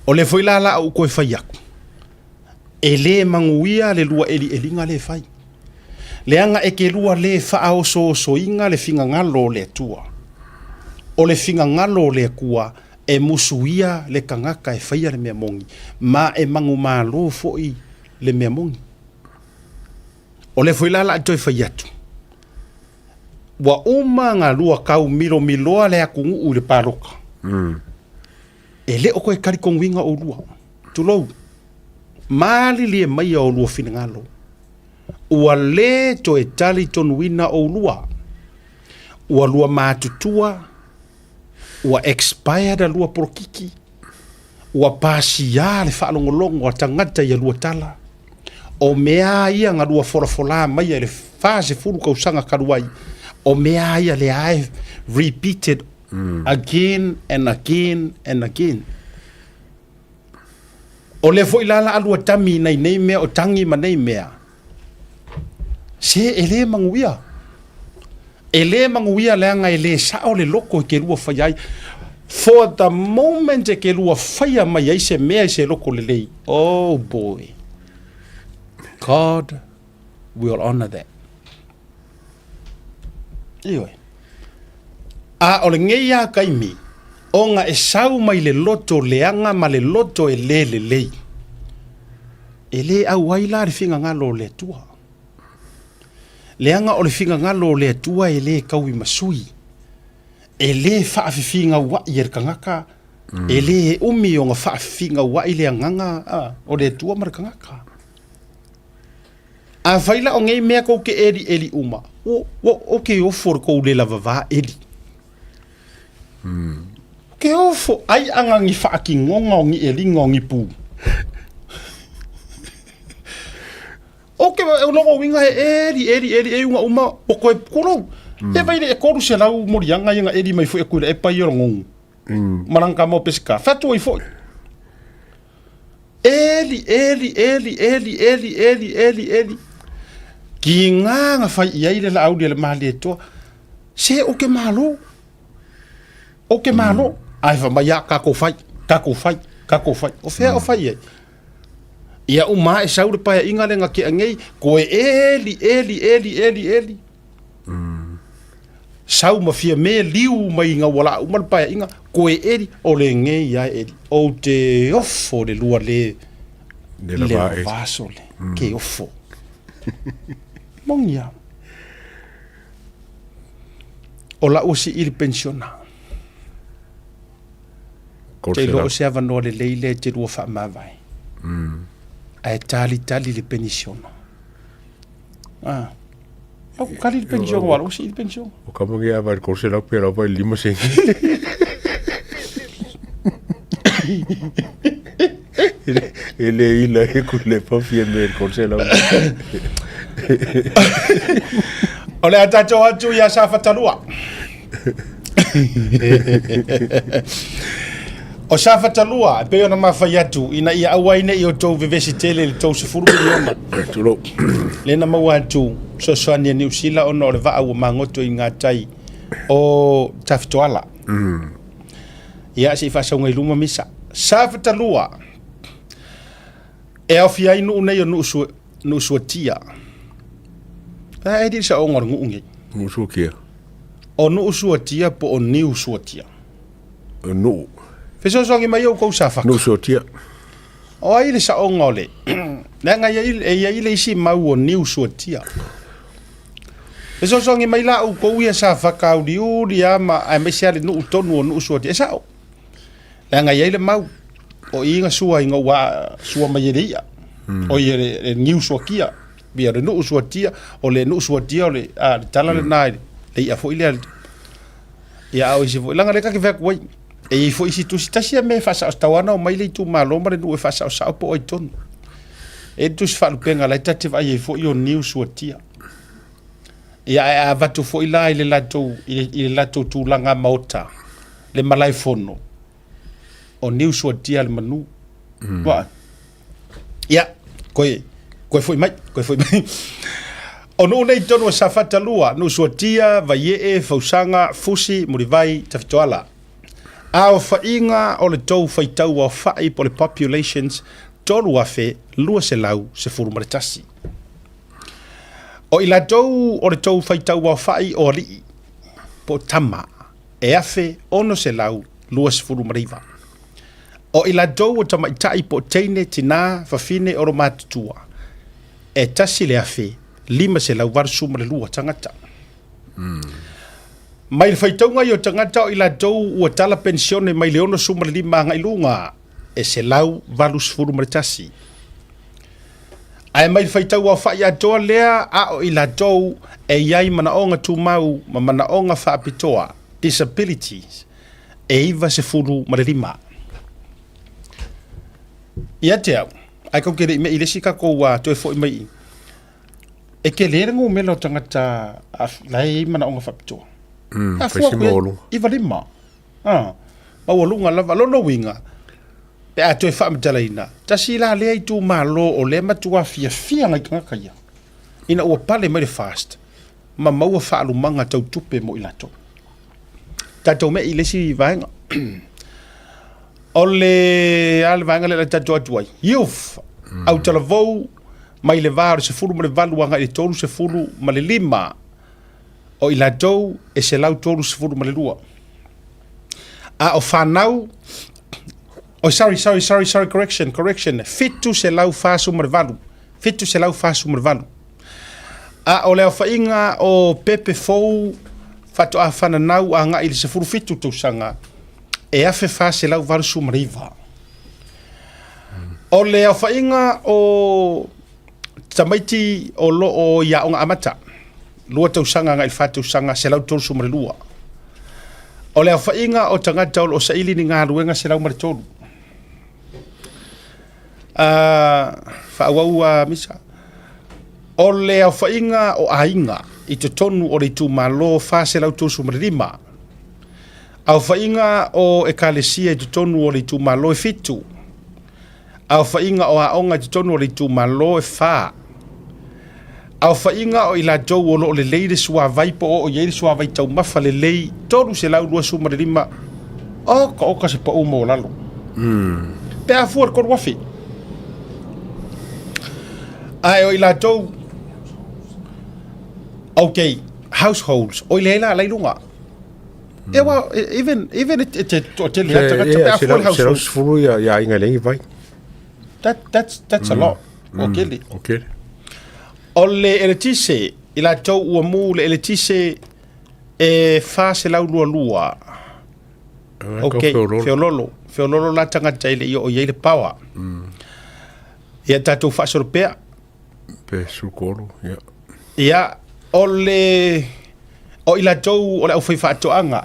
A: o le foi la o koe fai aku e le manguia le lua elinga le fai le anga e ke lua le faa o so inga le finga ngalo le atua o le finga ngalo le kua e musuia le kangaka e faia le mea mongi ma e mangu malo foi le mea mongi o le foi lala toi fai atu wa uma nga lua kau miloa le akungu u le paroka e le o koe kari kongwinga o lua tulou mali li e mai o lua fina ngalo ua le to e tali tonuina o lua ua lua matutua ua expired a lua prokiki ua pasia le whaalongolongo a tangata ia lua tala o mea ia nga lua forafola mai le fase furu kausanga karuai o mea ia le ae repeated again and again o le fo ilala alua tami nei mea o tangi ma nei mea se ele manguia le anga ele sao le loko ke lua fai for the moment ke lua fai mai ai se mea se loko le lei oh boy God will honor that ioi a ole ngeia kaimi onga e sau mai le loto le anga ma le loto e le lei ele au waila le finga ngalo le tua leanga o le finga ngalo le tua e le kaui masui e le whaafifinga wa i er kangaka e le umi o nga whaafifinga wa i le anganga o le tua mara kangaka a whaila o ngei mea kou ke eri uma o ke ofo kou le lava eri ke ofo ai anga ngi whaaki ngonga o ngi eli ngongi pū oke no winga eri unga uma o koe koro e vai le koru se lau morianga nga eri mai fo e kuira e pai rongo maranga mo pesca fatu i fo eli ki nga fai ia ile la audio le mali to se o ke malo ai fa mai ka ko fai o fe o fai ia uma e saure pa inga le ngaki angei ko eli sau mafia me liu mai nga wala uma pa inga ko eli o le ngei ya eli o te ofo le lua le vaso le ke ofo mongia o la usi il pensiona te lo se avano le leile te rua fa mavai ai tali le pensione o kali le pensione wala usi le pensione
D: o kama ngia vai korsela pera vai lima sen ele ila e kule pa fie me korsela
A: ole atato atu ya safatalua o safatalua pe ona mafai atu ina ia awaine i o tou vevesitele le tou sefuru miliona
D: tulo
A: lena mau atu sosoani New Zealand ona o le vaa ua magoto i gatai o tafitoala ia se fasauga i luma misa safatalua e aofia ai nuu nei o nuu suatia e di sa o ngor nguungi
D: musukia
A: o nuu suatia po o niu suatia
D: no
A: fesosongi mai o kou safaka
D: no sotia
A: o ai le sa o ngole nga ia ile isi mau o niu suatia fesosongi mai la o kou ia safaka uri ama ai me sia le nuu tonu o nuu suatia e sa o nga ia ile mau o inga sua inga wa sua mai ia o ia le niu suakia bia le nuu suatia o le nuu suatia o le tala le nai le ia fo ile ia o isi fo langa le ka ke vek wai e fo isi tu sitasia me fa sa tawana o mai le tu malo ma le nuu fa sa sa po o ton e tu fa lu penga la tati vai fo io niu suatia ia a vatu fo ila ile lato tu langa mota le malai fono o niu suatia le manu wa ia koe foi mai o no nei tonu sa fatalua no suatia vai e fausanga fusi murivai tafitoala a fa inga o le tou faitau o fai po le populations tolu afe lua se lau se furumaretasi o ila tou o le tou faitau o fai o li po tama e afe ono se lau lua se furumariva o ila tou o tamaitai po teine tina fafine o matutua e tasi le afe lima se lau varsu ma le lua tangata mai le faitaunga i o tangata o ila tou ua tala pensione mai le ono suma le lima ngai lunga e se lau valu sfuru ma le tasi ai mai le faitau au fai atoa lea a o ila tou e iai manaonga tu mau ma manaonga whaapitoa disabilities e iwa se furu ma le lima ia te au ai kau kere me ilesi ka kou toe fo i mai e ke lere ngu melo tangata lai manaonga whaapitoa
D: pesi molo
A: iwa lima ma walunga lava lono winga pe a toe whaamtalaina tasi la lea i tu malo o le matua fia ngai kangaka ia ina ua pale mai le fast ma maua whaalumanga tau tupe mo ilato tatou me ilesi vaenga o le ale vaenga le tatou atuai youth au talavou mai le vāre se fulu ma le valu anga i tolu se fulu ma le lima o i latou e se lau tolu se fulu ma le lua a o whanau oh sorry correction fitu se lau fasu ma le valu fitu se lau fasu ma le valu a o leo whainga o pepe fou fato a whananau a nga i se fulu fitu tausanga e afe fa se lau valu su mariva o leo whainga o tamaiti o lo o ia onga amata lua tausanga ngai fatausanga se lau tolu sumare lua o lea whainga o tangata o saili ni ngā ruenga se lau mare tolu whaawau misa o lea whainga o ainga i te tonu o le tu malo wha se lau tolu sumare lima au whainga o ekalesia i te tonu o le tu malo e fitu au whainga o aonga i te tonu o le tu malo e wha au whainga o ila tau o le leire sua vaipo o yeire sua vai tau mafa le lei toru se lau lua sumare lima o ka oka se pa umo o lalo pe a fuar kor wafi ai o ila tau okay households o ila lai lunga ewa even it to tell you that pe a fuar households
D: fulu ya inga lengi vai
A: that's a lot
D: okay
A: o le eletise i la tau ua mu le eletise e fa se lau lua lua ok feololo la tangata ile o ye le power ia tatou fa'asolopea
D: pe sukolo ya
A: ia ole o ila tou o le au fai fa'ato'aga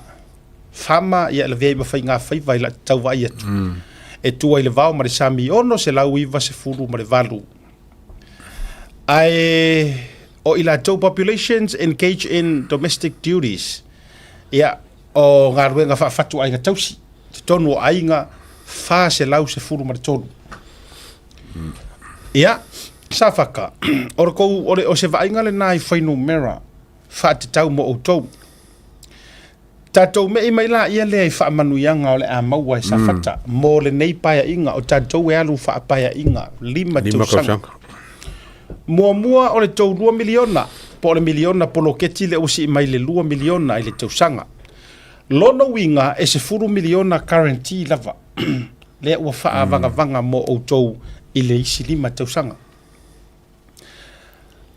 A: fama ia le vei mafaiga fai vai la tau vai atu e tua i le vao ma le sami ono se lau iva se fulu ma le valu ai o ila tou populations engage in domestic duties ia o ngā ruenga whaafatu ainga tausi te tonu o ainga wha se lau se fulu ma le tonu ia sa whaka o se vainga le nai whainu mera wha te tau mo outou tatou me i mai la ia le ai whaamanuianga o le a maua e sa whata mo le nei paia inga o tatou e alu wha paia inga lima tausanga mua o le tau 2 miliona po le miliona polo keti le usi i mai le 2 miliona i le tausanga lono winga e se 4 miliona guarantee lava le ua wha vanga mo outou i le isi lima tausanga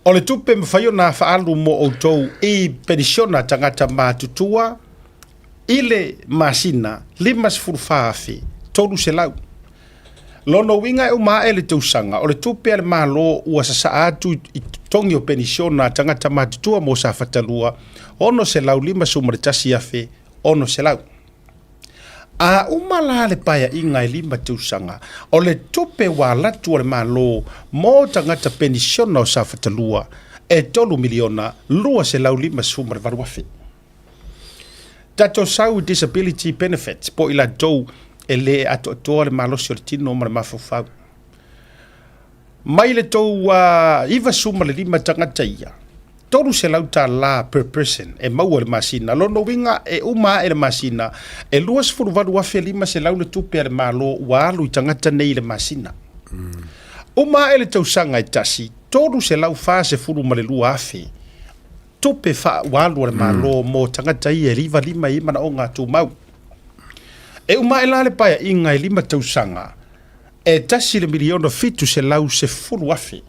A: o le tupe mwhaio na whaalu mo outou i penisiona tangata mātutua i le masina lima se furu whaafi tolu se lau lono winga e uma e le tausanga o le tupe ale malo ua sa atu i tongi o penisiona tangata mātutua mo sa whatalua ono se lau lima sumaritasi afe ono se lau a umala le paia inga i lima tausanga o le tupe wa latu o le malo mo tangata penisiona o sa whatalua e tolu miliona lua se lau lima sumaravaruafe tato sau disability benefits po ila dou e le atoatoa le malosi o le tino ma le mafafau mai le tou iva suma le lima tangata ia tolu se lau ta la per person e maua le masina lono winga e uma e le masina e lua se furuvaru afe lima se lau le tupe ale malo ua alu i tangata nei le masina uma e le tausanga i tasi tolu se lau fa se furu ma le lua afe tupe fa walu le malo mo tangata i e riva lima i mana o ngā tu mau e uma e la le paia inga i lima tausanga e tasi le miliona fitu se lau se furu afe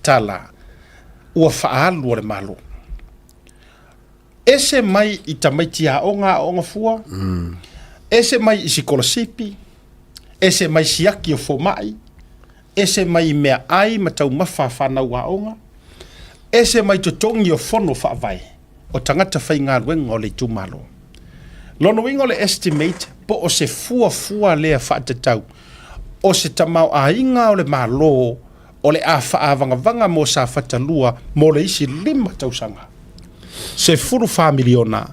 A: tala ua whaalu le malo. Ese mai i tamaiti a onga fua, ese mai i sikolasipi, ese mai siaki o fomai, ese mai mea ai matau mawhawhana ua onga, ese mai totongi o fono whaavai, o tangata whai ngā ruenga o le tumalo. Lono ingo le estimate, po o se fua lea whaatatau, o se tamau a inga o le malo, o le a whaavanga mo sa whatalua mo le isi lima tausanga. Se furu wha miliona,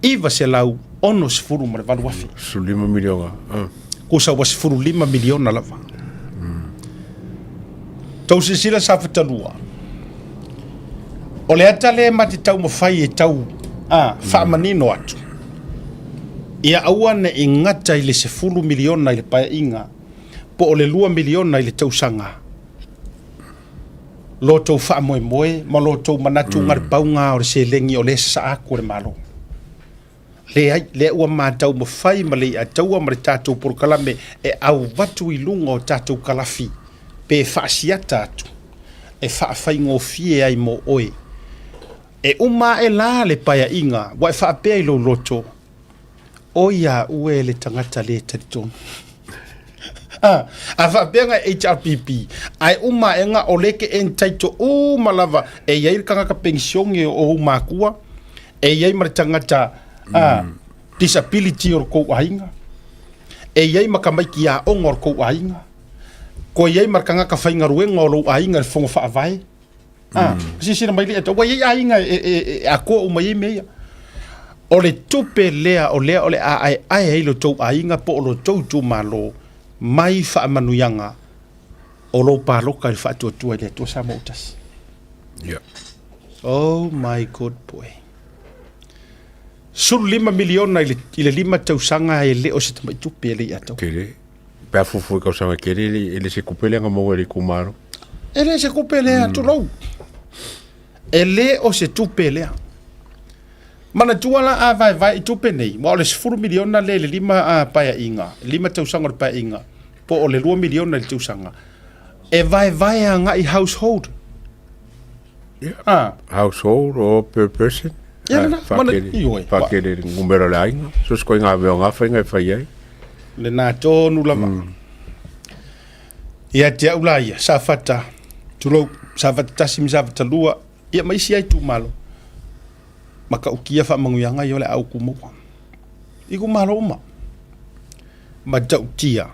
A: iwa se lau ono se furu ma le walu wafi.
D: Su 5 miliona.
A: Kusa wa se furu 5 miliona lava. Tau se sila sa whatalua. O le ata le mati tau mawhai e tau wha manino atu. Ia awane i ngata i le se furu miliona i le paia inga, po o le 2 miliona i le tausanga. Loto wha moe, ma loto manatu ngar paunga o se lengi o le sa ako le malo. Le ua mātau mo whai ma le a taua ma le tātou porukalame e au watu i lunga o tātou kalafi. Pe whaasiata atu. E whaafai ngō fie ai mo oe. E uma e la le paia inga, wa e whaapea i lo loto. Oia ue le tangata le taritonu. A whapenga HRPP ai uma e nga o leke en taito o malava e iai kanga ka pensionge o makua e iai maritangata disability or ko ainga e iai makamaiki a ongor ko ainga ko iai markanga ka whainga ruenga o lo ainga le fonga whaavai sisina mai le ato wa iai ainga a ko o mai mea o le tupe lea o le ai heilo tau ainga po o lo tau tu malo mai whaamanuianga o lo pāloka i whaatuatua i le atua sa mautas.
D: Yeah.
A: Oh my good boy. Suru 5 miliona i le 5 tausanga e le o se tamai tupe e le i atau.
D: Kere. Pea fufu i kausanga kere ele se kupele anga maua le kumaro.
A: Ele se kupele atu lau. Ele o se tupe lea. Mana tuala a vai i tupe nei. Wa o le 4 miliona le 5 paia inga. 5 tausanga le paia inga. Po o le 2 miliona le tausanga. E vai a nga i household.
D: Yeah. Household or per person.
A: Yeah, mana ioi.
D: Whakere ngumera le ainga. So sko inga veo ngā whainga e whai ai.
A: le na tonu lava ia te aula ia sa fata tulo sa fata tasim sa fata lua ia mai si ai tu malo maka ukia fa manguyanga yo le au kumo iku malo ma jau tia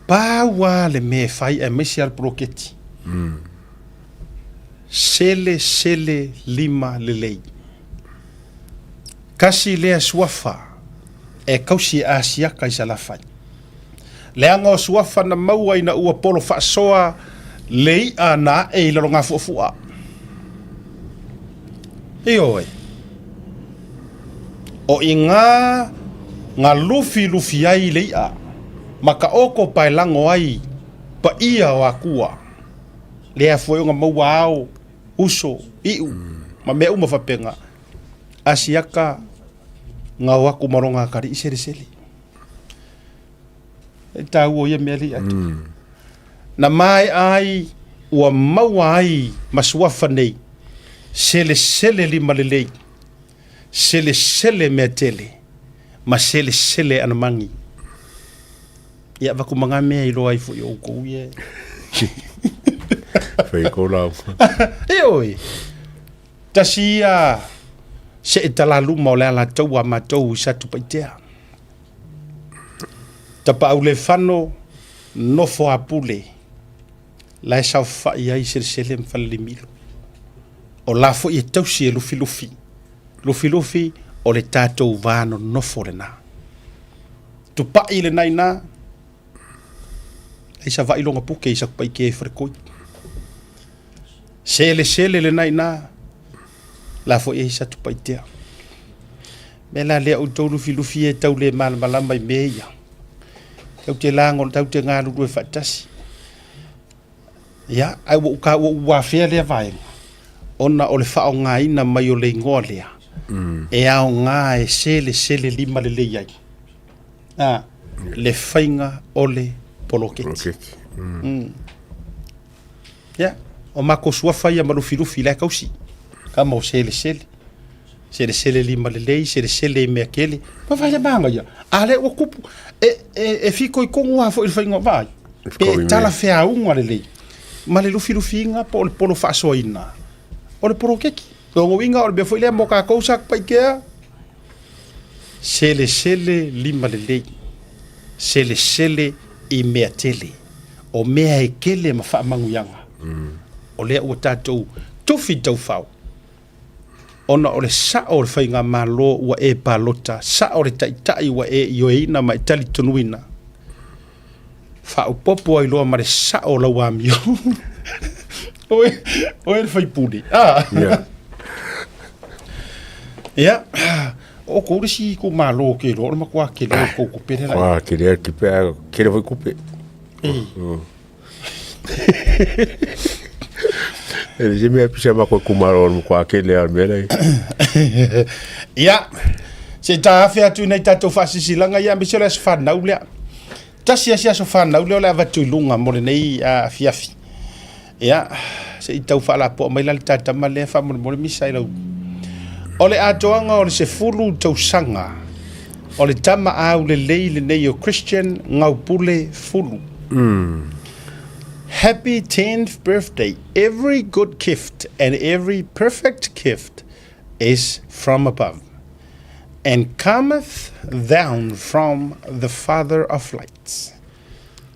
A: pawa le me fai e mesial proketi sele lima lelei kasi le suafa e kausi asia kai sala fai le anga suafa na maua ina ua polo fa soa lei ana e lo nga fofua oi o inga nga lufi ai leia maka oko pai lango ai pa ia wa kua le foi nga mauao uso iu ma me uma fapenga asiaka nga waku maronga kari iseri ta wo ye meli atu na mai ai wa mawai maswafa nei sele lima lelei sele metele ma sele anamangi ia vaku manga me ilo ai fu yo ko ye
D: fai ko la
A: oi tasia se talalu mo la tau ma tau sa tu paitea tapa ule fano no fo apule la sa fa ia sele mfali milo o la fo i tau si lufi o le tatou vano no fo le na tu pa ile nai na isa va ilonga puke isa pai ke frekoi sele le nai na la fo isa tu pai te mela le o tau lufi e tau le mal malamba meia tau te lango tau te ngā lulu e fatasi ya ai wo ka wo wa fe le vai ona o le fa o ngā ina mai o le ngoa lea e au ngā e sele lima le le iai le whainga o le poloketi ya o mako suafa ia marufi le kausi ka mo sele lima le lei sele mea kele ma vai le banga ia ale o kupu e fiko i kongu a fo il whainga vai e tala fea unga le lei ma le lufi inga po le polo whaasoina o le polokeki o winga o le befo ile mo ka kousa pa ikea sele lima le lei sele i mea tele o mea e kele ma wha manguyanga o lea ua tātou tufi tau whau ona o le sa o le whainga malo ua e palota sa o le taitai ua e ioeina ma itali tonuina whau popo ai loa ma le sa o lau amio oe le whaipuni ya o ko risi ko malo ke lo ma kwa ke lo ko pere la
D: wa ke le ke le coupe ele je me apisa ma ko malo ko ke le mele
A: ya se ta fa tu nei ta to fa si langa ya me se la fa na ulia ta sia so fa na ulia la va tu lunga mo nei a fiafi ya se ta fa la po mai la ta ma le fa mo mi sai la ole atoanga ole se fulu tausanga ole tama au le leile nei o Christian ngau pule fulu happy 10th birthday every good gift and every perfect gift is from above and cometh down from the Father of lights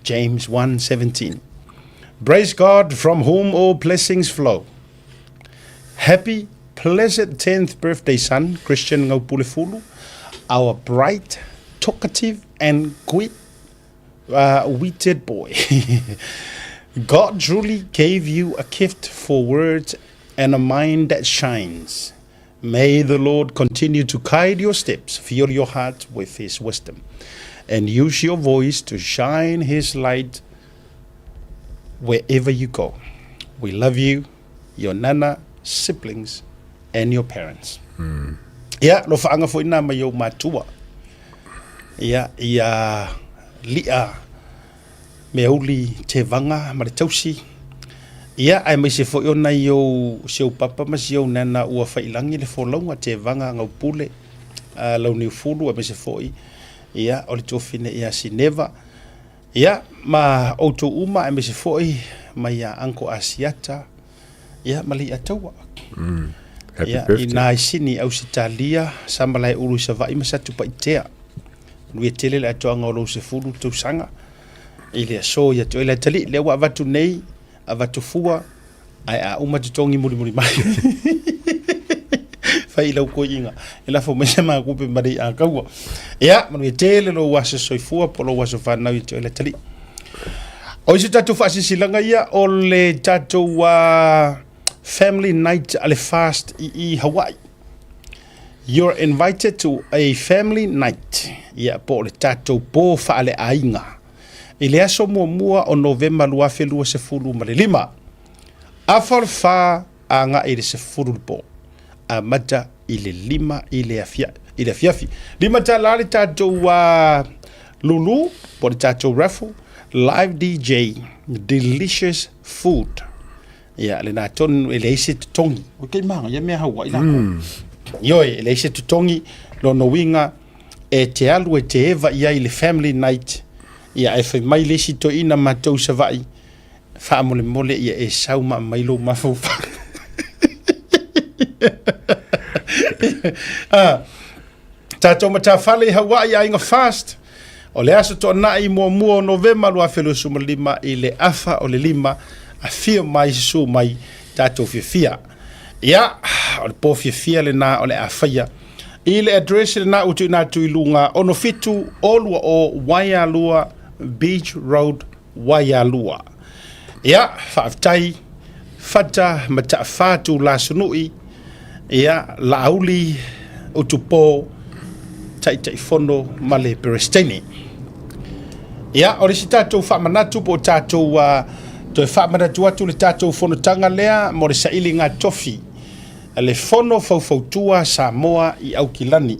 A: James 1:17 praise God from whom all blessings flow happy pleasant 10th birthday son, Christian Ngaupulefulu, our bright, talkative, and witted boy. God truly gave you a gift for words and a mind that shines. May the Lord continue to guide your steps, fill your heart with his wisdom, and use your voice to shine his light wherever you go. We love you, your nana, siblings, and your parents. Ya lo faanga fo ina mai o matua. Ya lia me uli te vanga ma le tausi. Ya ai mai se fo ona yo seu papa ma se nana ua failangi le fo longa te vanga ngau pule lau ni fulu a me se foi. ia o le tofine ia Sineva ia ma outou uma e me se foi mai a Uncle Asiata ia mali ataua
D: Happy
A: ia
D: birthday.
A: ina isini au sitalia sambalai ulu sa vai masatu pa itea lui tele la toanga o lo se fulu tu sanga ile so ia to ile tali le wa vatu nei a vatu fua ai a uma tongi muri mai fai lau ko inga ila fo mese ma ku pe mari a kaua ia manu tele lo wa se soifua po lo wa so fa na i to ile tali o isi tatu fa silanga ia o le tatu wa family night ale fast i Hawaii. You're invited to a family night. Ia po le tatu po fa ale ainga. Ile aso mua o November lua felua se fulu ma le lima. Afal fa anga ile se fulu po. A mata ile lima ile afiafi. Lima ta lali tatu wa Lulu po le tatu raffle. Live DJ, delicious food. Ya le na ton ele ise tongi. O ke manga ya me Hawaii la. Yo ele ise tongi lo no winga e te alu e te eva ia ile family night. Ya e fe mai le si to ina matou sa vai. Fa mole ia e sauma mai lo mafu. Tato mata fale Hawaii a inga fast. O le aso to na i mua November lua felu suma lima i le afa o le lima a fia mai su mai tato fia. Ia, o le po fia le na o le afaya. I le address le na utu na tu ilunga ono fitu olua o Waialua Beach Road Waialua. Ia, whaaftai, fata mata fatu la sunui. Ia, lauli utu po tai fono male peresteni. Ia, o resi tātou whamanatu po tātou toi whamanatu atu le tātou fono tanga lea mo re saili ngā tofi. Le fono faufautua Samoa i Aukilani.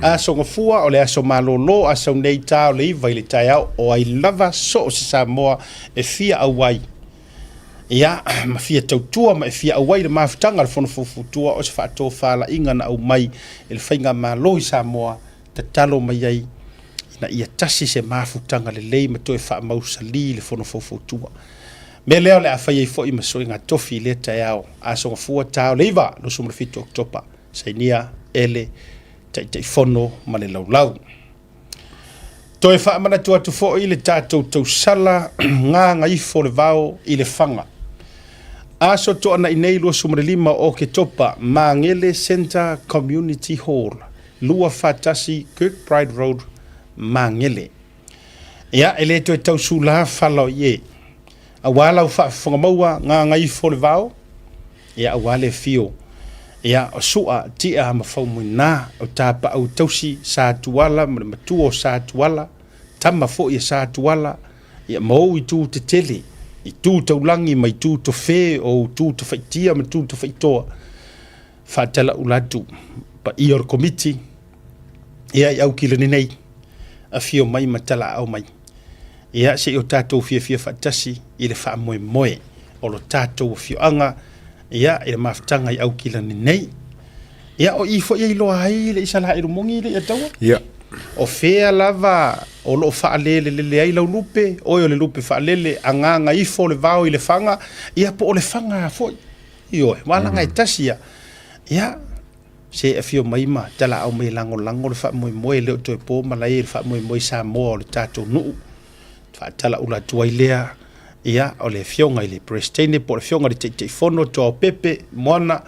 A: A songa fua o le aso malolo a sau nei tā o le iwa i le tai au o ai lava so o se Samoa e fia awai. Ia, ma fia tautua ma e fia awai le mafutanga le fono faufautua o se whaato whala inga na au mai e le whainga malo i Samoa ta talo mai ai na ia tasi se mafutanga le lei ma toe wha mausali le fono fautua. Me leo le awhai ei fo i masoi ngā tofi le tai au a songa fua tau le iwa no sumra fitu oktopa sainia ele tai fono ma le laulau. Toe wha amana tua tu fo i le tātou tau sala ngā ngaifo le vao i le whanga. Aso to ana i nei lua sumra lima o ke topa Mangele Center Community Hall. Lua Fatasi Kirkbride Road Mangele. Ia ele to tau sula falo ye. Awala u fa maua nga ngai fole vao. Ia awale fio. Ia o sua tia ma fau muina o tapa au tausi sa tuala ma tuo sa tuala. Tama fo ia sa tuala. Ia mau i tu te tele. I tu taulangi mai tu to fe o tu to faitia ma tu to faitoa. Fatala ulatu. Pa ior committee ia i au kila ni nei a fio mai matala au mai ia se o tātou fia fatasi i le wha moe o lo tātou fio anga ia i le mafutanga i au kila ni nei ia o i fo i loa hai le isa la iru mongi le ataua
D: Ia.
A: o fea lava o lo wha alele le ai lau lupe o le lupe wha alele a nganga i fo le vao i le whanga ia po o le whanga fo i oe wala ngai tasi ia se e fio maima tala au mai lango le fa moe le to po malai le fa moe Samoa le tato nu fa tala ula tua ilea ia o le fionga i le prestene po le fionga le te fono to pepe mona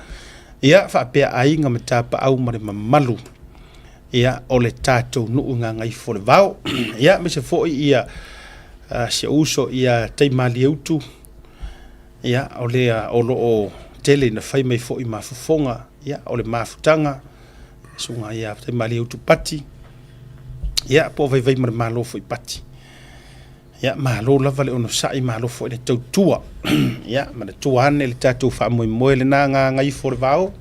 A: ia fa pe ainga matapa au mare mamalu ia o le tato nu nga ngai fo le vao ia me se fo ia se uso ia te mali utu ia o le o lo o tele na fai mai fo i mafufonga ia o le mafutanga sunga ia te mali utu pati ia po vai mar malo foi pati ia malo lava le ono sai malo foi le tautua ia ma le tuane le tatu fa moe le nanga ngai for vao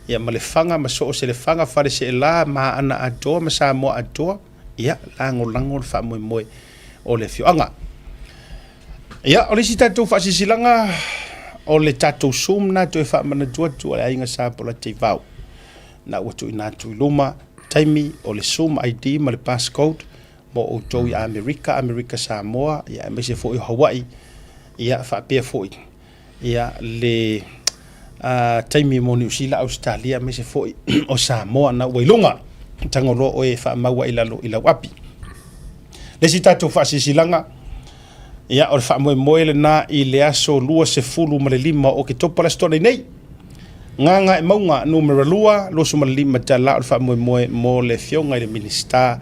A: ia ma le fanga ma so se le fanga fare se la ma ana atoa ma sa mo atoa ia lango fa moe o le fioanga ia o le si tatu fa sisilanga o le tatou sum na to fa mana tu le ainga sa pola te vau na watu ina tu luma taimi o le Zoom ID ma le passcode mo o tau i Amerika Samoa ia me se foi Hawaii ia whapea foi ia le taimi mo New Zealand Australia me se foi o Samoa na wailunga tangolo o e whaamaua i la wapi le si tatou whaasisilanga ia o le whaamoe le na i le aso lua se fulu ma le lima o ke topa la stone nei nganga e maunga numero lua lo suma le lima tala o le whaamoe mo le fionga i le minister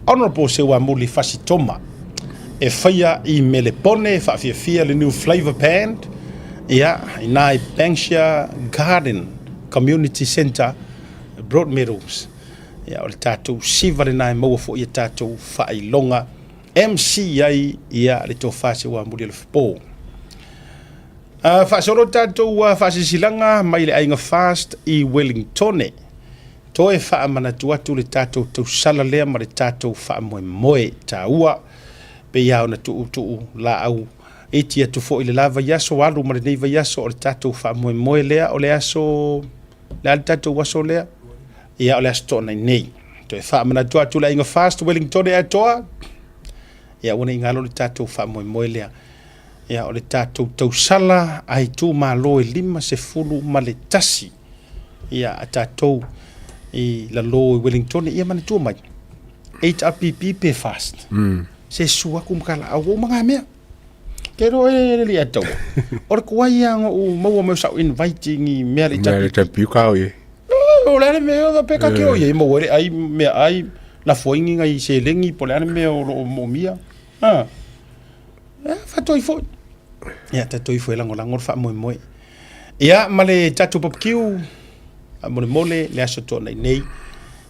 A: Honorable Sewa Muli Fasitoma e whaia i Melepone whaafiafia le New Flavor Band ia ina i Banksia Garden Community Centre Broadmeadows ia o le tatou siva le nai maua fo ia tatou whailonga MC ai ia le tō whase wa muri le whapō. Whasoro tatou whasesilanga mai le ainga fast i Wellingtone. Tō e wha mana tuatu le tatou tau sala lea ma le tatou wha moe tā ua. Pe iau na tuu la au eti atu fo i le lava yaso alu ma le neiva yaso o le tatou wha moe lea o le aso le al tatou waso lea. Ia o le aso tōna nei. Tō e wha mana tuatu le ainga fast Wellingtone a toa. Ia wana ingalo le tatou wha moe lea. Ia o le tatou tau sala ai tū ma lo e lima se fulu ma le tasi. Ia a tatou i la lo i Wellington ia mana tua mai. 8RPP pe fast. Se sua kumkala au mga mea. Kero e li atau. Ora kua ia o maua mau sau inviting i mea le tapi.
D: Mea le tapi kau ye.
A: O lana mea o peka ke o ye. Mau ere ai mea ai la foingi ngai se lengi po lana mea o momia. Fatoi foi. Ia tatoi foi lango fa moe. Ia male tatu popkiu mole le aso tōna nei.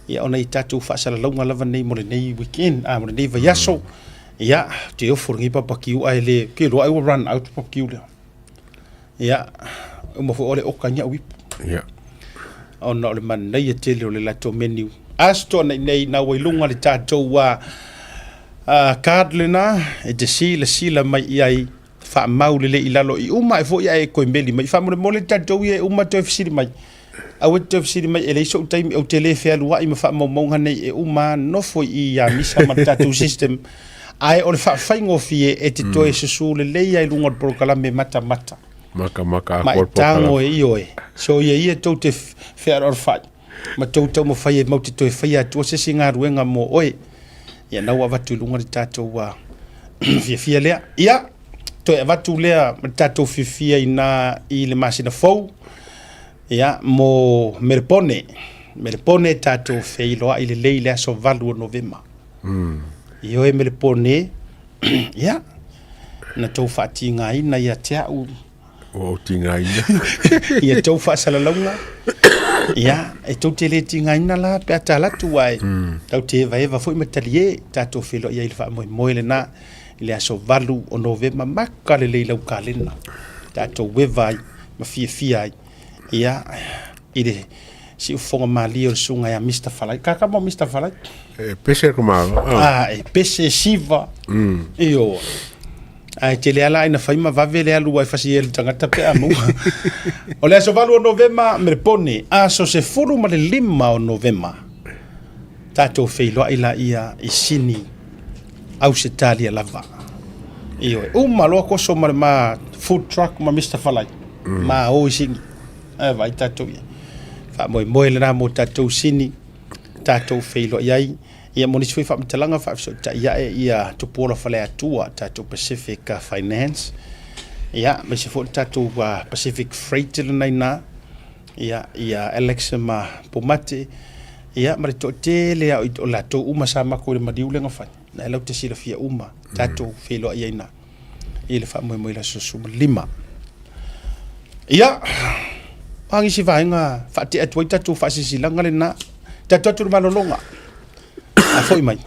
A: Ia ona i tatu whaasala launga lava nei mole nei weekend. Mole nei vaiaso. Ia te oforingi papakiu ai le ke roa iwa run out papakiu lea. Ia umafu ole okanya uipu.
D: Ia.
A: Ona ole man nei e tele o le lato menu. Aso tōna nei na wailunga le tatou wa card le na e te sila mai iai wha mau le ilalo i uma e fo iai e koe meli mai. Wha mole tatou i e uma toi fisiri mai. Awe te fisiri mai e leiso utaimi au te le fea lua i ma wha maunga nei e uma nofo i a misa ma tatou system. Ai o le wha whaingofie e te toe susu le leia i lunga porokala me mata.
D: Maka a
A: ma
D: kor
A: tango e ioe. So ia tau te fea ror whai. Ma tau mo whai e mau te toe whai atua se si ngā ruenga mo oe. Ia nau avatu lunga di tatou wa fia lea. Ia, toi avatu lea tatou fia i le masina fau. Ia, mo Melepone tatou feiloa i le lei lea so valu o Novema. Io e Melepone, ia, na tau whaati ngā ina ia te au.
D: O tinga ina.
A: Ia tau whaasala launga. Ia, e tau te le tinga ina la pe ata latu wai. Tau te eva foi matali e tatou feiloa ia i le wha moe le na i le aso valu o Novema maka le leilau kalena. Tatou wevai, ma fia ai. Ia, i le si ufonga mali o sunga ya Mr. Falai. Kaka mo Mr. Falai?
D: Pese kumalo.
A: E pese siva. Iyo. Ai te le ala ina faima vave le alu wai fasi ele tangata pe amu. O le aso valu o Novema Melepone. Aso se furu ma le lima o Novema. Tatou feiloa ila ia i sini au se talia lava. Iyo. Loa koso ma food truck ma Mr. Falai. Ma o singi. Vai tatou ia. Fa moe le na mo tatou sini. Tatou feiloa iai. Ia monisi foi fa mtalanga fa so ta ia tupola fale atua tatou Pacific Finance. Ia me se fo tatou Pacific Freight le na. Ia Alex ma pomate. Ia ma to tele o la to uma sa ma ko le madiule nga fa. Na lau te sila fia uma tatou feiloa ia ina. Ile fa moe la so lima. Ia angi si vaenga fa te atu tatou fa sisilanga le na. Tatou malolonga. A foi mai.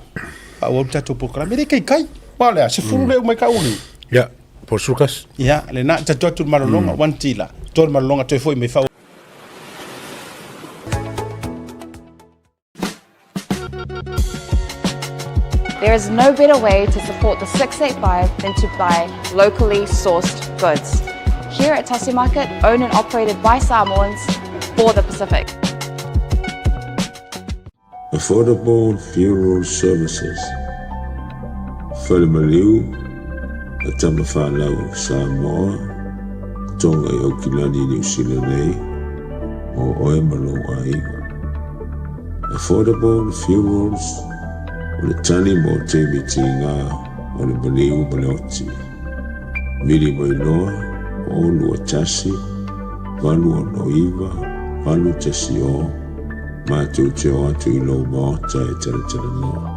A: Pa o tatou programa re kai. Wala se furu le mai ka uni.
D: Ya, por sukas.
A: Ya, le na tatou malolonga wantila. Tor malolonga toi foi mai fa.
B: There is no better way to support the 685 than to buy locally sourced goods. Here at Tasi Market, owned and operated by Samoans for the Pacific.
C: Affordable funeral services. Whalemaliu, a tama whanau Samoa, tonga i Okilani New Zealand nei, o oe malo aiga. Affordable funerals, o le tani mo te miti ngā, o le maliu maleoti. Mili mai noa, o lua tasi, valu o noiva, valu tasi o, mātou te o atu i lau maota e tala noa.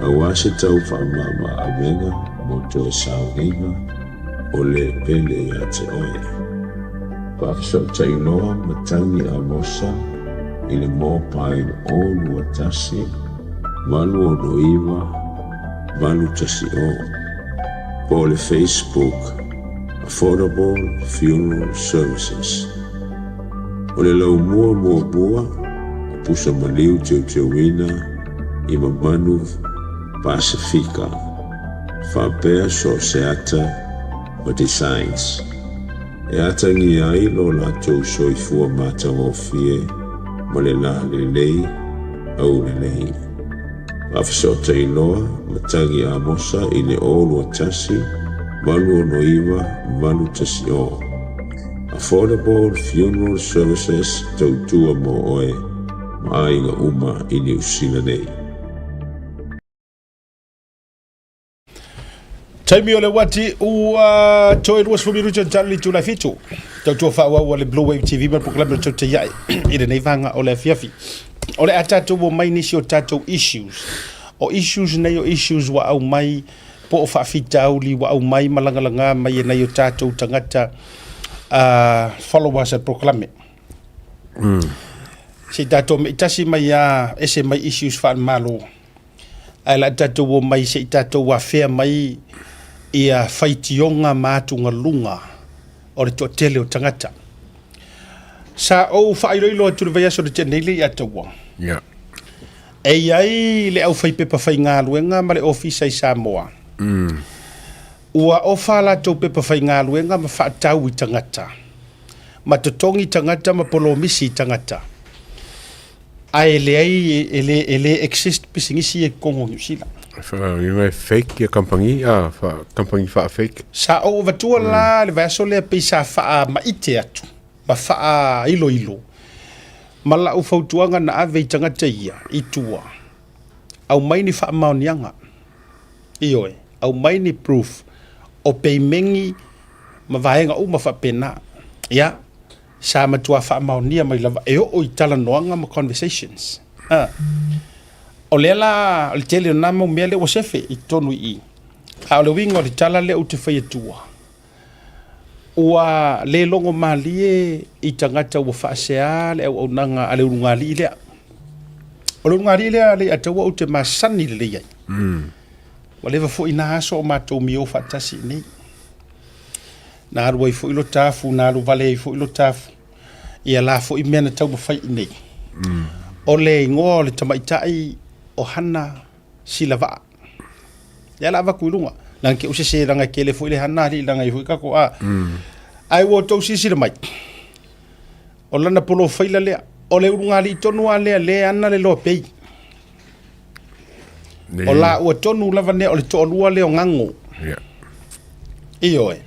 C: Awa se tau whaamama a menga, mo te o saunga, o le pele a te oe. Whakasau tai noa matangi a mosa, i le mō pai o lua tasi, valu o noiva, valu tasi o. Po le Facebook, Affordable Funeral Services. O le lau mua bua, pusa maliu te wina, i mamanu Pasifika, whapea so seata o designs. E atangi ai lo latou soifua mātau o fie, ma le la le lei, au le lei. Awhisota i loa, matangi a mosa i le olu a tasi, malu o noiva, malu tasi o. Affordable Funeral Services tautua mo oe, ma ainga uma i New Zealand nei.
A: Taimi o le wati ua toi ruas fumiru jan tali tu la fitu. Tau tua whaua ua le Blue Wave TV ma proklame tau te iai. I le nei vanga o le fiafi. O le atatou o mai nisi o tatou issues. O issues nei o issues wa au mai po o whaafitau li wa au mai malangalanga mai e nei o tatou tangata followers at proklame. Se tatou me itasi mai a ese mai issues whaan malo. Ai la tatou o mai se tatou wa fea mai ia whaitionga mātunga lunga o le tele o tangata. Sa o whaairoilo atu le vaiaso le tenele i ataua.
D: Yeah.
A: E ai le au whaipepa whai ngā luenga ma le ofisa i Samoa. Ua o whala tau pepa whai ngā luenga ma whaatau i tangata. Ma totongi tangata ma polo misi i tangata. Ai le ai ele exist pisingisi e Kongo New Zealand.
D: Yung fake company company fake.
A: Sa o vatua la le vaso le pisa fa maite atu. Ma fa ilo. Mala u fautuanga na ave tangata ia itua. Au mai ni fa maunianga. Ioe, au mai ni proof o peimengi ma vaenga u ma fa pena. Ya. Sa matua fa maunia mai lava e o itala noanga ma conversations. O lela le tele na mo mele o sefe i tonu i. A le wingo le tala le o te whai atua. Ua le longo malie i tangata ua whaasea le au nanga ale urunga li lea. O le urunga li lea le ataua o te masani le leiai. Wa lewa fo ina aso o mātou mi o whaatasi nei. Na arua i fo ilo tafu, na aru vale i fo ilo tafu. Ia la fo i mena tau mawhai nei. O le ingoa o le tamaitai o hana sila vaa. Ia la vaku ilunga. Nang ke usese ranga kele fo ile hana li ranga i fo ikako a. Ai wo tau sisira mai. O lana polo whaila lea. O le urunga li tonu a lea ana le loa pei. O la ua tonu lava nea o le toonua leo ngango. Ioe.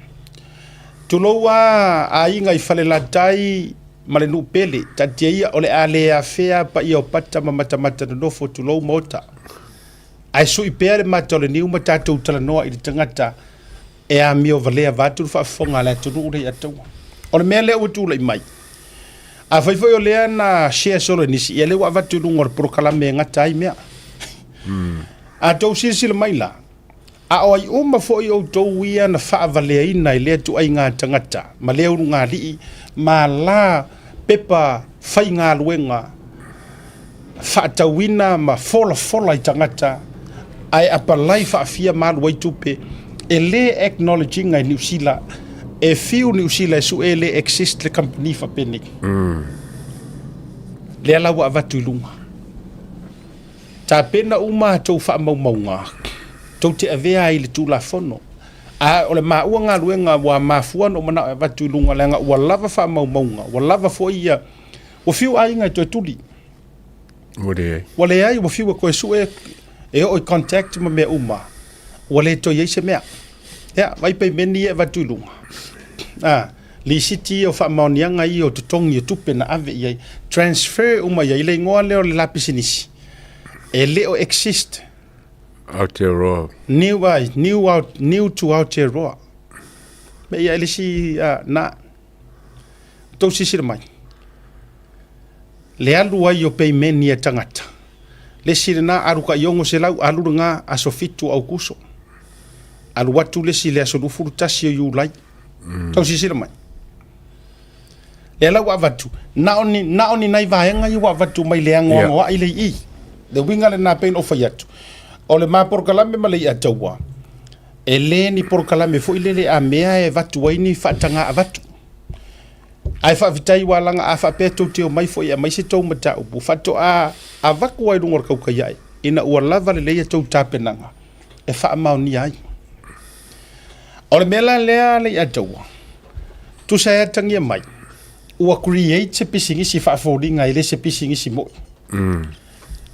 A: Tuloa a inga i fale la tai ma le nuu pele. Tatia ia o le a lea fea pa ia o pata ma matamata na nofo tulou mota. Ai sui pea le mata o le niu ma tatou talanoa i le tangata e a mio valea vatu whaafonga le tunu urei ataua. O le mea lea ua tūla i mai. A whaifoi o lea na share solo nisi ia lewa vatu nunga le prokalame ngata ai mea. A tau sila mai la. A o ai uma fo i o tau ia na whaavalea ina i lea tu ai ngā tangata. Ma lea uru ngā lii, ma la pepa whai ngā luenga, whaatawina ma fola i tangata, ai apalai whaafia malu ai tupe, e le acknowledging ai New Zealand, e fiu New Zealand su e le exist le company whapenik. Lea lawa avatu ilunga. Ta pena uma tau whaamaumaunga. Tau te avea i le tūla whono. A o le maua ngā luenga wa mafuan o mana watu ilunga lenga ua lava wha maumaunga. Ua lava fo ia. Ua whiu a inga i toi tuli.
D: Mole.
A: Wale ai wa fiwa ko su e o contact ma me uma. Wale to ye se me. Ya, vai pe meni e va tulunga. Li city o fa maunianga I o tutongi tupe na ave ye transfer uma ye le ngoa le o le lapisinisi. E le o exist.
D: Aotearoa.
A: New to Aotearoa. Me ia le si na tau sisira mai. Le alu ai o pei meni e tangata. Le sire na aruka iongo se lau alu nga asofitu au kuso. Alu watu le si le asolufu tasi o yulai. Tau sisira mai. Le lau avatu. Na oni nai vahenga I avatu mai le ango wa ile I. Le winga le na pein ofa yatu. O le ma porkalame ma le I ataua. E le ni porkalame fo ile le a mea e vatu waini fatanga avatu. Ai fa vitai walanga a fa peto te o mai fo ia mai se tau mata upu fato a vaku ai rungor kau kai ai ina ua lava le leia tau tapenanga e fa mau ni ai o le mela lea le ataua tu sa ya tangia mai ua create se pisingi si fa foldinga ile se pisingi si mo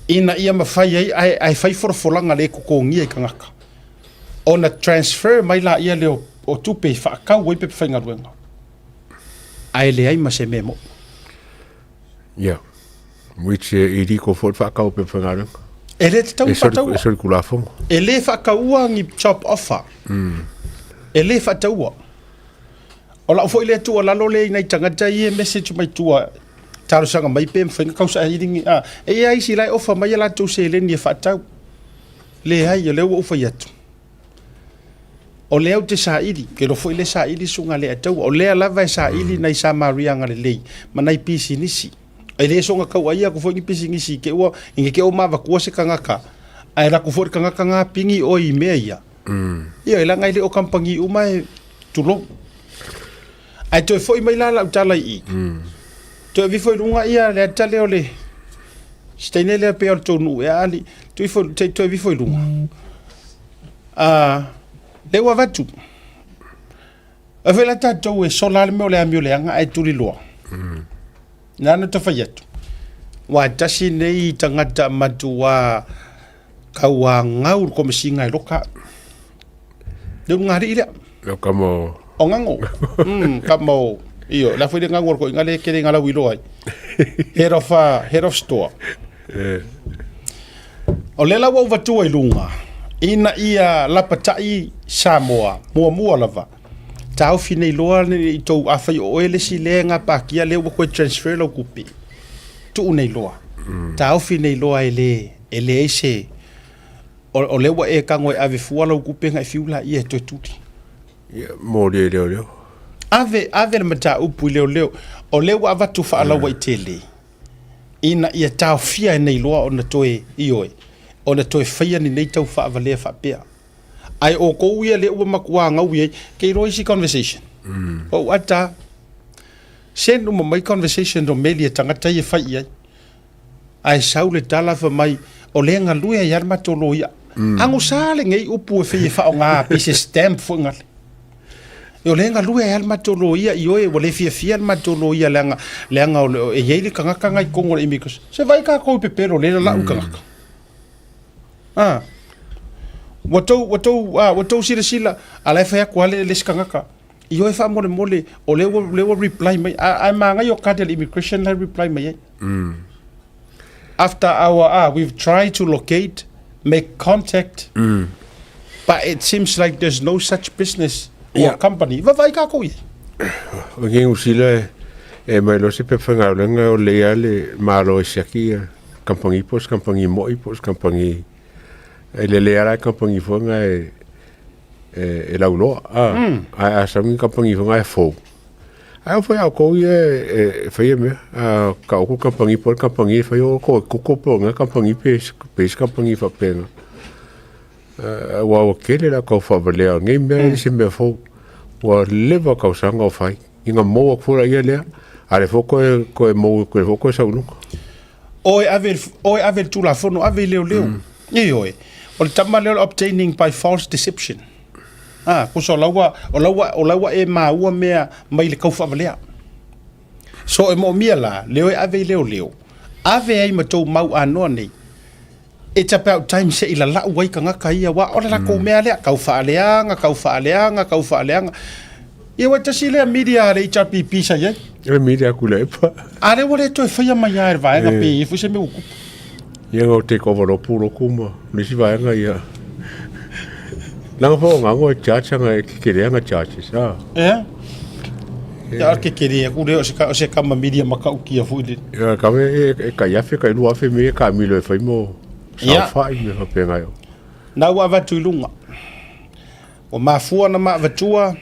A: ina ia mafai ai fai forfolanga le ko ngia kangaka ona transfer mai la ia le o tupe fa ka wei pe fainga ruenga ai le ai ma se memo.
D: Yeah. Which iri ko fort fa ka pe fangaro.
A: Ele te tau patau.
D: E kula fo.
A: Ele fa ka ua ngi chop offer. Ele fa tau. Ola fo ile tu ola lole nei tangata I message mai tua. Taro sanga mai pe mfenga kausa hiringi e ai si lai offer mai la tu se le ni fa tau. Le ai le offer yatu. O leo te saili, ke lo foi le saili sunga le atau, o lea lava e saili nei sa Maria ngale lei, ma nei pisi nisi. E le songa kau aia ko foi ni pisi nisi, ke ua, inge ke o mawa kua se kangaka, ai la ko foi kangaka ngā pingi o I mea ia. Ia, ila ngai le o kampangi uma e tulo. Ai toi foi mai la utala I. Toi vi foi lunga ia le atale o le, steine le pe o tonu, e ali, toi vi foi lunga. Le wa vatu. A vela tatou e sola le meo le amio le anga e tuli loa. Nana ta fayatu. Wa tasi nei tangata matua kaua ngau ko mesinga I loka. Le ngari ile.
D: Lo kamo.
A: O ngango. Kamo io la foi de ngango ko ngale kere ngala wilo ai. Head of store. O le la wa vatu ai lunga. Ina ia lapatai Samoa mua lava tau fine loa ni to afai o ele si lenga pakia le ko transfer lo kupi tu nei loa tau fine loa ele ese o le wa e kango ave fu lo kupi ngai fiula ia to tuti
D: mo le
A: ave mata upu le o le wa vatu fa ala wa itele ina ia tau fia nei loa ona toe ioe ona toe faia ni nei tau fa avale fa pea ai o ko ia le ua makua ngau ia ke roisi conversation o ata sen uma mai conversation do meli tangata ia fai ia ai saule tala fa mai o le ngalua ia matolo ia angu sale ngei upu e fa nga pise stamp fo ngal o le ngalua ia matolo ia ioe o le fia matolo ia lenga o e yele kanga ngai kongo imikos se vai ka ko pepero le la ukanga Watou sila ala fa ko ale le skangaka io e fa mole o le reply mai ai manga yo ka del immigration la reply mai after our we've tried to locate make contact but it seems like there's no such business or company vai ka ko
D: o ngi usila e mai lo se pe fanga o le ale malo shakia kampangi pos kampangi moi pos kampangi ele era kampangi fonga e la ulo a sangi kampangi fonga e fo a foi a ko e foi me a ka ko kampangi por kampangi foi o ko po nga kampangi pe kampangi fa pena wa o kele la ko fa vale ngai me se me fo wa leva ka sanga o fai inga mo ko ia le ale fo ko mo ko sa ulo
A: oi ave tu la fono ave leo oi o le tama leo obtaining by false deception. Kuso olawa e maua mea mai le kaufa valea. So e mo mia la, leo e ave leo. ave ai matou mau anoa nei it's about time se ila la wai ka ngaka ia wa ora la ko mea le kau faaleanga ia wa tasi le media le HRPP sa ia
D: e media kule pa
A: ale wale to fia mai ai vai na pe fu se me uku
D: ia o te ko voro puro kuma ni si vai nga ia nang fo nga ngo chacha nga ke le nga chacha sa
A: ya ke queria ku le o se ka media maka uki fu de
D: ya ka me ka ya fe ka lu afe me ka mi lo foi mo sa fa i me pe nga yo
A: na wa va tuilunga o mafua na ma vatua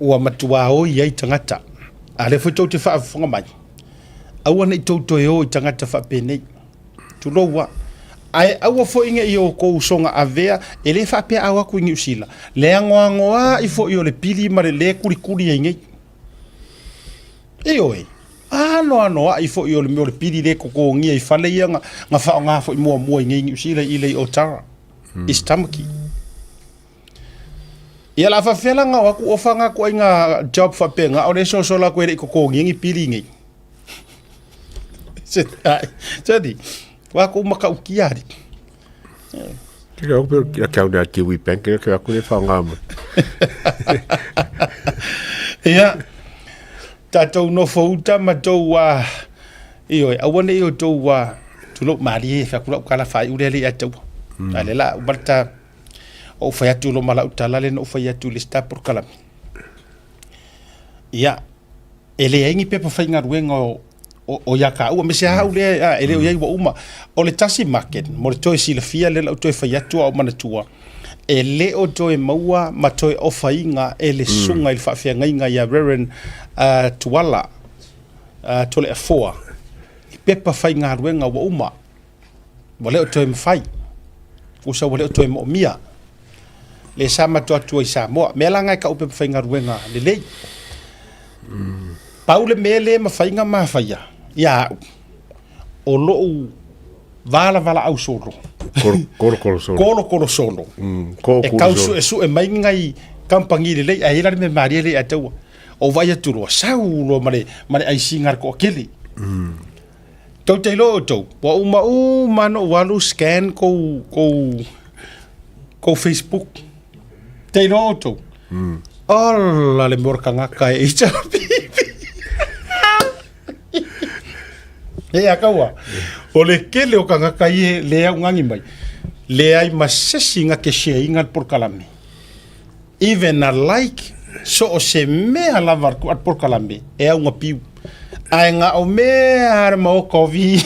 A: ua matua o i ai tangata a le foi tau te whaafonga mai aua nei tau toi o i tangata whapene tu loa ai aua fo inga i o kou songa a vea e le whapea awa ku ingi usila le angoa i fo i o le pili ma le kuri e ngei e oi ano i fo i o le pili le koko ngia i whale ia nga whao ngā fo i mua i ngei usila i le o tara istamaki ia la fafela nga waku ofanga ko inga job fa penga o le so la ko e ko ngi pili ngi jadi waku maka ukiari
D: ke ko pe ka da ki wi pen ke ko le fa nga mo
A: ia tato no fouta ma to wa io a wona io to wa tu lo mari fa kula kala fa u le atu ale la barta o fai atu lo mala utala le no fai atu le sta por kala ia ele aingi pe pa fai ngaruenga o ya ka u me se ha u le ele o ia wa uma o le tasi market mo to si le fia le to fai atu o mana tua ele o to e maua ma to o fai nga ele sunga il fa fia nga ya Reverend tuala to le foa pe pa fai ngaruenga wa uma wale o to e fai usa wale o to e mo mia le sama to atu i Samoa me langa ka upe fainga ruenga le Paule mele ma fainga ma faia ya o lo vala au solo kolo solo e kausu e su e mai ngai kampangi le ai la me maria le atu o vai atu lo sau lo mare ai singar ko kili to te lo to wa uma no walu scan ko Facebook te noto alla le morka ngaka e icha pipi e akawa o le kele o kangaka i le au ngangi mai le ai masesi nga ke share inga por kalame even a like so o se mea lavar ku at por kalame e au nga piu ai nga o mea ma o kovi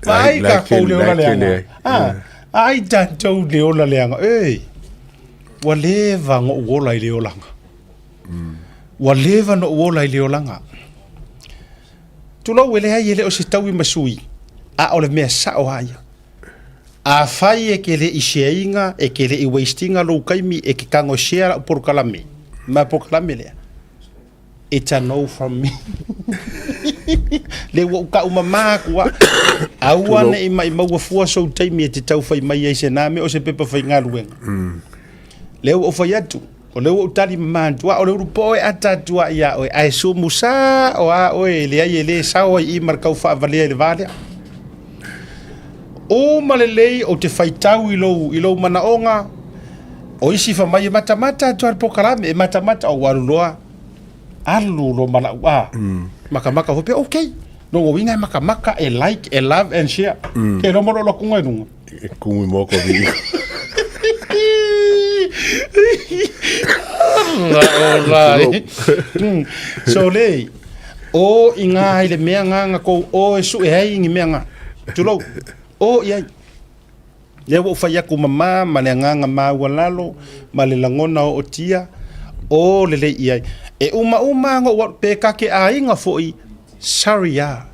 A: vai ka ko le ola le ai tanto le ola le anga wa leva ngo wola i le olanga wa leva no wola i le olanga tu lo wele ai le o se tau i masui a ole me sa o haya a fai e ke le i sheinga e ke le i wastinga lo kaimi e ke kango share por kalame ma por kalame le it's a no from me le wo ka uma ma ku awana i mai ma fua so taimi e te tau fai mai ai se name o se pepa fai ngaluenga leo o fai atu o leo o tali mantua o leo rupo e atatua ia o ai su musa o a o le ai le sa o i markau fa valia le valia o malelei o te faitau i lo manaonga o isi fa mai mata tu al pokalame e mata o waruloa alu lo mana maka hope okay no o winga maka e like e love and share ke no mo lo kunga nunga
D: kungu mo ko vi
A: Alright. So le o inga ile meanga ko o su e ai ngi meanga tulo o ia le wo fa ya ku mama mananga ma walalo malelangona o tia o le ia e uma ngo wa pe ka ke ai nga foi saria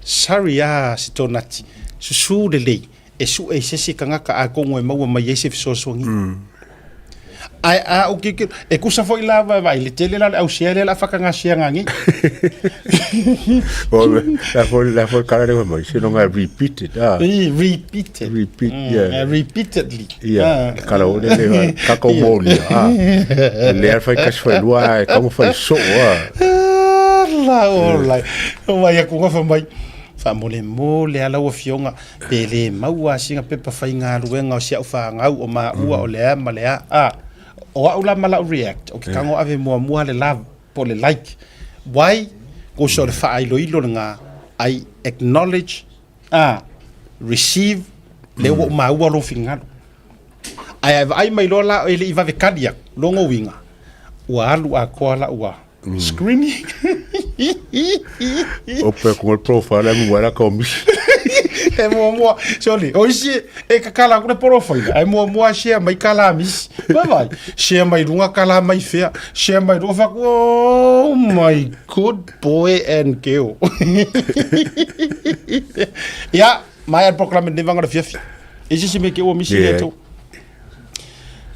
A: sitonati su le e su e se kanga ka a ko ngoi mau mai se so ngi ai o que e kusa foi lá vai le tele lá au share la faka nga share ngi
D: la foi cara de mai se non é repeated
A: repeatedly
D: cara o de kako moli le foi que foi lua como foi so
A: lá o vai com a família fa mole ala o fionga pele maua singa pepa fainga ruenga o sia fa ngau o ma ua o le ma le a o ula mala react o kango ave mo le love po le like why go so le fa ilo nga I acknowledge receive le o ma ua lo finga ai mai lola ele iva ve kadia longo winga wa alu a koala ua screaming
D: o pe con el profile mu wala ko mi
A: e mo soli o si e ka kala ko profile ai mo share mai kala mi vai share mai runga kala mai fea share mai ro fa oh my good boy and girl ya mai proclame de vanga fifi e si me ke o mi si to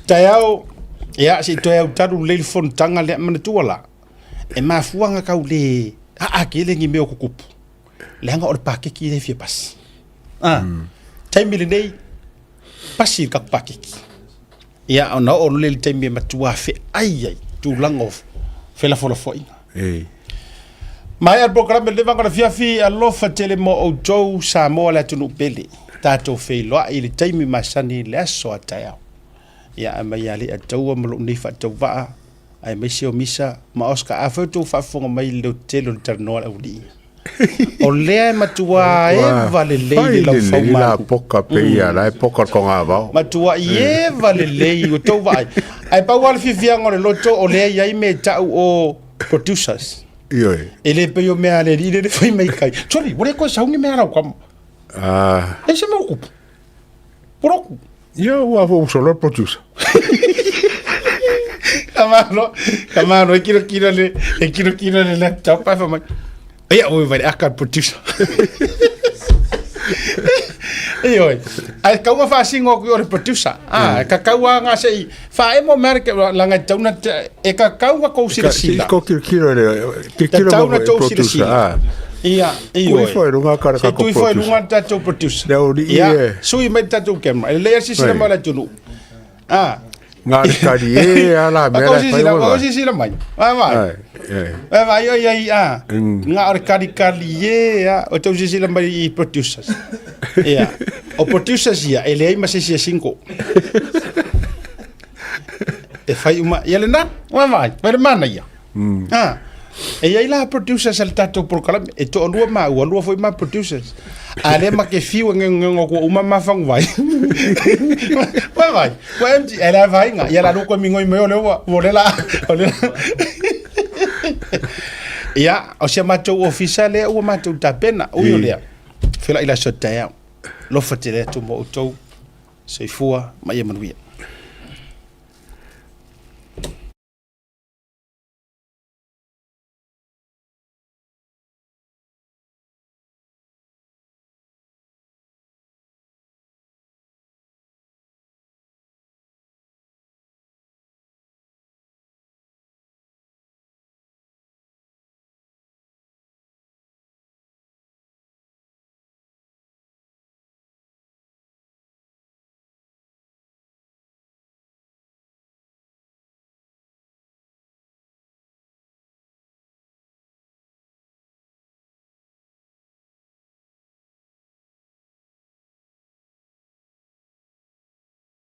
A: tayao ya si to taru le fon tanga le man tuala e mafuanga ka ule ke le ngi me o kupu le anga o pakeki le fie pas taimile nei pasi ka pakeki ya ona o le taimi matua fe ai tu langof fe la fola foi mai al programme le vanga fia fi allo fatele mo o jo sa mo la tunu pele tato fe lo ile taimi masani le so ataya ya mai ali atawa mo ni fa tawa ai mai se o misa ma oska afoto fa fonga mai le telo terno au di o le matua e vale le la foma
D: la poca peia la poca con ava
A: matua e vale le o to vai ai pa wal fi fianga le loto o le ai me ta o producers
D: io
A: ele pe yo me ale le foi mai kai choli vole ko saungi me ara kom e se mo kup poro
D: io avo solo producer
A: Kamano, quiero le laptop pa fa. Ai o vai a car producer. Ai ka wa fa singo ko o producer. Ka ka wa nga sei fa e mo merke la nga tauna e ka ka wa ko sila.
D: Ko quiero producer.
A: Ia,
D: Oi foi lunga cara ka ko.
A: Tu foi lunga tato producer.
D: Ia,
A: sui mai tato camera. Le si sila mala tunu.
D: Ngari kari ala mera
A: pa si sila mai. Vai. Vai ai ngari kari o tau si sila mai producers. Ia. O producers ia ele ai mas si 5. E fai uma Yelena, vai mana ia. E ai la producers al tato programa e to lua ma o lua foi ma producers. Ale ma ke fiu ngo ko uma ma fang vai. Vai. Ko MG ela vai nga ia la no ko mi ngoi me o le o le. Ya, o se ma to official e o ma to tapena o yo le. Fela ila sota ya. Lo fatele to mo to se fua ma ye manuia.